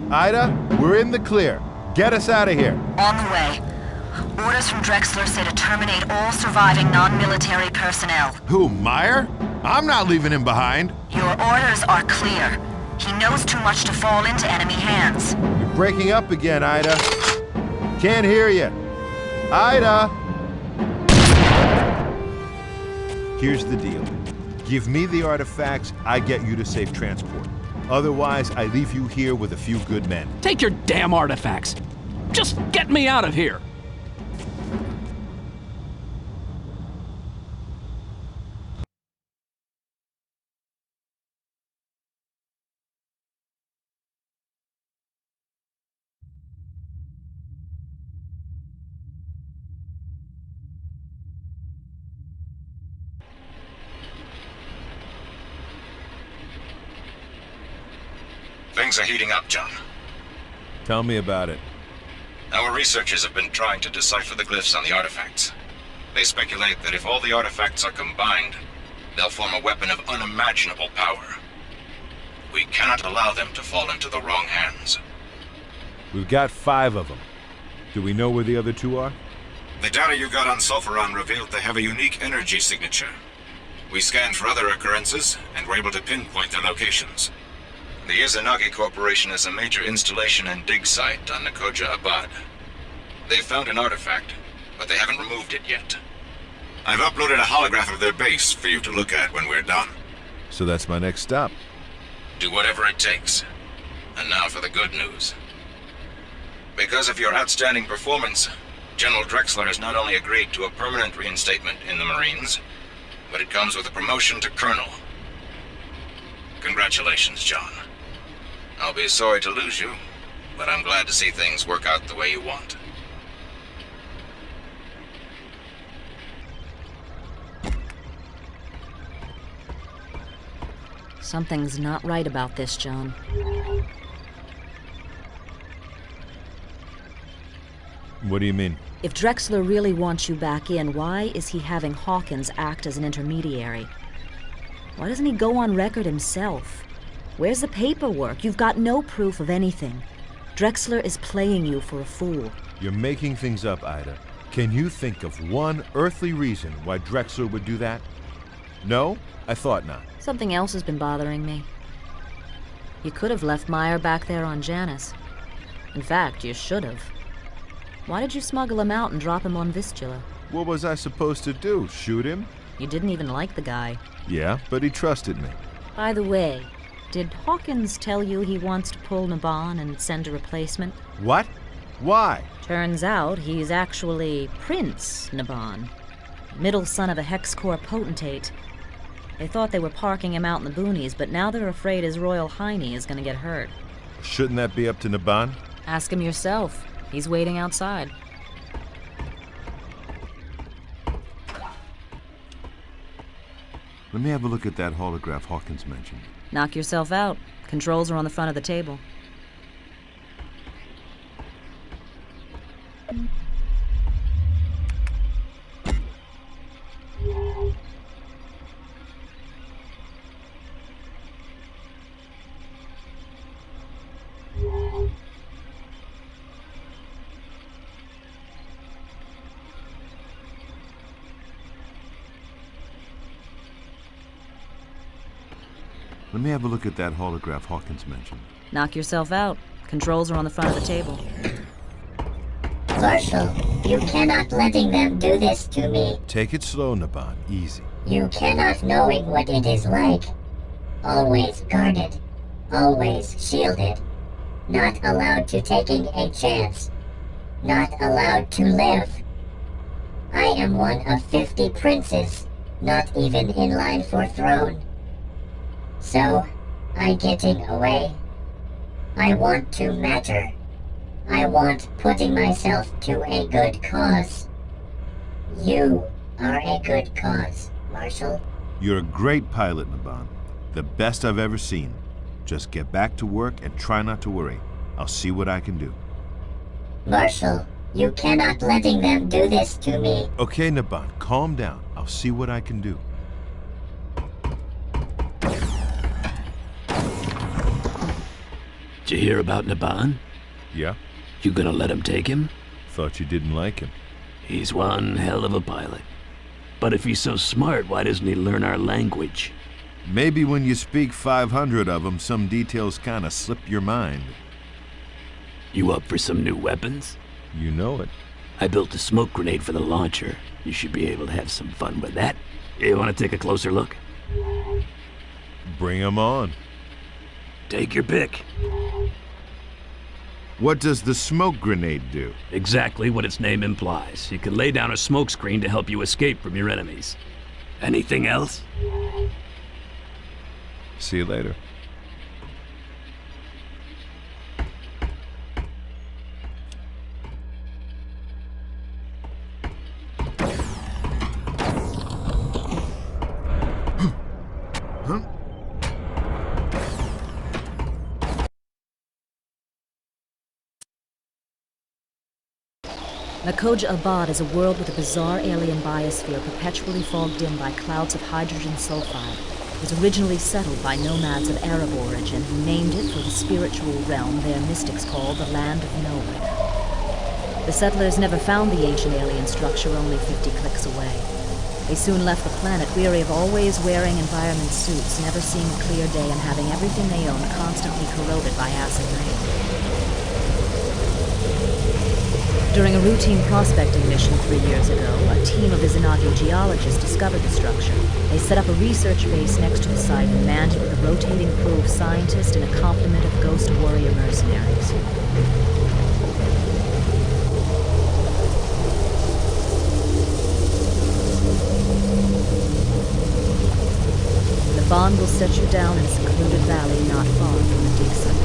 A: Ida, we're in the clear. Get us out of here.
J: On the way. Orders from Drexler say to terminate all surviving non-military personnel.
A: Who, Meyer? I'm not leaving him behind.
J: Your orders are clear. He knows too much to fall into enemy hands.
A: You're breaking up again, Ida. Can't hear you. Ida! Here's the deal. Give me the artifacts, I get you to safe transport. Otherwise, I leave you here with a few good men.
F: Take your damn artifacts. Just get me out of here.
B: Things are heating up, John.
L: Tell me about it.
B: Our researchers have been trying to decipher the glyphs on the artifacts. They speculate that if all the artifacts are combined, they'll form a weapon of unimaginable power. We cannot allow them to fall into the wrong hands.
L: We've got 5 of them. Do we know where the other 2 are?
B: The data you got on Sulferon revealed they have a unique energy signature. We scanned for other occurrences, and were able to pinpoint their locations. The Izanagi Corporation has a major installation and dig site on Noja Abad. They've found an artifact, but they haven't removed it yet. I've uploaded a holograph of their base for you to look at when we're done.
L: So that's my next stop.
B: Do whatever it takes. And now for the good news. Because of your outstanding performance, General Drexler has not only agreed to a permanent reinstatement in the Marines, but it comes with a promotion to Colonel. Congratulations, John. I'll be sorry to lose you, but I'm glad to see things work out the way you want.
E: Something's not right about this, John.
L: What do you mean?
E: If Drexler really wants you back in, why is he having Hawkins act as an intermediary? Why doesn't he go on record himself? Where's the paperwork? You've got no proof of anything. Drexler is playing you for a fool.
L: You're making things up, Ida. Can you think of one earthly reason why Drexler would do that? No? I thought not.
E: Something else has been bothering me. You could have left Meyer back there on Janus. In fact, you should have. Why did you smuggle him out and drop him on Vistula?
L: What was I supposed to do? Shoot him?
E: You didn't even like the guy.
L: Yeah, but he trusted me.
E: By the way, did Hawkins tell you he wants to pull Naban and send a replacement?
L: What? Why?
E: Turns out he's actually Prince Naban, middle son of a Hex Corps potentate. They thought they were parking him out in the boonies, but now they're afraid his Royal Hiney is going to get hurt.
L: Shouldn't that be up to Naban?
E: Ask him yourself. He's waiting outside.
L: Let me have a look at that holograph Hawkins mentioned.
E: Knock yourself out. Controls are on the front of the table.
L: Let me have a look at that holograph Hawkins mentioned.
E: Knock yourself out. Controls are on the front of the table.
G: Marshal, you cannot letting them do this to me.
L: Take it slow, Naban. Easy.
G: You cannot knowing what it is like. Always guarded. Always shielded. Not allowed to taking a chance. Not allowed to live. I am one of 50 princes, not even in line for throne. So, I getting away. I want to matter. I want putting myself to a good cause. You are a good cause, Marshal.
L: You're a great pilot, Naban. The best I've ever seen. Just get back to work and try not to worry. I'll see what I can do.
G: Marshal, you cannot letting them do this to me.
L: Okay, Naban, calm down. I'll see what I can do.
F: Did you hear about Naban?
L: Yeah?
F: You gonna let him take him?
L: Thought you didn't like him.
F: He's one hell of a pilot. But if he's so smart, why doesn't he learn our language?
L: Maybe when you speak 500 of them, some details kinda slip your mind.
F: You up for some new weapons?
L: You know it.
F: I built a smoke grenade for the launcher. You should be able to have some fun with that. You want to take a closer look?
L: Bring 'em on.
F: Take your pick.
L: What does the smoke grenade do?
F: Exactly what its name implies. You can lay down a smoke screen to help you escape from your enemies. Anything else?
L: See you later.
E: Noja Abad is a world with a bizarre alien biosphere perpetually fogged in by clouds of hydrogen sulfide. It was originally settled by nomads of Arab origin who named it for the spiritual realm their mystics called the Land of Nowhere. The settlers never found the ancient alien structure only 50 clicks away. They soon left the planet weary of always wearing environment suits, never seeing a clear day, and having everything they own constantly corroded by acid rain. During a routine prospecting mission 3 years ago, a team of Izanagi geologists discovered the structure. They set up a research base next to the site and manned it with a rotating crew of scientists and a complement of ghost warrior mercenaries. Levan will set you down in a secluded valley not far from the dig site.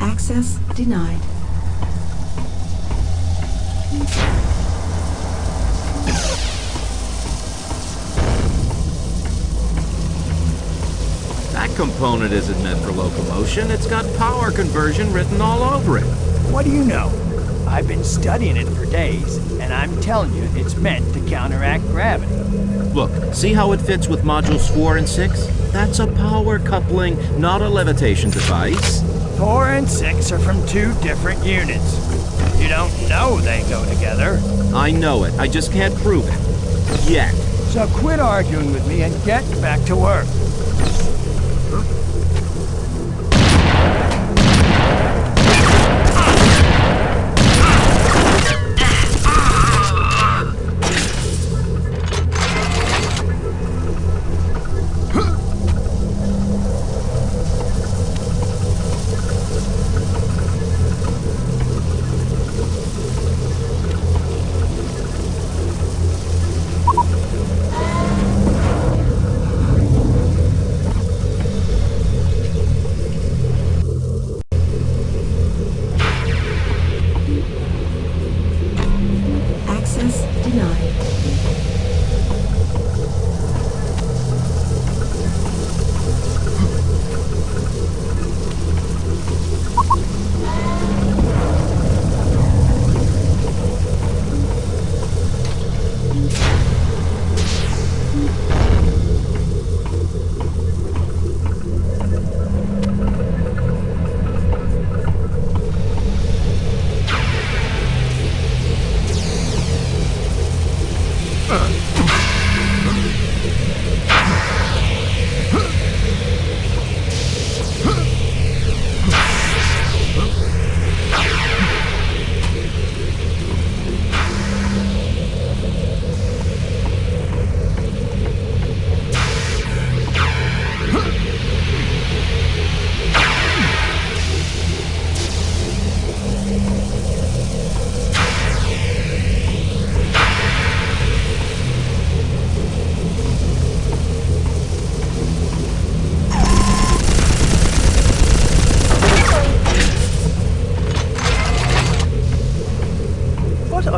K: Access denied.
S: component isn't meant for locomotion. It's got power conversion written all over it.
Q: What do you know? I've been studying it for days, and I'm telling you, it's meant to counteract gravity.
S: Look, see how it fits with modules 4 and 6? That's a power coupling, not a levitation device.
Q: 4 and 6 are from 2 different units. You don't know they go together.
S: I know it. I just can't prove it. Yet.
Q: So quit arguing with me and get back to work.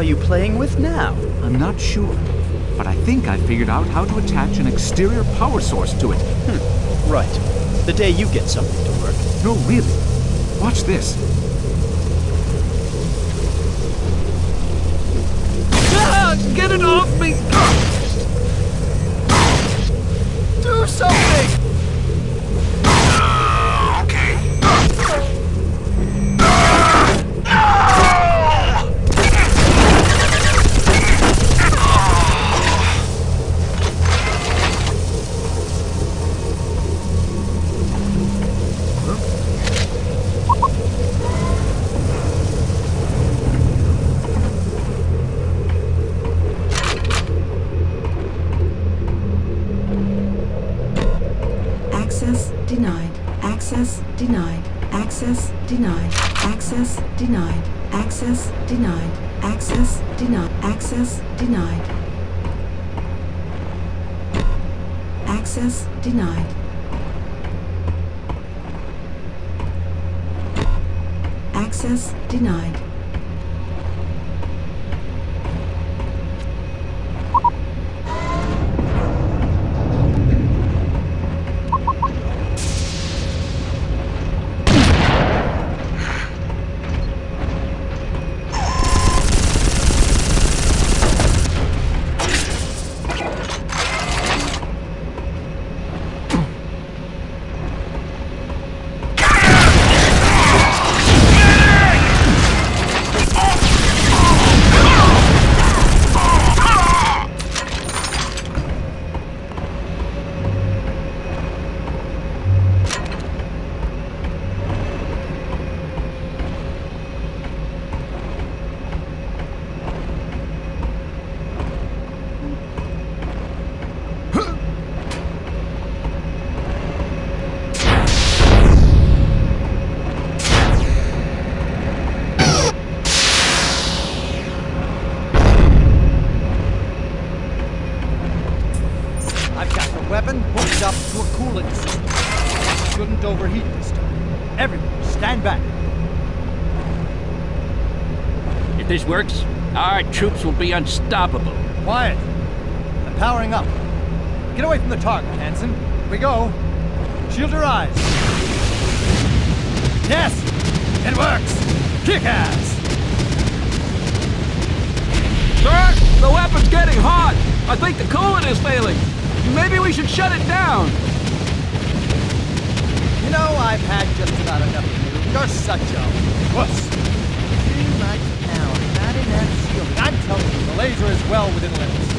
D: are you playing with now?
T: I'm not sure, but I think I figured out how to attach an exterior power source to it.
D: Right. The day you get something to work.
T: No, really. Watch this.
S: Ah, get it off me!
Q: Do something!
K: Access denied. Access denied. Access denied. Access denied. Access denied. Access denied. Access denied. Access denied.
F: If this works, our troops will be unstoppable.
Q: Quiet. I'm powering up. Get away from the target, Hansen. We go. Shield your eyes. Yes! It works! Kick ass!
U: Sir, the weapon's getting hot! I think the coolant is failing. Maybe we should shut it down.
Q: You know, I've had just about enough of you. You're such a wuss. Too much power, not enough shielding. I'm telling you, the laser is well within limits.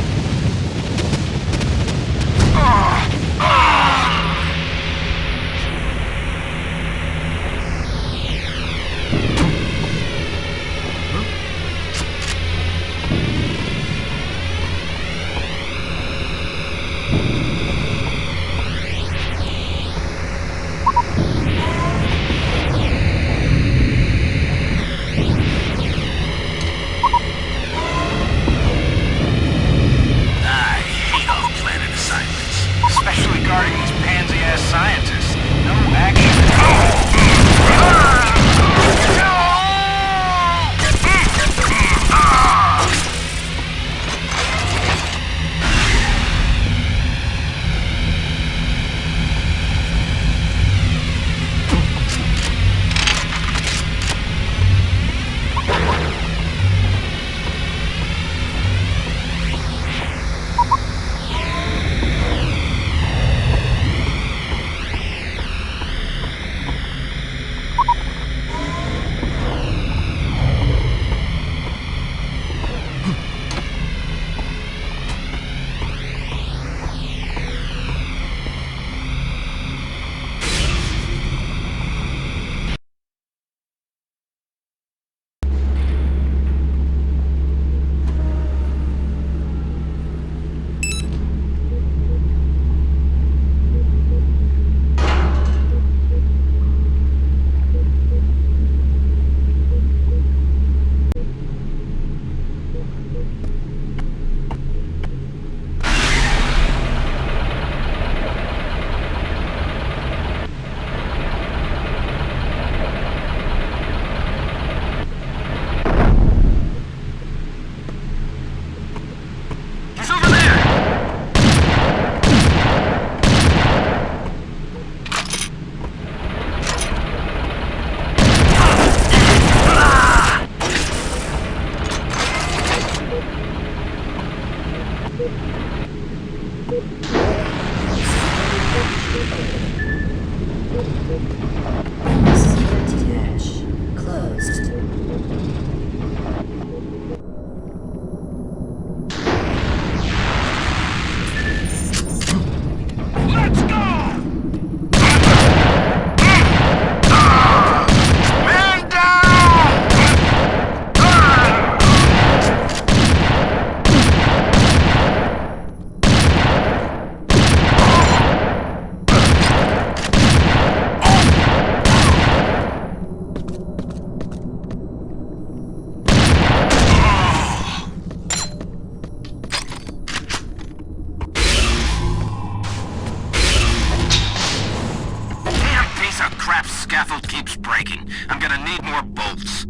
N: scaffold keeps breaking. I'm gonna need more bolts.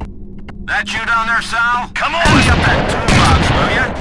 N: That you down there, Sal? Come on! Hurry up that toolbox, will ya?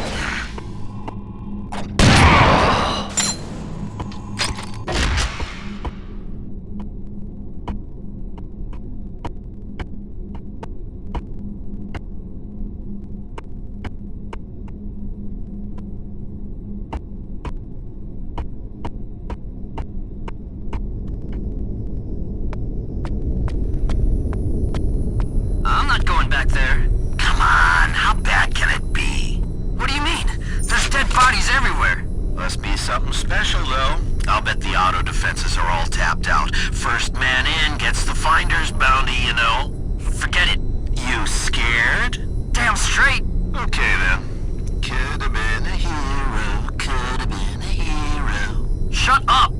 N: I'm not going back there. Come on, how bad can it be? What do you mean? There's dead bodies everywhere. Must be something special, though. I'll bet the auto defenses are all tapped out. First man in gets the finder's bounty, you know. Forget it. You scared? Damn straight. Okay, then. Could have been a hero, could have been a hero. Shut up!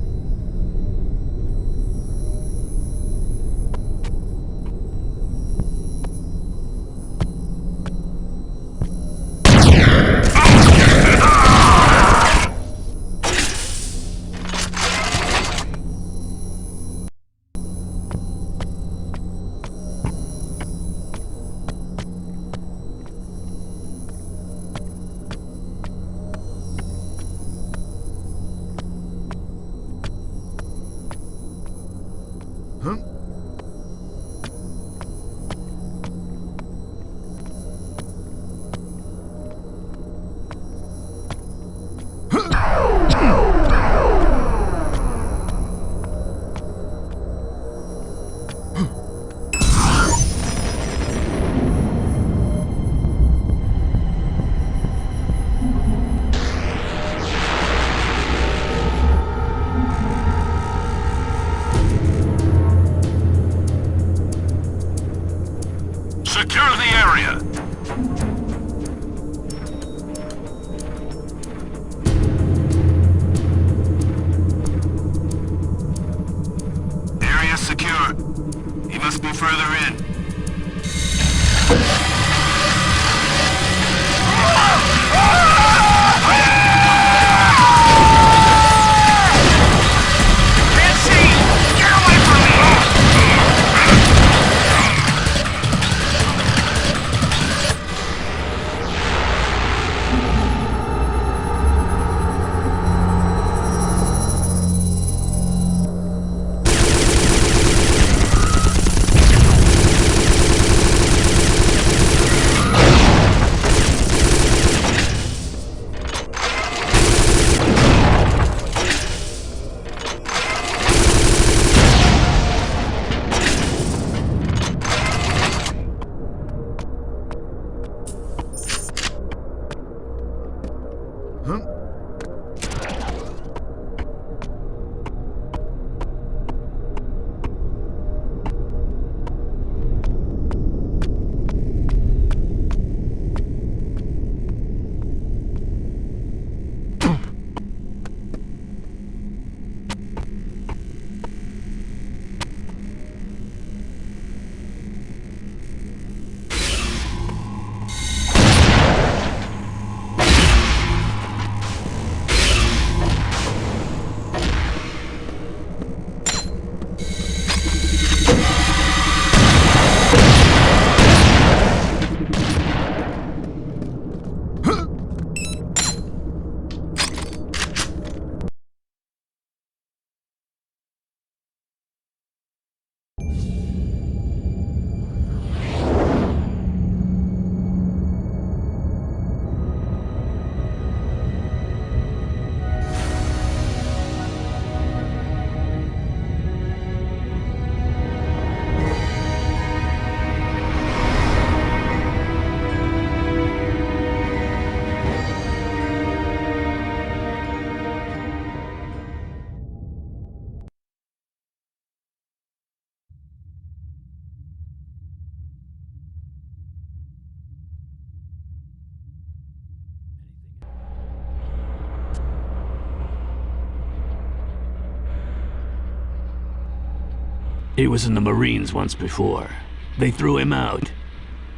F: He was in the Marines once before. They threw him out.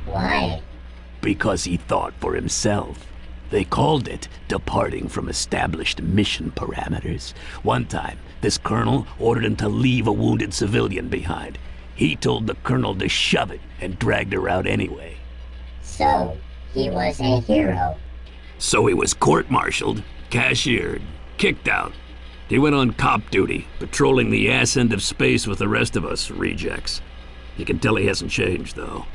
G: Why?
F: Because he thought for himself. They called it departing from established mission parameters. One time, this colonel ordered him to leave a wounded civilian behind. He told the colonel to shove it and dragged her out anyway.
G: So, he was a hero.
F: So he was court-martialed, cashiered, kicked out. He went on cop duty, patrolling the ass end of space with the rest of us rejects. You can tell he hasn't changed, though.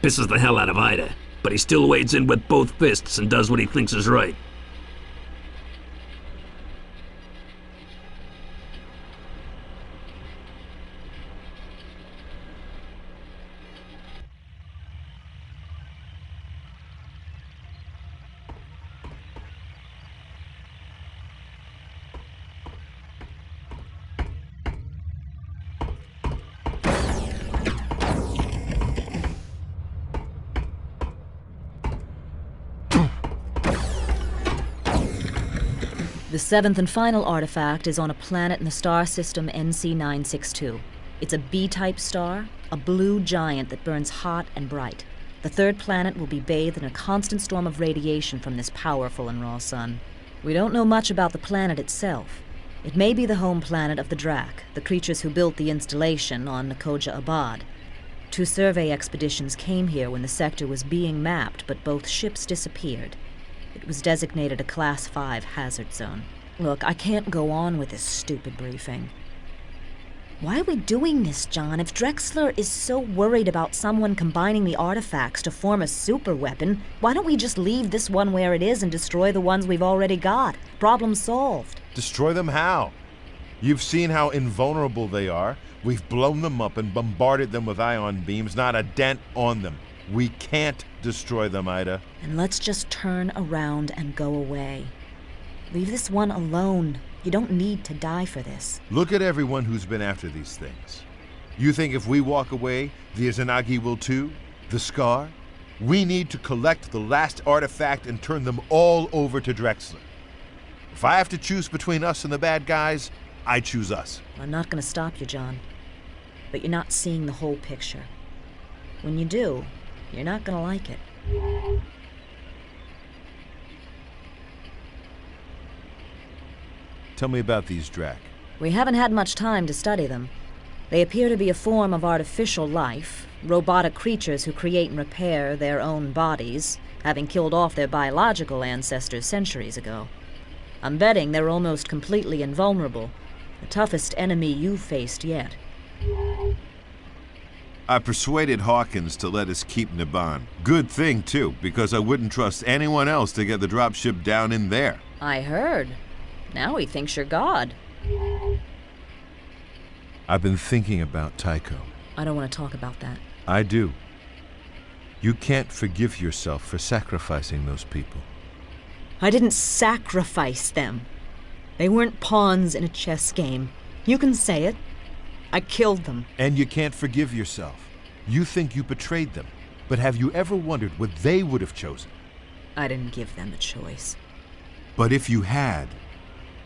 F: Pisses the hell out of Ida, but he still wades in with both fists and does what he thinks is right.
E: The seventh and final artifact is on a planet in the star system NC962. It's a B-type star, a blue giant that burns hot and bright. The third planet will be bathed in a constant storm of radiation from this powerful and raw sun. We don't know much about the planet itself. It may be the home planet of the Drak, the creatures who built the installation on Noja Abad. 2 survey expeditions came here when the sector was being mapped, but both ships disappeared. It was designated a Class 5 hazard zone. Look, I can't go on with this stupid briefing. Why are we doing this, John? If Drexler is so worried about someone combining the artifacts to form a super weapon, why don't we just leave this one where it is and destroy the ones we've already got? Problem solved.
L: Destroy them how? You've seen how invulnerable they are. We've blown them up and bombarded them with ion beams, not a dent on them. We can't destroy them, Ida.
E: And let's just turn around and go away. Leave this one alone. You don't need to die for this.
L: Look at everyone who's been after these things. You think if we walk away, the Izanagi will too? The Scar? We need to collect the last artifact and turn them all over to Drexler. If I have to choose between us and the bad guys, I choose us.
E: I'm not going to stop you, John. But you're not seeing the whole picture. When you do, you're not going to like it.
L: Tell me about these Drak.
E: We haven't had much time to study them. They appear to be a form of artificial life, robotic creatures who create and repair their own bodies, having killed off their biological ancestors centuries ago. I'm betting they're almost completely invulnerable, the toughest enemy you've faced yet.
A: I persuaded Hawkins to let us keep Niban. Good thing, too, because I wouldn't trust anyone else to get the dropship down in there.
E: I heard. Now he thinks you're God.
L: I've been thinking about Tycho.
E: I don't want to talk about that.
L: I do. You can't forgive yourself for sacrificing those people.
E: I didn't sacrifice them. They weren't pawns in a chess game. You can say it. I killed them.
L: And you can't forgive yourself. You think you betrayed them. But have you ever wondered what they would have chosen?
E: I didn't give them a choice.
A: But if you had,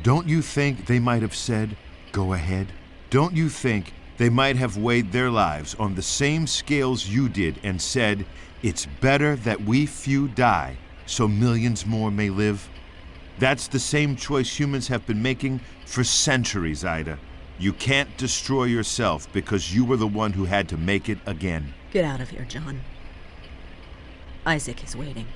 A: don't you think they might have said, go ahead? Don't you think they might have weighed their lives on the same scales you did and said, it's better that we few die so millions more may live? That's the same choice humans have been making for centuries, Ida. You can't destroy yourself because you were the one who had to make it again.
E: Get out of here, John. Isaac is waiting.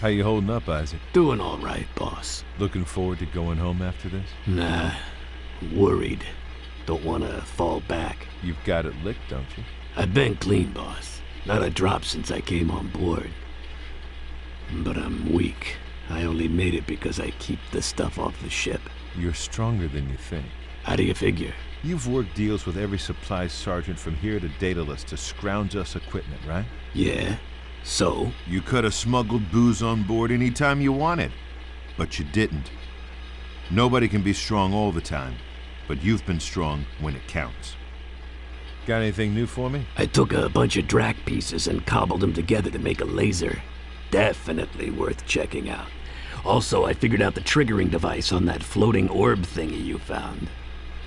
L: How you holding up, Isaac?
F: Doing all right, boss.
L: Looking forward to going home after this?
F: Nah, worried. Don't want to fall back.
L: You've got it licked, don't you?
F: I've been clean, boss. Not a drop since I came on board. But I'm weak. I only made it because I keep the stuff off the ship.
L: You're stronger than you think.
F: How do you figure?
L: You've worked deals with every supply sergeant from here to Daedalus to scrounge us equipment, right?
F: Yeah. So?
A: You could have smuggled booze on board anytime you wanted, but you didn't. Nobody can be strong all the time, but you've been strong when it counts.
L: Got anything new for me?
F: I took a bunch of Drac pieces and cobbled them together to make a laser. Definitely worth checking out. Also, I figured out the triggering device on that floating orb thingy you found.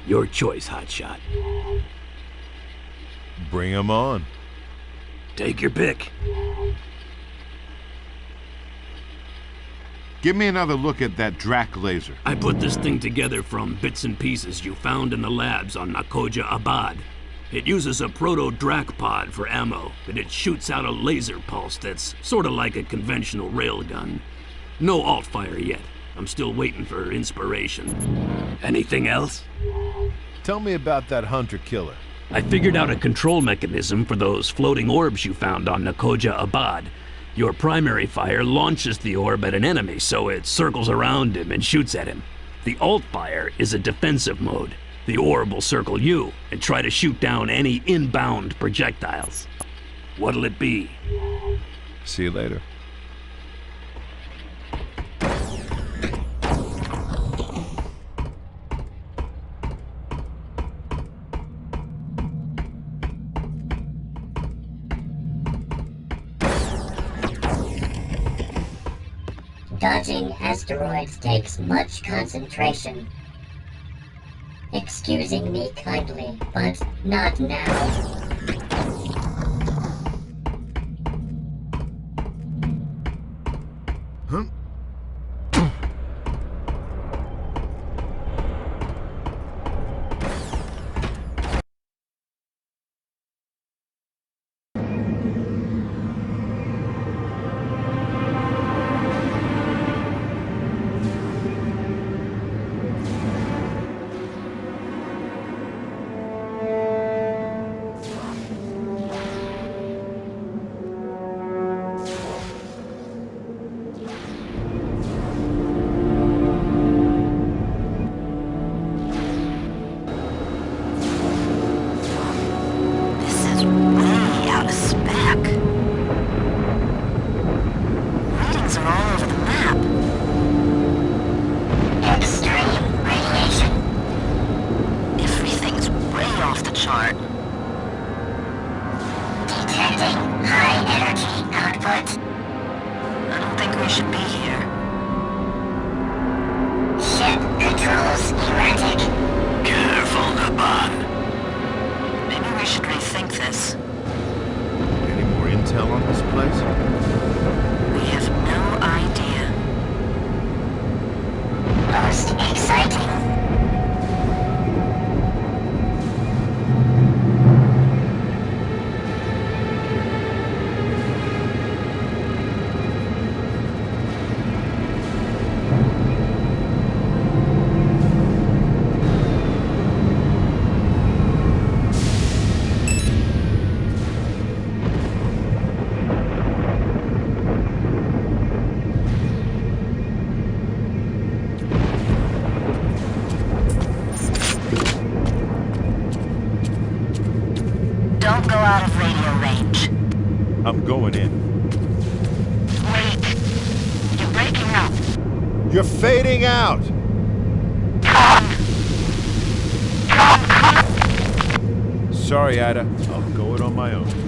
F: Your choice, Hotshot.
L: Bring 'em on.
F: Take your pick.
A: Give me another look at that Drac laser.
F: I put this thing together from bits and pieces you found in the labs on Noja Abad. It uses a proto-Drac pod for ammo, and it shoots out a laser pulse that's sort of like a conventional railgun. No alt-fire yet. I'm still waiting for inspiration. Anything else?
L: Tell me about that hunter-killer.
F: I figured out a control mechanism for those floating orbs you found on Noja Abad. Your primary fire launches the orb at an enemy, so it circles around him and shoots at him. The alt fire is a defensive mode. The orb will circle you and try to shoot down any inbound projectiles. What'll it be?
L: See you later.
G: Dodging asteroids takes much concentration. Excusing me kindly, but not now.
A: Huh?
L: I'm going in.
G: Wait. You're breaking up.
L: You're fading out! Sorry, Ada. I'll go it on my own.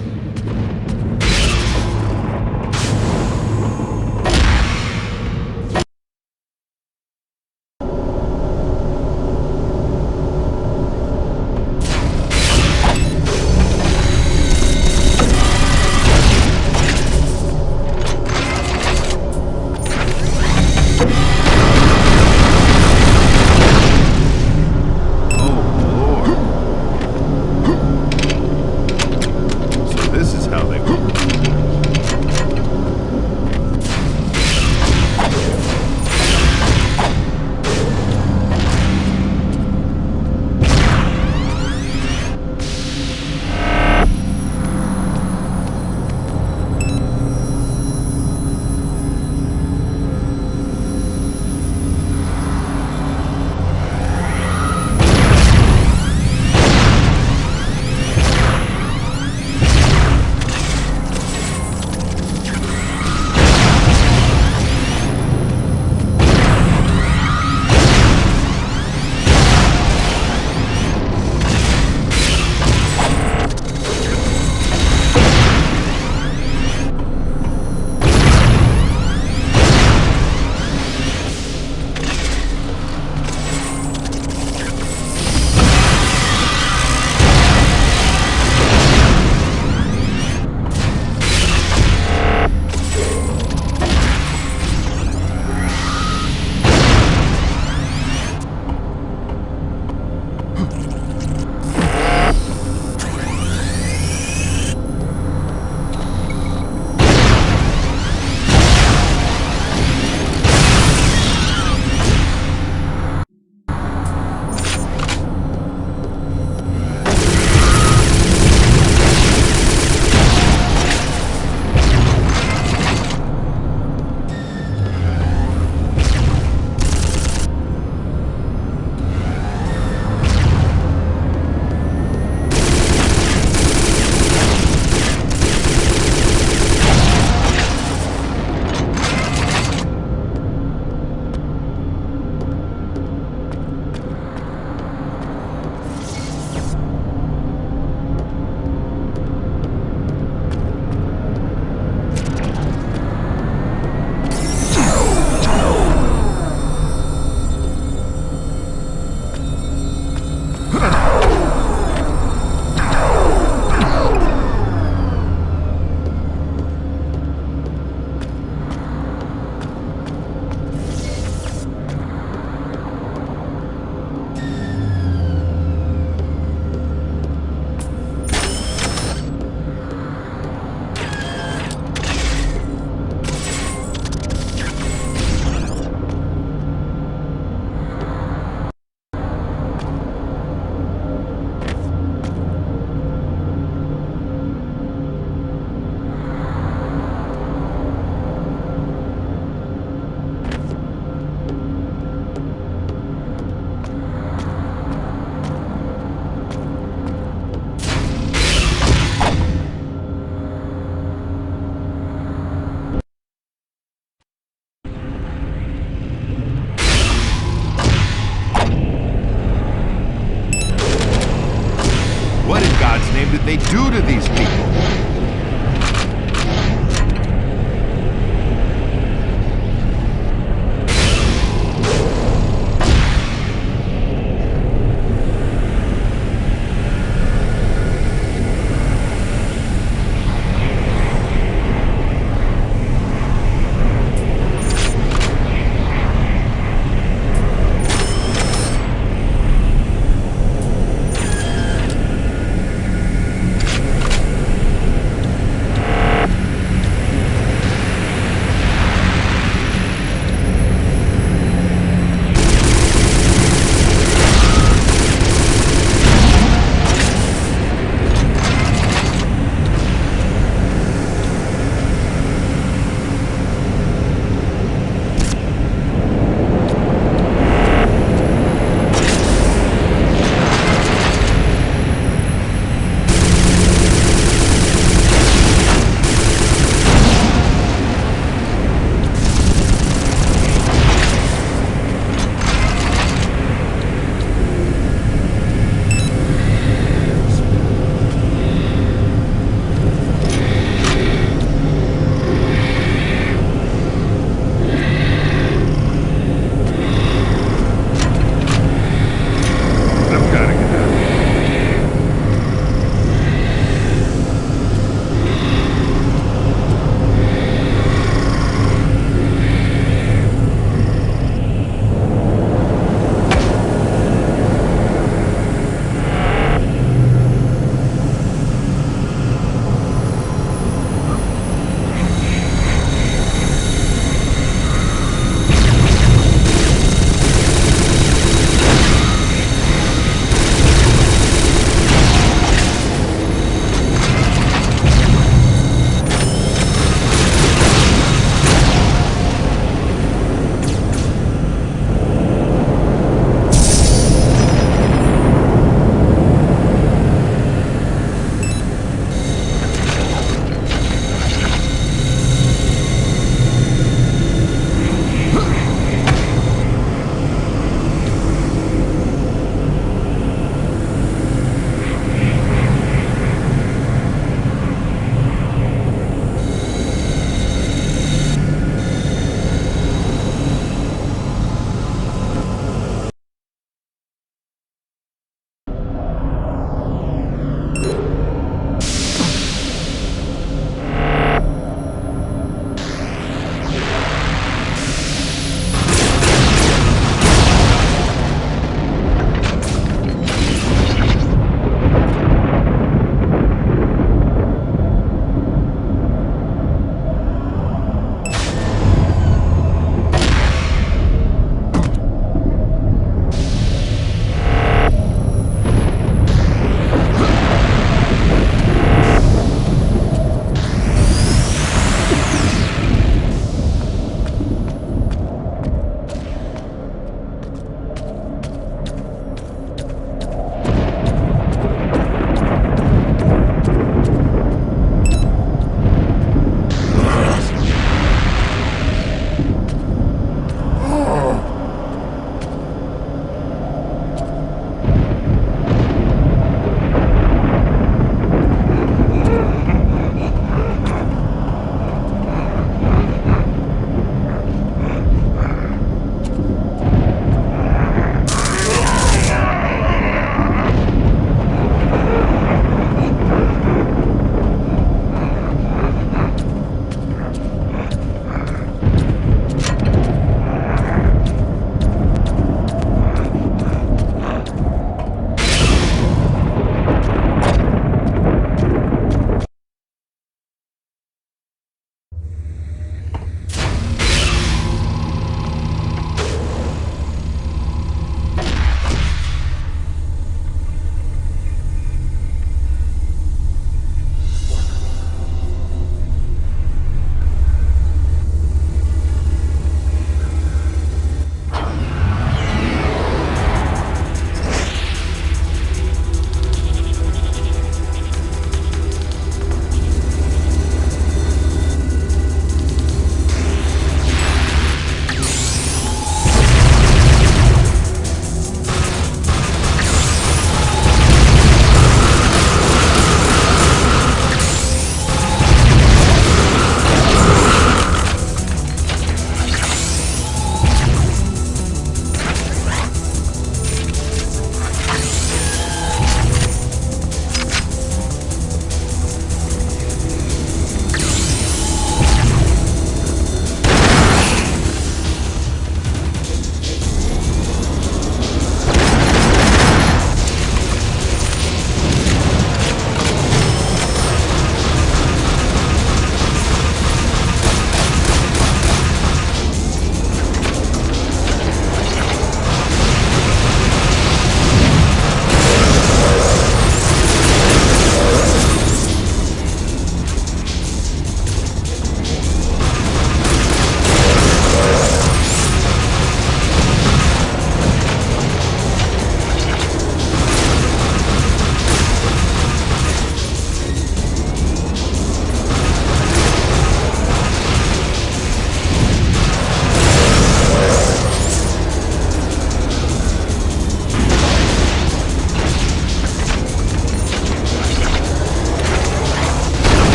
A: did they do to these people?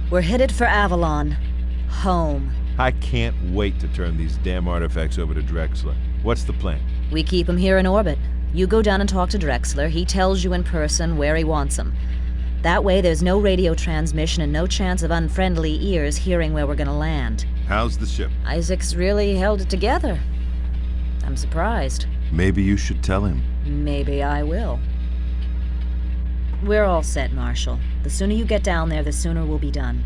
E: We're headed for Avalon. Home.
L: I can't wait to turn these damn artifacts over to Drexler. What's the plan?
E: We keep him here in orbit. You go down and talk to Drexler. He tells you in person where he wants him. That way there's no radio transmission and no chance of unfriendly ears hearing where we're gonna land.
L: How's the ship?
E: Isaac's really held it together. I'm surprised.
L: Maybe you should tell him.
E: Maybe I will. We're all set, Marshal. The sooner you get down there, the sooner we'll be done.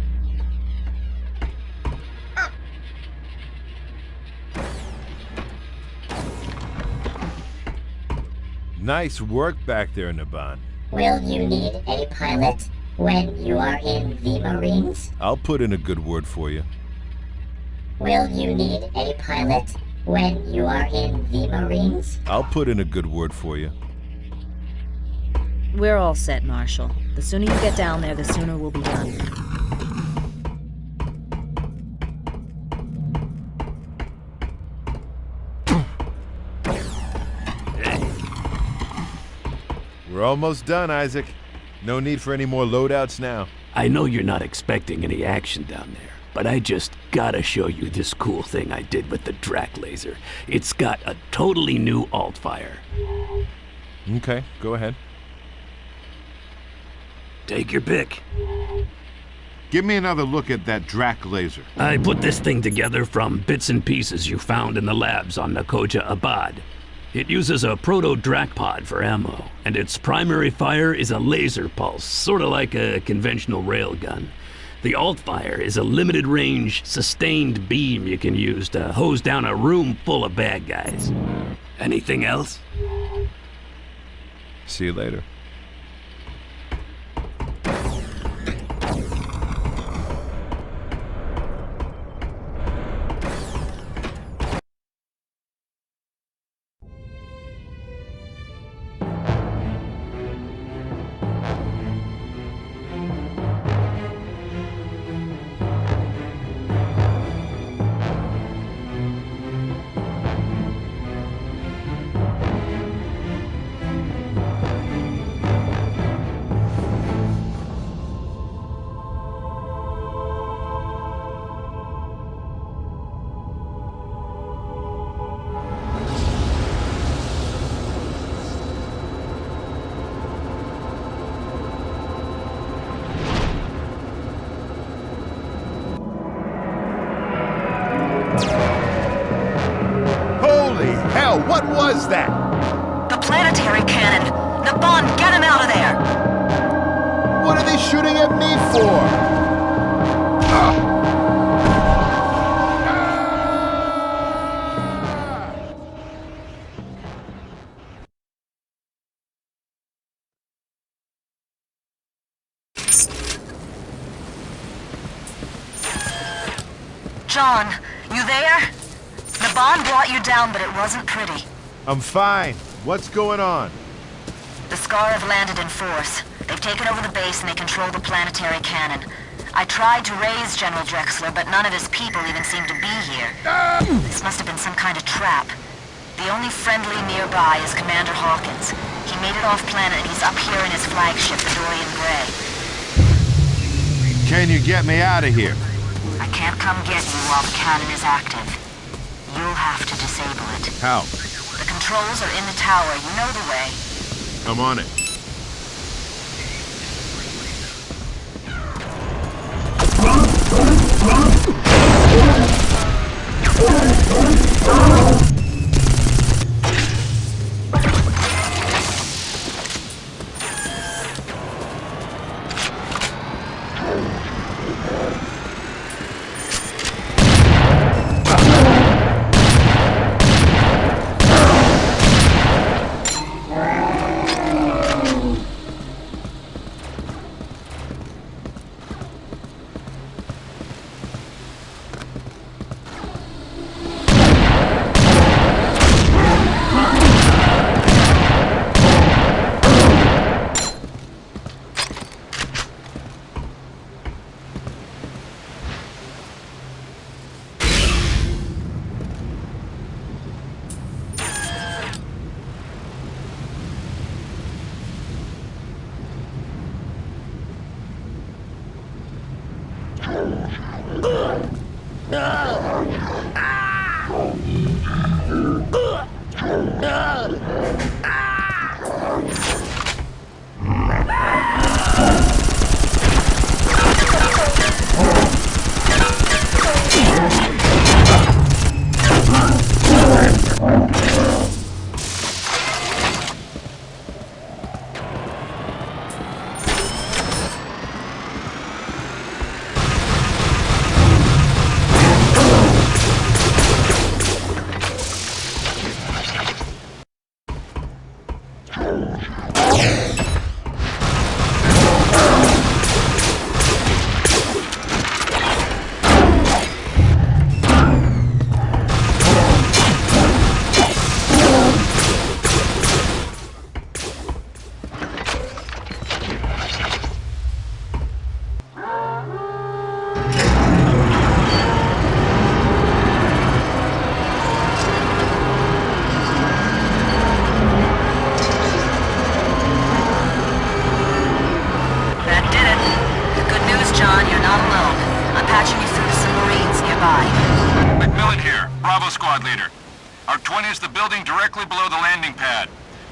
L: Nice work back there, Naban.
G: Will you need a pilot when you are in the Marines?
L: I'll put in a good word for you.
G: Will you need a pilot when you are in the Marines?
L: I'll put in a good word for you.
E: We're all set, Marshal. The sooner you get down there, the sooner we'll be done.
L: We're almost done, Isaac. No need for any more loadouts now.
F: I know you're not expecting any action down there, but I just gotta show you this cool thing I did with the Drac laser. It's got a totally new alt fire.
L: Okay, go ahead.
F: Take your pick.
A: Give me another look at that Drac laser.
F: I put this thing together from bits and pieces you found in the labs on Noja Abad. It uses a proto-Drac pod for ammo, and its primary fire is a laser pulse, sort of like a conventional railgun. The alt fire is a limited-range, sustained beam you can use to hose down a room full of bad guys. Anything else?
L: See you later.
A: What was that?
J: The planetary cannon! Naban, get him out of there!
A: What are they shooting at me for?
J: John, you there? Naban brought you down, but it wasn't pretty.
A: I'm fine. What's going on?
J: The Scar have landed in force. They've taken over the base and they control the planetary cannon. I tried to raise General Drexler, but none of his people even seem to be here. This must have been some kind of trap. The only friendly nearby is Commander Hawkins. He made it off-planet and he's up here in his flagship, the Dorian Gray.
A: Can you get me out of here?
J: I can't come get you while the cannon is active. You'll have to disable it.
A: How?
J: The controls are in the tower. You know the way.
A: I'm on it.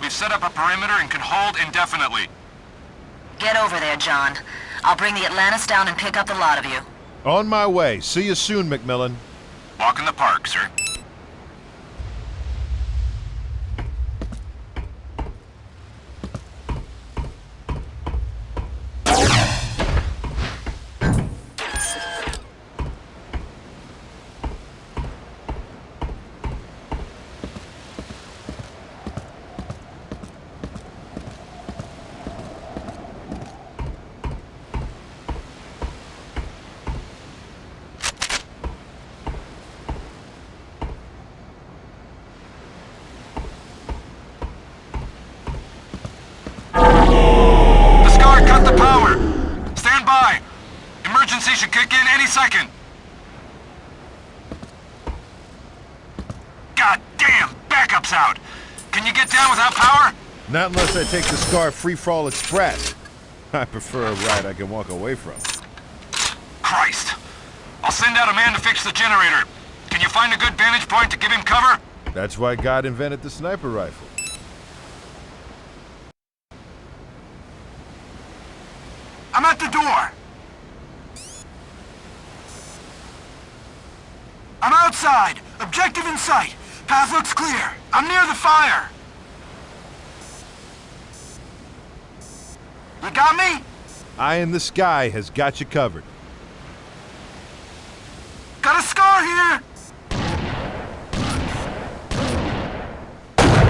O: Set up a perimeter and can hold indefinitely.
J: Get over there, John. I'll bring the Atlantis down and pick up the lot of you.
L: On my way. See you soon, McMillan.
O: Walk in the park, sir. Should kick in any second. God damn, backup's out. Can you get down without power?
L: Not unless I take the Scar Free-for-all Express. I prefer a ride I can walk away from.
O: Christ. I'll send out a man to fix the generator. Can you find a good vantage point to give him cover?
L: That's why God invented the sniper rifle.
O: I'm at the door. I'm outside. Objective in sight. Path looks clear. I'm near the fire. You got me?
L: Eye in the sky has got you covered.
O: Got a Scar here!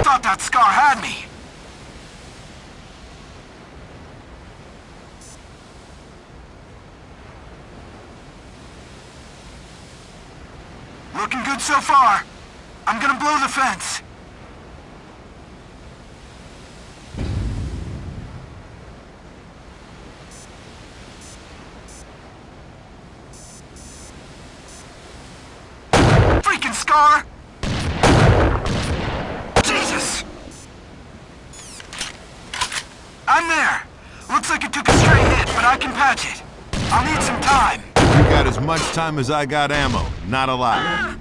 O: Thought that Scar had me. Looking good so far. I'm gonna blow the fence. Freaking Scar! Jesus! I'm there. Looks like it took a stray hit, but I can patch it. I'll need some time.
L: You got as much time as I got ammo. Not a lot.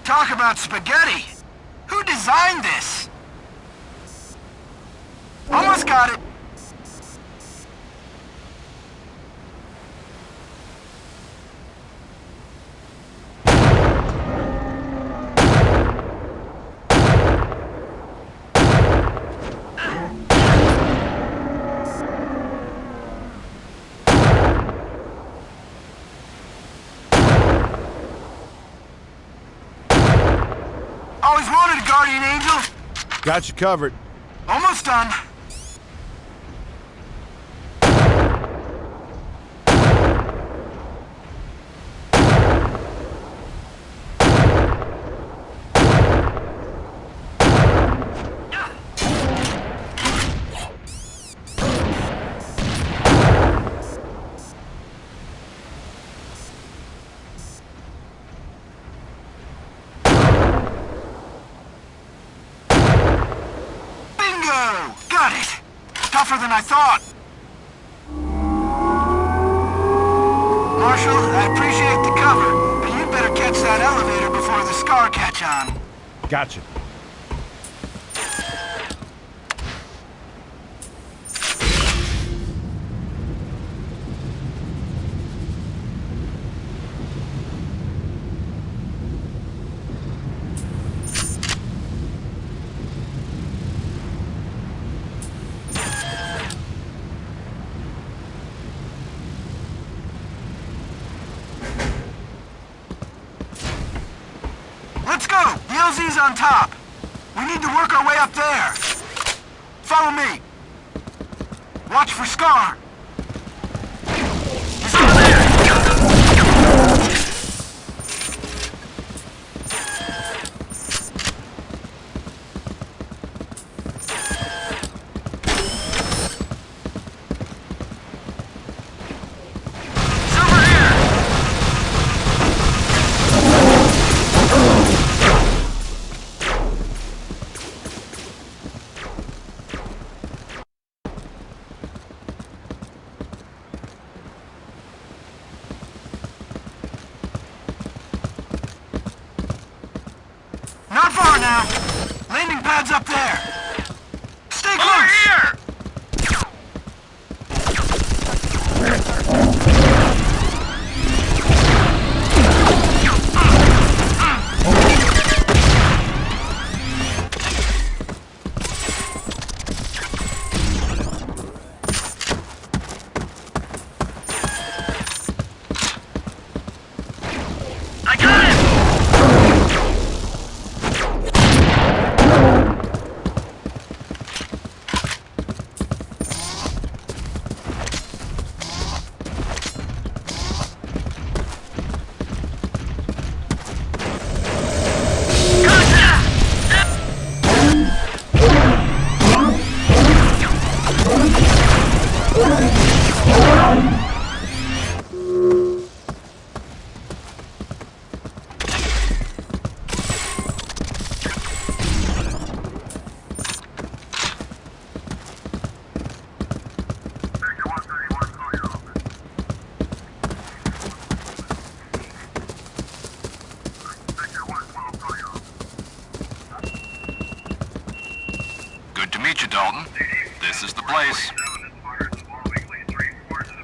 O: Talk about spaghetti! Who designed this? Almost got it! Always wanted a guardian angel.
L: Got you covered.
O: Almost done.
N: tougher than I thought. Marshal, I appreciate the cover, but you'd better catch that elevator before the Scar catch on.
L: Gotcha.
N: Let's go! The LZ's on top. We need to work our way up there. Follow me. Watch for Scar. He's over there! Not far now. Landing pad's up there. Stay close. Over here! I got it!
O: Dalton. This is the place.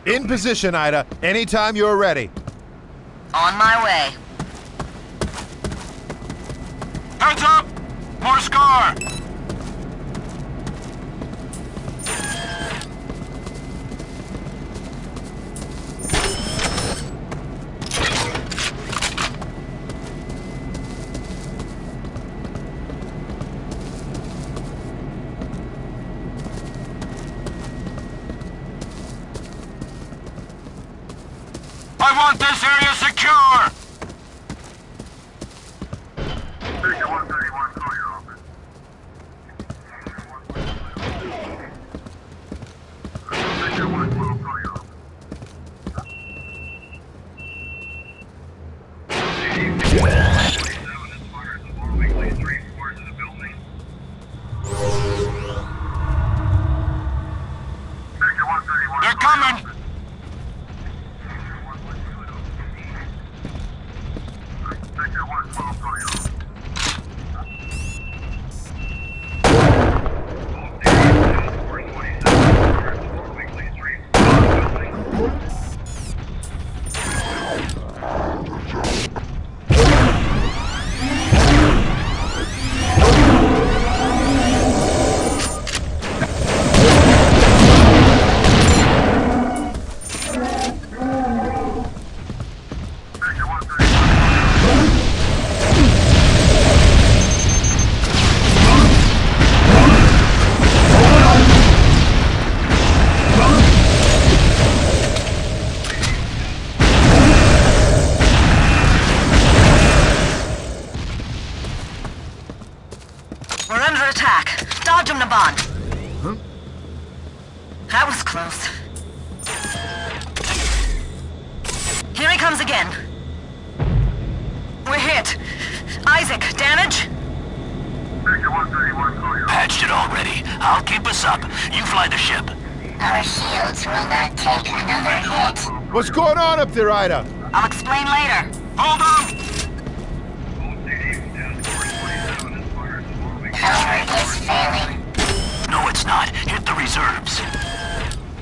L: In position, Ida. Anytime you're ready.
J: On my way.
N: Heads up! More Scar!
O: I want this area secure!
N: They're coming!
J: We're under attack. Dodge him, Naban.
C: Huh?
J: That was close. Here he comes again. We're hit. Isaac, damage?
N: Patched it already. I'll keep us up. You fly the ship.
G: Our shields will not take another hit.
A: What's going on up there, Ida?
J: I'll explain later.
N: Hold on!
G: Power is failing.
N: No, it's not. Hit the reserves.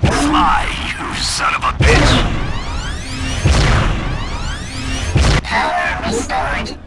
N: Fly, you son of a bitch!
G: Power restored.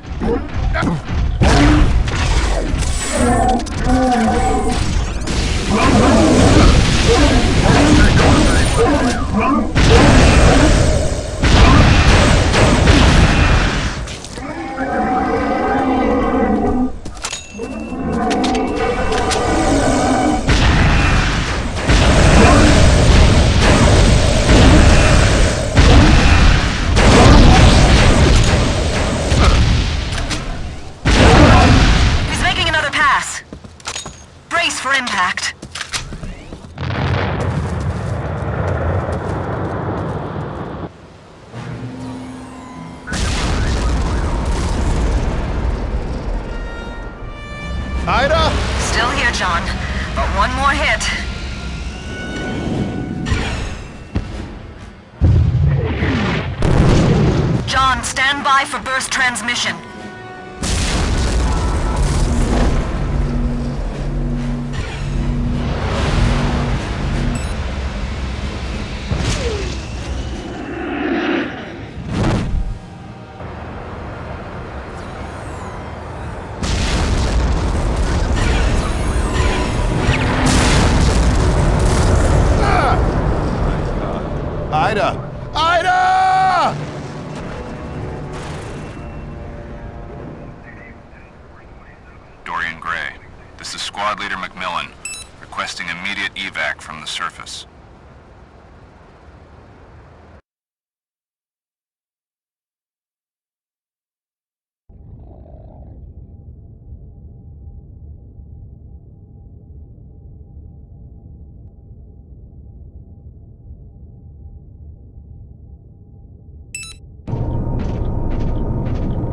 J: He's making another pass. Brace for impact.
A: Ida?
J: Still here, John. But one more hit. John, stand by for burst transmission.
A: Ida! Ida!
O: Dorian Gray. This is Squad Leader McMillan, requesting immediate evac from the surface.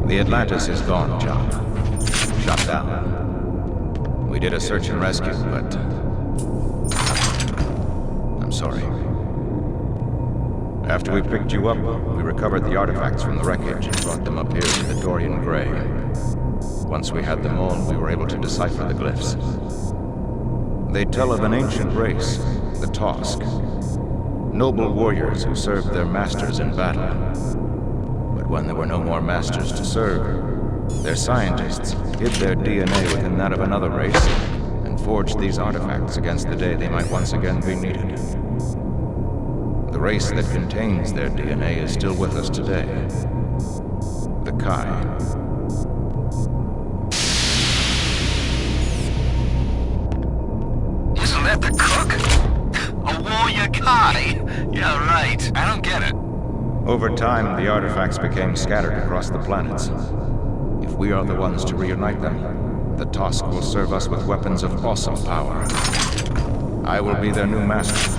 B: The Atlantis is gone, John. Shut down. We did a search and rescue, but... I'm sorry. After we picked you up, we recovered the artifacts from the wreckage and brought them up here to the Dorian Gray. Once we had them all, we were able to decipher the glyphs. They tell of an ancient race, the Tosk. Noble warriors who served their masters in battle. But when there were no more masters to serve, their scientists hid their DNA within that of another race and forged these artifacts against the day they might once again be needed. The race that contains their DNA is still with us today. The Kai.
N: Isn't that the cook? A warrior Kai? Yeah, right. I don't get it.
B: Over time, the artifacts became scattered across the planets. If we are the ones to reunite them, the Tosk will serve us with weapons of awesome power. I will be their new master,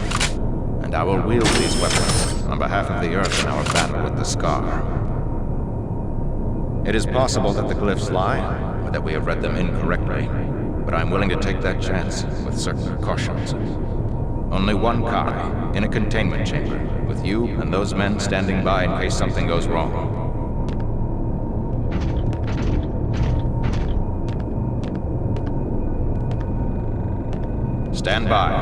B: and I will wield these weapons on behalf of the Earth in our battle with the Scar. It is possible that the glyphs lie, or that we have read them incorrectly, but I'm willing to take that chance with certain precautions. Only one Kai, in a containment chamber, with you and those men standing by in case something goes wrong. Stand by.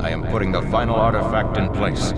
B: I am putting the final artifact in place.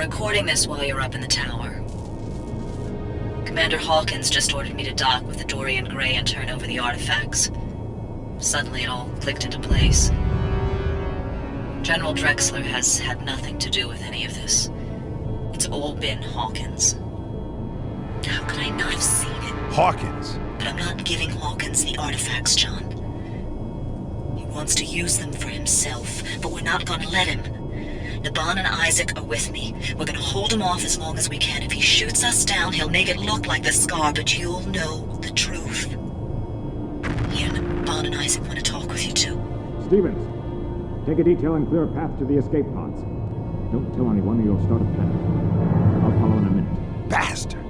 J: recording this while you're up in the tower. Commander Hawkins just ordered me to dock with the Dorian Gray and turn over the artifacts. Suddenly it all clicked into place. General Drexler has had nothing to do with any of this. It's all been Hawkins. How could I not have seen it?
L: Hawkins?
J: But I'm not giving Hawkins the artifacts, John. He wants to use them for himself, but we're not gonna let him. Naban and Isaac are with me. We're gonna hold him off as long as we can. If he shoots us down, he'll make it look like the scar, but you'll know the truth. Here, Naban and Isaac want to talk with you too.
C: Stevens, take a detail and clear a path to the escape pods. Don't tell anyone or you'll start a panic. I'll follow in a minute.
L: Bastard!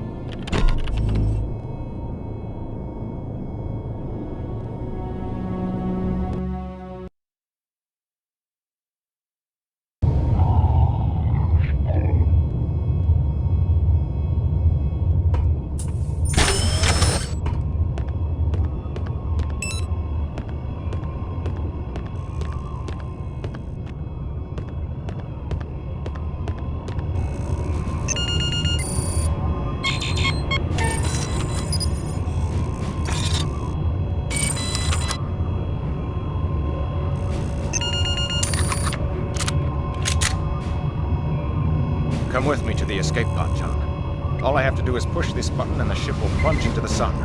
B: Come with me to the escape pod, John. All I have to do is push this button and the ship will plunge into the sun.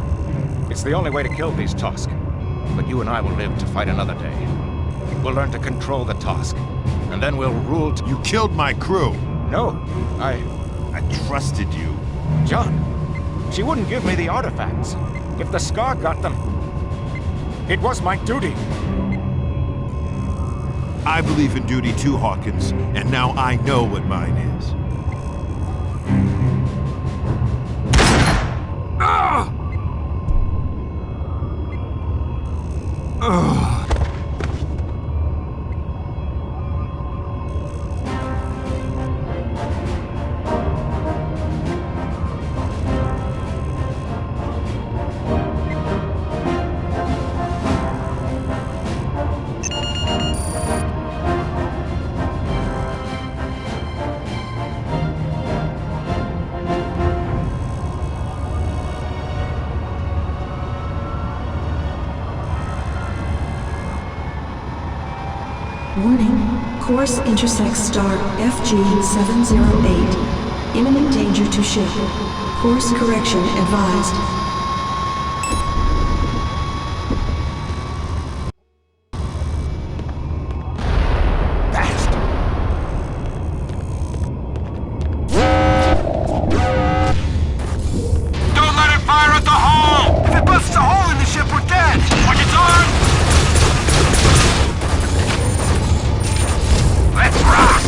B: It's the only way to kill these Tosk. But you and I will live to fight another day. We'll learn to control the Tosk. And then we'll rule to...
L: You killed my crew!
B: No, I
L: trusted you.
B: John, she wouldn't give me the artifacts. If the Scar got them, it was my duty.
L: I believe in duty too, Hawkins, and now I know what mine is.
K: Warning, course intersects star FG708. Imminent danger to ship. Course correction advised.
N: Don't let it fire at the hull! If it busts a hole in the ship, we're dead! Rockets on! Let's rock!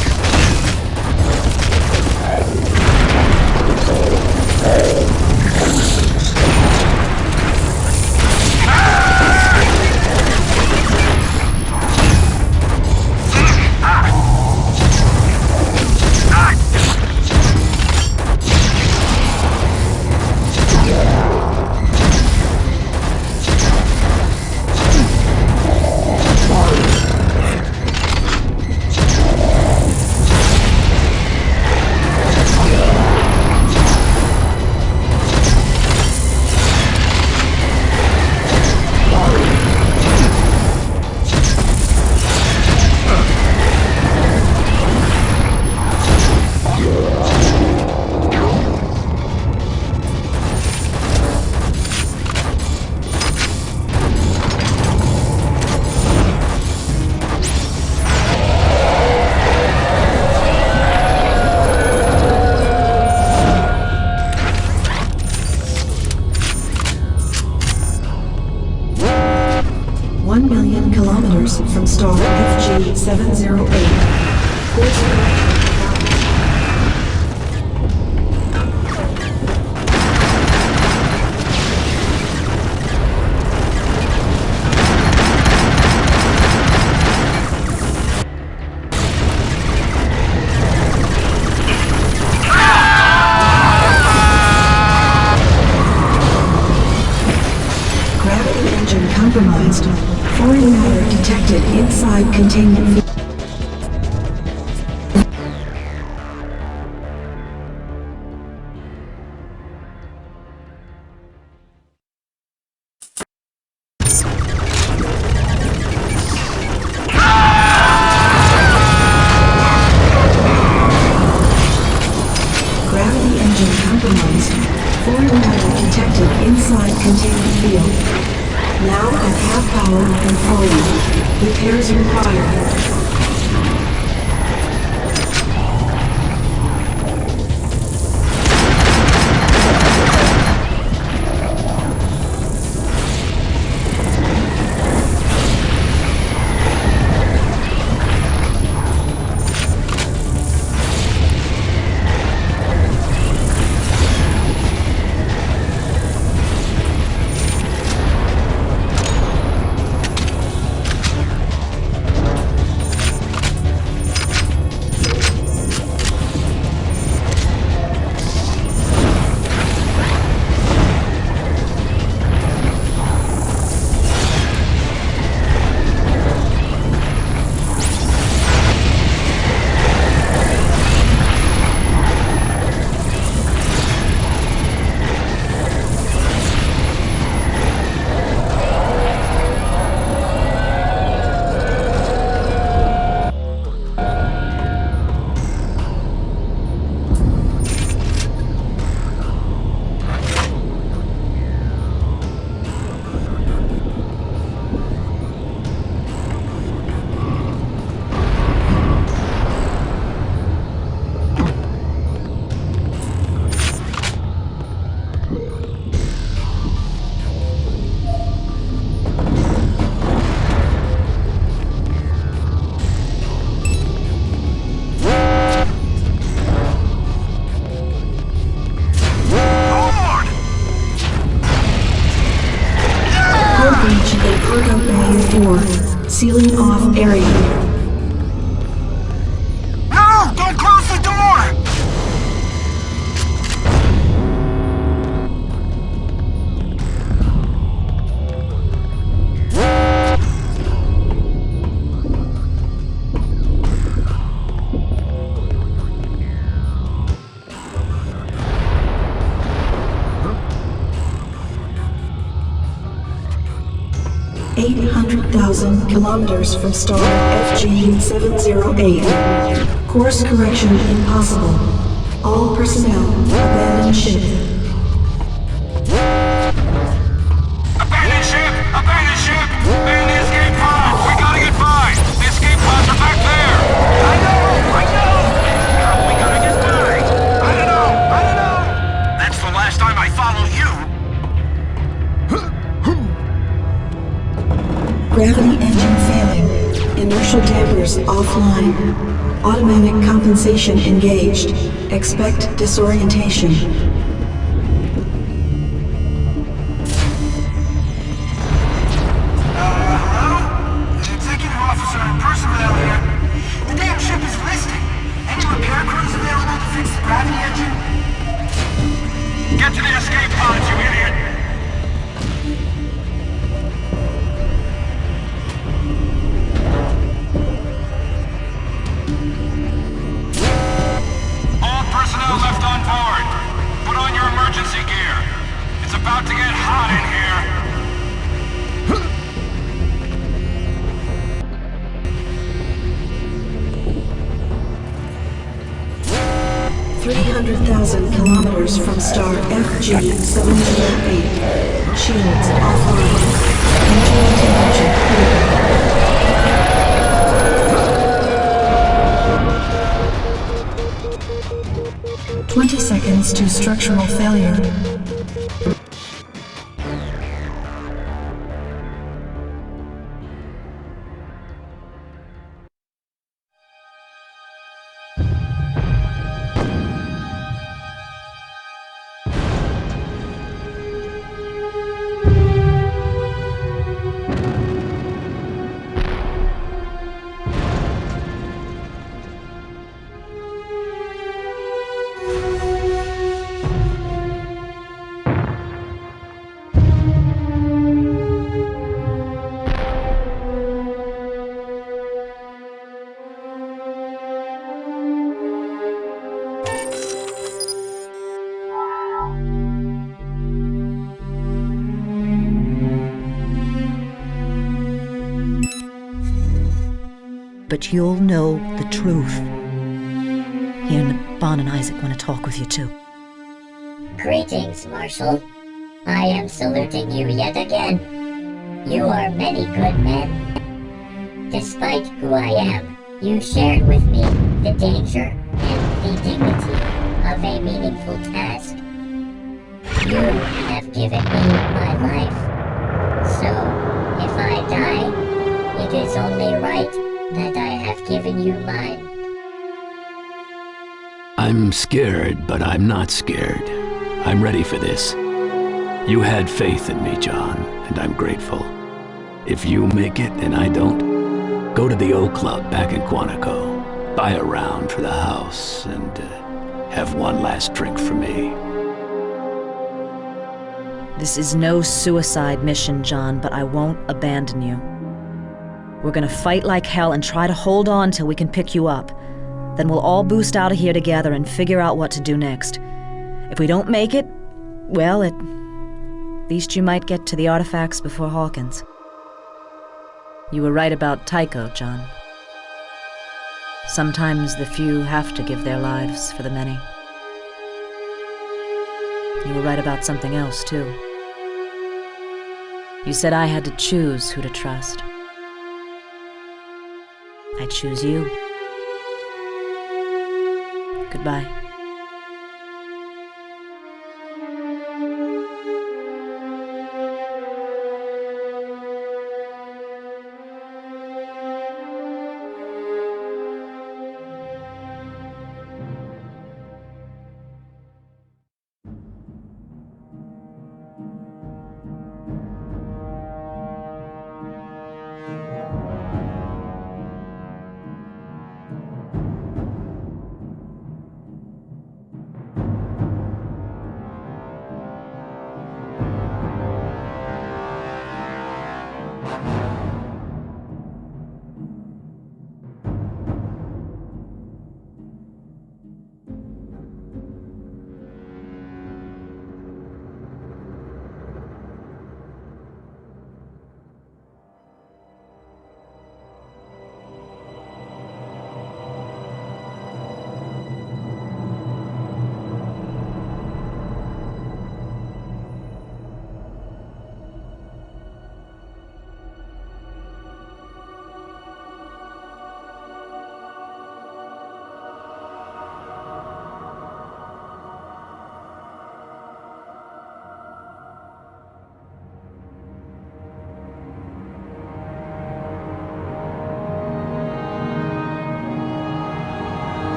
K: From star FG708. Course correction. Gravity engine compromised. Foreign matter detected inside containment field. detected inside containment field. Now at half power and falling. Repairs required. Sealing off area.
H: No! Don't close the door!
K: 800,000 kilometers from star FG-708. Course correction impossible. All personnel abandon ship.
O: Abandon ship! Abandon ship! Man the escape pod! We gotta get by! The escape pods are back there! I know! How are we gonna get by? I don't know! That's the last time I follow you!
K: Gravity engine failing. Inertial dampers offline. Automatic compensation engaged. Expect disorientation.
H: Hello? Executive officer and personnel here. The damn ship is listing. Any repair crews available to fix the gravity engine?
O: Get to the escape pods, you idiot! Personnel left on board. Put on your emergency gear. It's about to get hot in here.
K: 300,000 kilometers from star FG-708. Shields offline. Engine temperature critical. 20 seconds to structural failure.
J: But you'll know the truth. Here, Bon and Isaac want to talk with you too.
G: Greetings, Marshal. I am saluting you yet again. You are many good men. Despite who I am, you shared with me the danger and the dignity of a meaningful task. You have given me my life. So, if I die, it is only right that I have given you mine.
F: I'm scared, but I'm not scared. I'm ready for this. You had faith in me, John, and I'm grateful. If you make it and I don't, go to the O Club back in Quantico, buy a round for the house, and have one last drink for me.
E: This is no suicide mission, John, but I won't abandon you. We're gonna fight like hell and try to hold on till we can pick you up. Then we'll all boost out of here together and figure out what to do next. If we don't make it, well, at least you might get to the artifacts before Hawkins. You were right about Tycho, John. Sometimes the few have to give their lives for the many. You were right about something else, too. You said I had to choose who to trust. I choose you. Goodbye.